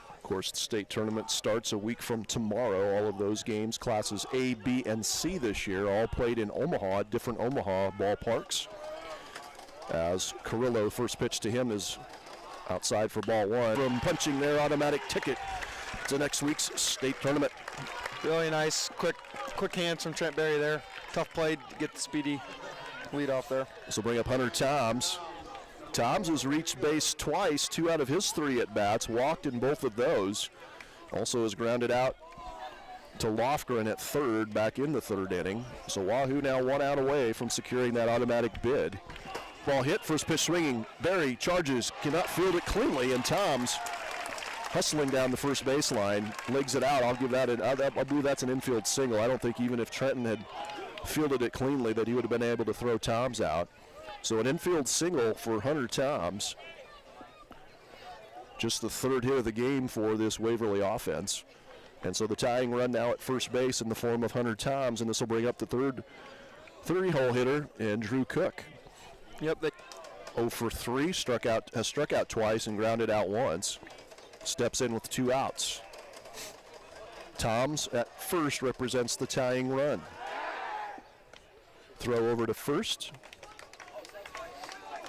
Of course, the state tournament starts a week from tomorrow. All of those games, classes A, B, and C this year, all played in Omaha, different Omaha ballparks. As Carrillo, first pitch to him is outside for ball 1. From punching their automatic ticket to next week's state tournament. Really nice, quick hands from Trent Berry there. Tough play to get the speedy lead off there. This will bring up Hunter Toms. Toms has reached base twice, 2 out of his 3 at-bats, walked in both of those. Also has grounded out to Lofgren at 3rd, back in the 3rd inning. So Wahoo now 1 out away from securing that automatic bid. Ball hit, first pitch swinging. Berry charges, cannot field it cleanly, and Toms hustling down the first baseline, legs it out. I'll give that I believe that's an infield single. I don't think even if Trenton had fielded it cleanly that he would have been able to throw Toms out. So an infield single for Hunter Toms. Just the 3rd hit of the game for this Waverly offense. And so the tying run now at first base in the form of Hunter Toms, and this will bring up the 3-hole hitter and Drew Cook. Yep. 0 for 3, has struck out twice and grounded out once. Steps in with 2 outs. Toms at first represents the tying run. Throw over to first.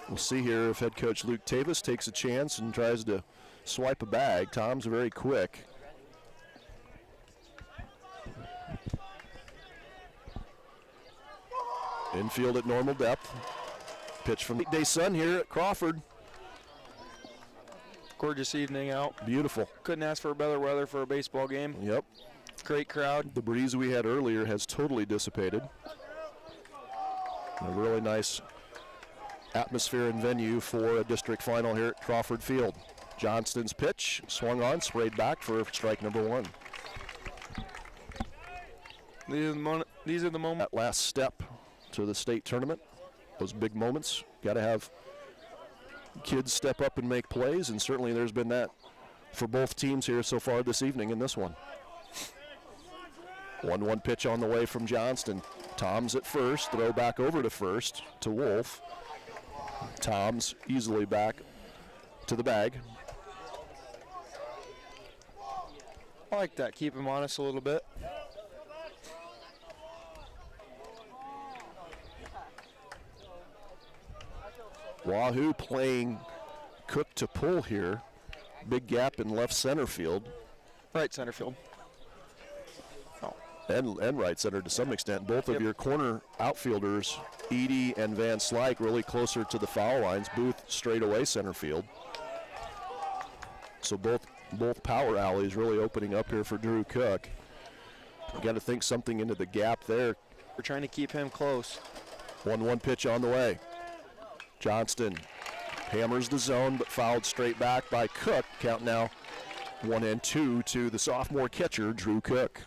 We'll see here if head coach Luke Tavis takes a chance and tries to swipe a bag. Tom's very quick. Infield at normal depth. Pitch from the day sun here at Crawford. Gorgeous evening out. Beautiful. Couldn't ask for better weather for a baseball game. Yep. Great crowd. The breeze we had earlier has totally dissipated. A really nice atmosphere and venue for a district final here at Crawford Field. Johnston's pitch swung on, sprayed back for strike number 1. These are the moments. That last step to the state tournament. Those big moments, got to have kids step up and make plays, and certainly there's been that for both teams here so far this evening in this one. 1-1 pitch on the way from Johnston. Tom's at first, throw back over to first to Wolf. Tom's easily back to the bag. I like that. Keep him honest a little bit. Wahoo playing Cook to pull here. Big gap in left center field. Right center field. And right center to some extent. Both of your corner outfielders, Edie and Van Slyke, really closer to the foul lines. Booth straight away center field. So both power alleys really opening up here for Drew Cook. You got to think something into the gap there. We're trying to keep him close. 1-1 pitch on the way. Johnston hammers the zone, but fouled straight back by Cook. Count now 1-2 to the sophomore catcher, Drew Cook.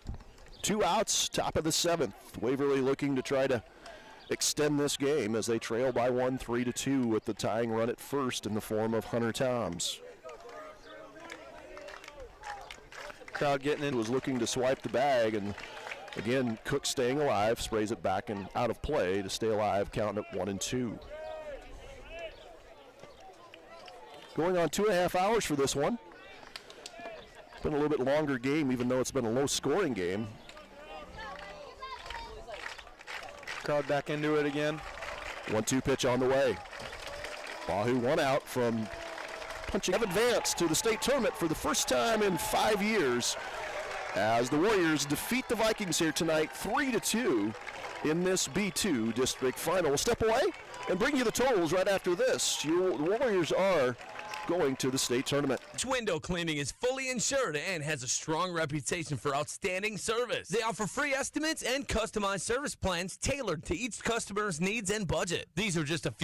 2 outs, top of the 7th. Waverly looking to try to extend this game as they trail by 1, 3-2 with the tying run at first in the form of Hunter Toms. Crowd getting in. Was looking to swipe the bag, and again, Cook staying alive, sprays it back and out of play to stay alive, counting at 1-2. Going on 2.5 hours for this one. It's been a little bit longer game, even though it's been a low-scoring game. Crowd back into it again. 1-2 pitch on the way. Wahoo 1 out from punching. Have advanced to the state tournament for the first time in 5 years as the Warriors defeat the Vikings here tonight 3-2 in this B2 district final. We'll step away and bring you the totals right after this. Your Warriors are going to the state tournament. Window Cleaning is fully insured and has a strong reputation for outstanding service. They offer free estimates and customized service plans tailored to each customer's needs and budget. These are just a few